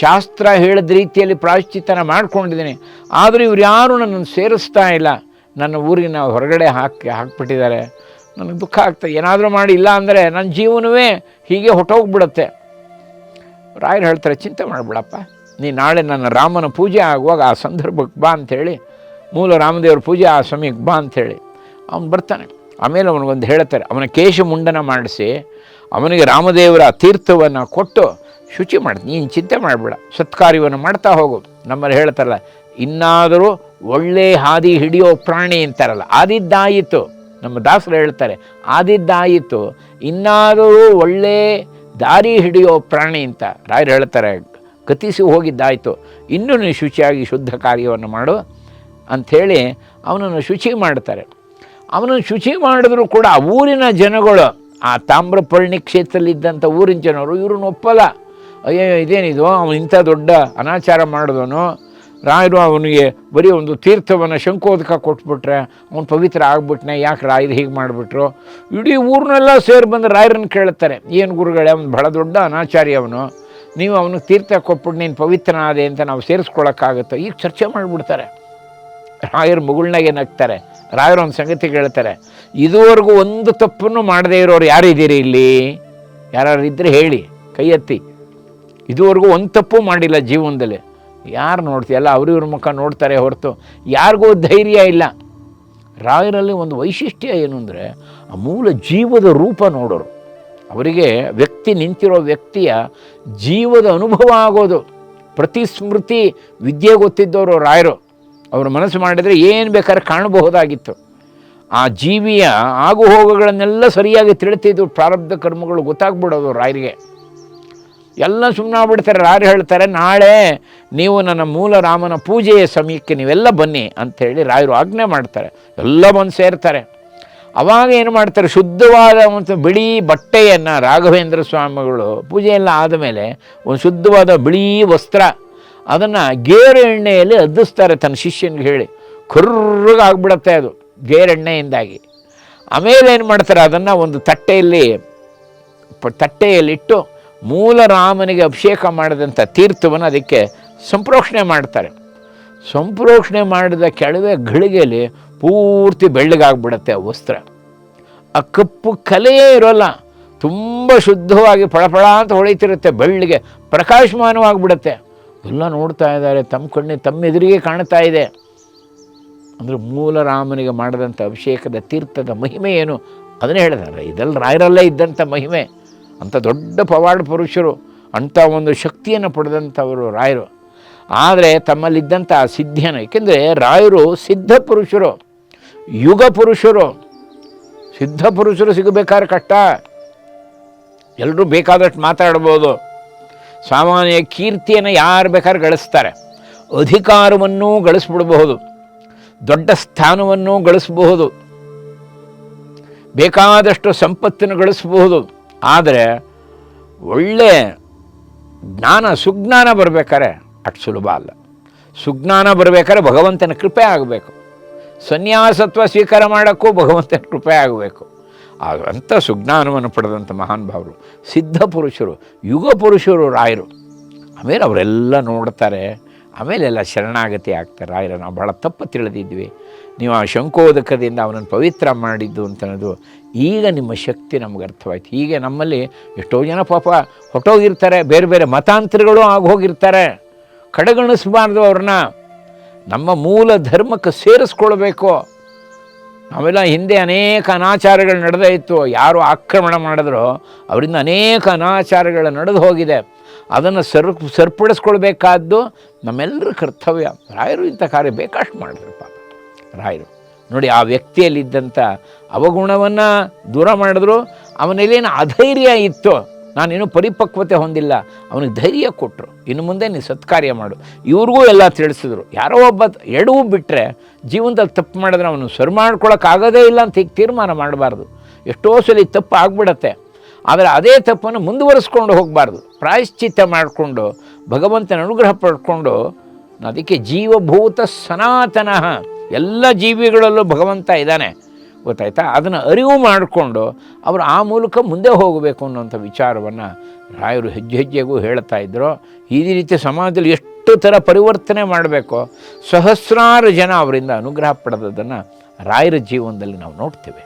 ಶಾಸ್ತ್ರ ಹೇಳಿದ ರೀತಿಯಲ್ಲಿ ಪ್ರಾಯಶ್ಚಿತ್ತನ ಮಾಡ್ಕೊಂಡಿದ್ದೀನಿ. ಆದರೂ ಇವ್ರು ಯಾರೂ ನನ್ನನ್ನು ಸೇರಿಸ್ತಾ ಇಲ್ಲ, ನನ್ನ ಊರಿನ ಹೊರಗಡೆ ಹಾಕ್ಬಿಟ್ಟಿದ್ದಾರೆ. ನನಗೆ ದುಃಖ ಆಗ್ತದೆ. ಏನಾದರೂ ಮಾಡಿ ಇಲ್ಲ ಅಂದರೆ ನನ್ನ ಜೀವನವೇ ಹೀಗೆ ಹೊಟ್ಟೋಗ್ಬಿಡುತ್ತೆ. ರಾಯರು ಹೇಳ್ತಾರೆ, ಚಿಂತೆ ಮಾಡಿಬಿಡಪ್ಪ, ನೀ ನಾಳೆ ನನ್ನ ರಾಮನ ಪೂಜೆ ಆಗುವಾಗ ಆ ಸಂದರ್ಭಕ್ಕೆ ಬಾ ಅಂಥೇಳಿ, ಮೂಲ ರಾಮದೇವ್ರ ಪೂಜೆ ಆ ಸಮಯಕ್ಕೆ ಬಾ ಅಂಥೇಳಿ ಅವ್ನು ಬರ್ತಾನೆ. ಆಮೇಲೆ ಅವನಿಗೊಂದು ಹೇಳ್ತಾರೆ, ಅವನ ಕೇಶ ಮುಂಡನ ಮಾಡಿಸಿ ಅವನಿಗೆ ರಾಮದೇವರ ತೀರ್ಥವನ್ನು ಕೊಟ್ಟು ಶುಚಿ ಮಾಡ್ತೀನಿ, ನೀನು ಚಿಂತೆ ಮಾಡಬೇಡ, ಸತ್ಕಾರ್ಯವನ್ನು ಮಾಡ್ತಾ ಹೋಗು. ನಮ್ಮಲ್ಲಿ ಹೇಳ್ತಾರಲ್ಲ, ಇನ್ನಾದರೂ ಒಳ್ಳೆ ಹಾದಿ ಹಿಡಿಯೋ ಪ್ರಾಣಿ ಅಂತಾರಲ್ಲ, ಆದಿದ್ದಾಯಿತು. ನಮ್ಮ ದಾಸರು ಹೇಳ್ತಾರೆ, ಆದಿದ್ದಾಯಿತು, ಇನ್ನಾದರೂ ಒಳ್ಳೆ ದಾರಿ ಹಿಡಿಯೋ ಪ್ರಾಣಿ ಅಂತ ರಾಯರು ಹೇಳ್ತಾರೆ. ಗತಿಸಿ ಹೋಗಿದ್ದಾಯಿತು, ಇನ್ನೂ ನೀನು ಶುಚಿಯಾಗಿ ಶುದ್ಧ ಕಾರ್ಯವನ್ನು ಮಾಡು ಅಂಥೇಳಿ ಅವನನ್ನು ಶುಚಿ ಮಾಡ್ತಾರೆ. ಅವನನ್ನು ಶುಚಿ ಮಾಡಿದ್ರು ಕೂಡ ಆ ಊರಿನ ಜನಗಳು, ಆ ತಾಮ್ರಪರ್ಣಿ ಕ್ಷೇತ್ರದಲ್ಲಿದ್ದಂಥ ಊರಿನ ಜನರು ಇವ್ರನ್ನ ಒಪ್ಪಲ್ಲ. ಅಯ್ಯೋ ಇದೇನಿದು, ಅವನು ಇಂಥ ದೊಡ್ಡ ಅನಾಚಾರ ಮಾಡಿದವನು, ರಾಯರು ಅವನಿಗೆ ಬರೀ ಒಂದು ತೀರ್ಥವನ್ನು ಶಂಕೋದಕ ಕೊಟ್ಬಿಟ್ರೆ ಅವನು ಪವಿತ್ರ ಆಗ್ಬಿಟ್ನೆ, ಯಾಕೆ ರಾಯರು ಹೀಗೆ ಮಾಡಿಬಿಟ್ರು? ಇಡೀ ಊರನ್ನೆಲ್ಲ ಸೇರಿ ಬಂದು ರಾಯರನ್ನು ಕೇಳ್ತಾರೆ, ಏನು ಗುರುಗಳೇ, ಅವನು ಬಹಳ ದೊಡ್ಡ ಅನಾಚಾರಿ, ಅವನು, ನೀವು ಅವನಿಗೆ ತೀರ್ಥ ಕೊಟ್ಬಿಟ್ಟು ನೀನು ಪವಿತ್ರನಾದೆ ಅಂತ ನಾವು ಸೇರಿಸ್ಕೊಳ್ಳೋಕ್ಕಾಗುತ್ತೋ? ಈಗ ಚರ್ಚೆ ಮಾಡಿಬಿಡ್ತಾರೆ. ರಾಯರು ಮುಗುಳ್ನಾಗೆ ನಗ್ತಾರೆ. ರಾಯರು ಒಂದು ಸಂಗತಿ ಹೇಳ್ತಾರೆ, ಇದುವರೆಗೂ ಒಂದು ತಪ್ಪನ್ನು ಮಾಡದೇ ಇರೋರು ಯಾರಿದ್ದೀರಿ ಇಲ್ಲಿ? ಯಾರು ಇದ್ದರೆ ಹೇಳಿ, ಕೈ ಎತ್ತಿ. ಇದುವರೆಗೂ ಒಂದು ತಪ್ಪು ಮಾಡಿಲ್ಲ ಜೀವನದಲ್ಲಿ. ಯಾರು ನೋಡ್ತೀಯಲ್ಲ, ಅವ್ರಿವ್ರ ಮುಖ ನೋಡ್ತಾರೆ ಹೊರತು ಯಾರಿಗೂ ಧೈರ್ಯ ಇಲ್ಲ. ರಾಯರಲ್ಲಿ ಒಂದು ವೈಶಿಷ್ಟ್ಯ ಏನು ಅಂದರೆ, ಆ ಮೂಲ ಜೀವದ ರೂಪ ನೋಡೋರು. ಅವರಿಗೆ ವ್ಯಕ್ತಿ, ನಿಂತಿರೋ ವ್ಯಕ್ತಿಯ ಜೀವದ ಅನುಭವ ಆಗೋದು. ಪ್ರತಿ ಸ್ಮೃತಿ ವಿದ್ಯೆ ಗೊತ್ತಿದ್ದವರು ರಾಯರು. ಅವರು ಮನಸ್ಸು ಮಾಡಿದರೆ ಏನು ಬೇಕಾದ್ರೆ ಕಾಣಬಹುದಾಗಿತ್ತು. ಆ ಜೀವಿಯ ಆಗು ಹೋಗುಗಳನ್ನೆಲ್ಲ ಸರಿಯಾಗಿ ತಿಳಿತಿದ್ದು, ಪ್ರಾರಬ್ಧ ಕರ್ಮಗಳು ಗೊತ್ತಾಗ್ಬಿಡೋದು ರಾಯರಿಗೆ. ಎಲ್ಲ ಸುಮ್ಮನೆ ಆಗ್ಬಿಡ್ತಾರೆ. ರಾಯರು ಹೇಳ್ತಾರೆ, ನಾಳೆ ನೀವು ನನ್ನ ಮೂಲ ರಾಮನ ಪೂಜೆಯ ಸಮಯಕ್ಕೆ ನೀವೆಲ್ಲ ಬನ್ನಿ ಅಂಥೇಳಿ ರಾಯರು ಆಜ್ಞೆ ಮಾಡ್ತಾರೆ. ಎಲ್ಲ ಬಂದು ಸೇರ್ತಾರೆ. ಅವಾಗ ಏನು ಮಾಡ್ತಾರೆ, ಶುದ್ಧವಾದ ಒಂದು ಬಿಳಿ ಬಟ್ಟೆಯನ್ನು ರಾಘವೇಂದ್ರ ಸ್ವಾಮಿಗಳು ಪೂಜೆಯೆಲ್ಲ ಆದಮೇಲೆ ಒಂದು ಶುದ್ಧವಾದ ಬಿಳಿ ವಸ್ತ್ರ, ಅದನ್ನು ಗೇರು ಎಣ್ಣೆಯಲ್ಲಿ ಅದ್ದಿಸ್ತಾರೆ ತನ್ನ ಶಿಷ್ಯನಿಗೆ ಹೇಳಿ. ಕರ್ರಗಾಗ್ಬಿಡತ್ತೆ ಅದು ಗೇರೆಣ್ಣೆಯಿಂದಾಗಿ. ಆಮೇಲೆ ಏನು ಮಾಡ್ತಾರೆ, ಅದನ್ನು ಒಂದು ತಟ್ಟೆಯಲ್ಲಿಟ್ಟು ಮೂಲ ರಾಮನಿಗೆ ಅಭಿಷೇಕ ಮಾಡಿದಂಥ ತೀರ್ಥವನ್ನು ಅದಕ್ಕೆ ಸಂಪ್ರೋಕ್ಷಣೆ ಮಾಡ್ತಾರೆ. ಸಂಪ್ರೋಕ್ಷಣೆ ಮಾಡಿದ ಕೆಳವೆ ಗಳಿಗೆಯಲ್ಲಿ ಪೂರ್ತಿ ಬೆಳ್ಳಗಾಗ್ಬಿಡತ್ತೆ ಆ ವಸ್ತ್ರ. ಆ ಕಪ್ಪು ಕಲೆಯೇ ಇರೋಲ್ಲ, ತುಂಬ ಶುದ್ಧವಾಗಿ ಫಳಫಳ ಅಂತ ಹೊಳಿತಿರುತ್ತೆ, ಬೆಳ್ಳಿಗೆ ಪ್ರಕಾಶಮಾನವಾಗಿಬಿಡುತ್ತೆ. ಎಲ್ಲ ನೋಡ್ತಾ ಇದ್ದಾರೆ, ತಮ್ಮ ಎದುರಿಗೆ ಕಾಣ್ತಾ ಇದೆ. ಅಂದರೆ ಮೂಲ ರಾಮನಿಗೆ ಮಾಡಿದಂಥ ಅಭಿಷೇಕದ ತೀರ್ಥದ ಮಹಿಮೆ ಏನು ಅದನ್ನೇ ಹೇಳಿದ್ದಾರೆ. ಇದೆಲ್ಲ ರಾಯರಲ್ಲೇ ಇದ್ದಂಥ ಮಹಿಮೆ. ಅಂಥ ದೊಡ್ಡ ಪವಾಡ ಪುರುಷರು, ಅಂಥ ಒಂದು ಶಕ್ತಿಯನ್ನು ಪಡೆದಂಥವರು ರಾಯರು. ಆದರೆ ತಮ್ಮಲ್ಲಿದ್ದಂಥ ಆ ಸಿದ್ಧಿಯನ್ನು, ಏಕೆಂದರೆ ರಾಯರು ಸಿದ್ಧ ಪುರುಷರು, ಯುಗ ಪುರುಷರು. ಸಿದ್ಧ ಪುರುಷರು ಸಿಗಬೇಕಾದ್ರೆ ಕಷ್ಟ. ಎಲ್ಲರೂ ಬೇಕಾದಷ್ಟು ಮಾತಾಡ್ಬೋದು, ಸಾಮಾನ್ಯ ಕೀರ್ತಿಯನ್ನು ಯಾರು ಬೇಕಾದ್ರೆ ಗಳಿಸ್ತಾರೆ, ಅಧಿಕಾರವನ್ನೂ ಗಳಿಸ್ಬಿಡಬಹುದು, ದೊಡ್ಡ ಸ್ಥಾನವನ್ನು ಗಳಿಸಬಹುದು, ಬೇಕಾದಷ್ಟು ಸಂಪತ್ತನ್ನು ಗಳಿಸಬಹುದು. ಆದರೆ ಒಳ್ಳೆ ಜ್ಞಾನ, ಸುಜ್ಞಾನ ಬರಬೇಕಾದ್ರೆ ಅಷ್ಟು ಸುಲಭ ಅಲ್ಲ. ಸುಜ್ಞಾನ ಬರಬೇಕಾದ್ರೆ ಭಗವಂತನ ಕೃಪೆ ಆಗಬೇಕು. ಸನ್ಯಾಸತ್ವ ಸ್ವೀಕಾರ ಮಾಡೋಕ್ಕೂ ಭಗವಂತನ ಕೃಪೆ ಆಗಬೇಕು. ಅಂಥ ಸುಜ್ಞಾನವನ್ನು ಪಡೆದಂಥ ಮಹಾನ್ ಭಾವರು, ಸಿದ್ಧ ಪುರುಷರು, ಯುಗ ಪುರುಷರು ರಾಯರು. ಆಮೇಲೆ ಅವರೆಲ್ಲ ನೋಡ್ತಾರೆ, ಆಮೇಲೆ ಎಲ್ಲ ಶರಣಾಗತಿ ಆಗ್ತಾರೆ. ರಾಯರ ನಾವು ಭಾಳ ತಪ್ಪು ತಿಳಿದಿದ್ವಿ, ನೀವು ಆ ಶಂಕೋದಕದಿಂದ ಅವನನ್ನು ಪವಿತ್ರ ಮಾಡಿದ್ದು ಅಂತನ್ನೋದು ಈಗ ನಿಮ್ಮ ಶಕ್ತಿ ನಮ್ಗೆ ಅರ್ಥವಾಯ್ತು. ಹೀಗೆ ನಮ್ಮಲ್ಲಿ ಎಷ್ಟೋ ಜನ ಪಾಪ ಹೊಟ್ಟೋಗಿರ್ತಾರೆ, ಬೇರೆ ಬೇರೆ ಮತಾಂತರಗಳು ಆಗೋಗಿರ್ತಾರೆ. ಕಡೆಗಣಿಸಬಾರ್ದು ಅವ್ರನ್ನ, ನಮ್ಮ ಮೂಲ ಧರ್ಮಕ್ಕೆ ಸೇರಿಸ್ಕೊಳ್ಬೇಕು. ನಾವೆಲ್ಲ ಹಿಂದೆ ಅನೇಕ ಅನಾಚಾರಗಳು ನಡೆದೇ ಇತ್ತು. ಯಾರು ಆಕ್ರಮಣ ಮಾಡಿದ್ರೋ ಅವರಿಂದ ಅನೇಕ ಅನಾಚಾರಗಳು ನಡೆದು ಹೋಗಿದೆ. ಅದನ್ನು ಸರಿಪಡಿಸ್ಕೊಳ್ಬೇಕಾದ್ದು ನಮ್ಮೆಲ್ಲರ ಕರ್ತವ್ಯ. ರಾಯರು ಇಂಥ ಕಾರ್ಯ ಬೇಕಷ್ಟು ಮಾಡಿದ್ರು ಪಾಪ ರಾಯರು. ನೋಡಿ, ಆ ವ್ಯಕ್ತಿಯಲ್ಲಿದ್ದಂಥ ಅವಗುಣವನ್ನು ದೂರ ಮಾಡಿದ್ರು. ಅವನಲ್ಲೇನು ಅಧೈರ್ಯ ಇತ್ತು, ನಾನೇನು ಪರಿಪಕ್ವತೆ ಹೊಂದಿಲ್ಲ, ಅವನಿಗೆ ಧೈರ್ಯ ಕೊಟ್ಟರು. ಇನ್ನು ಮುಂದೆ ನೀನು ಸತ್ಕಾರ್ಯ ಮಾಡು. ಇವ್ರಿಗೂ ಎಲ್ಲ ತಿಳಿಸಿದ್ರು. ಯಾರೋ ಒಬ್ಬ ಎಡವು ಬಿಟ್ಟರೆ, ಜೀವನದಲ್ಲಿ ತಪ್ಪು ಮಾಡಿದ್ರೆ ಅವನು ಸರಿ ಮಾಡ್ಕೊಳಕ್ಕಾಗೋದೇ ಇಲ್ಲ ಅಂತ ಈಗ ತೀರ್ಮಾನ ಮಾಡಬಾರ್ದು. ಎಷ್ಟೋ ಸಲ ತಪ್ಪು ಆಗ್ಬಿಡತ್ತೆ, ಆದರೆ ಅದೇ ತಪ್ಪನ್ನು ಮುಂದುವರಿಸ್ಕೊಂಡು ಹೋಗಬಾರ್ದು. ಪ್ರಾಯಶ್ಚಿತ್ತ ಮಾಡಿಕೊಂಡು ಭಗವಂತನ ಅನುಗ್ರಹ ಪಡ್ಕೊಂಡು, ಅದಕ್ಕೆ ಜೀವಭೂತ ಸನಾತನ, ಎಲ್ಲ ಜೀವಿಗಳಲ್ಲೂ ಭಗವಂತ ಇದ್ದಾನೆ, ಗೊತ್ತಾಯ್ತಾ? ಅದನ್ನು ಅರಿವು ಮಾಡಿಕೊಂಡು ಅವರು ಆ ಮೂಲಕ ಮುಂದೆ ಹೋಗಬೇಕು ಅನ್ನೋಂಥ ವಿಚಾರವನ್ನು ರಾಯರು ಹೆಜ್ಜೆ ಹೆಜ್ಜೆಗೂ ಹೇಳ್ತಾ ಇದ್ದರು. ಈ ರೀತಿ ಸಮಾಜದಲ್ಲಿ ಎಷ್ಟು ಥರ ಪರಿವರ್ತನೆ ಮಾಡಬೇಕು, ಸಹಸ್ರಾರು ಜನ ಅವರಿಂದ ಅನುಗ್ರಹ ಪಡೆದದನ್ನು ರಾಯರ ಜೀವನದಲ್ಲಿ ನಾವು ನೋಡ್ತೇವೆ.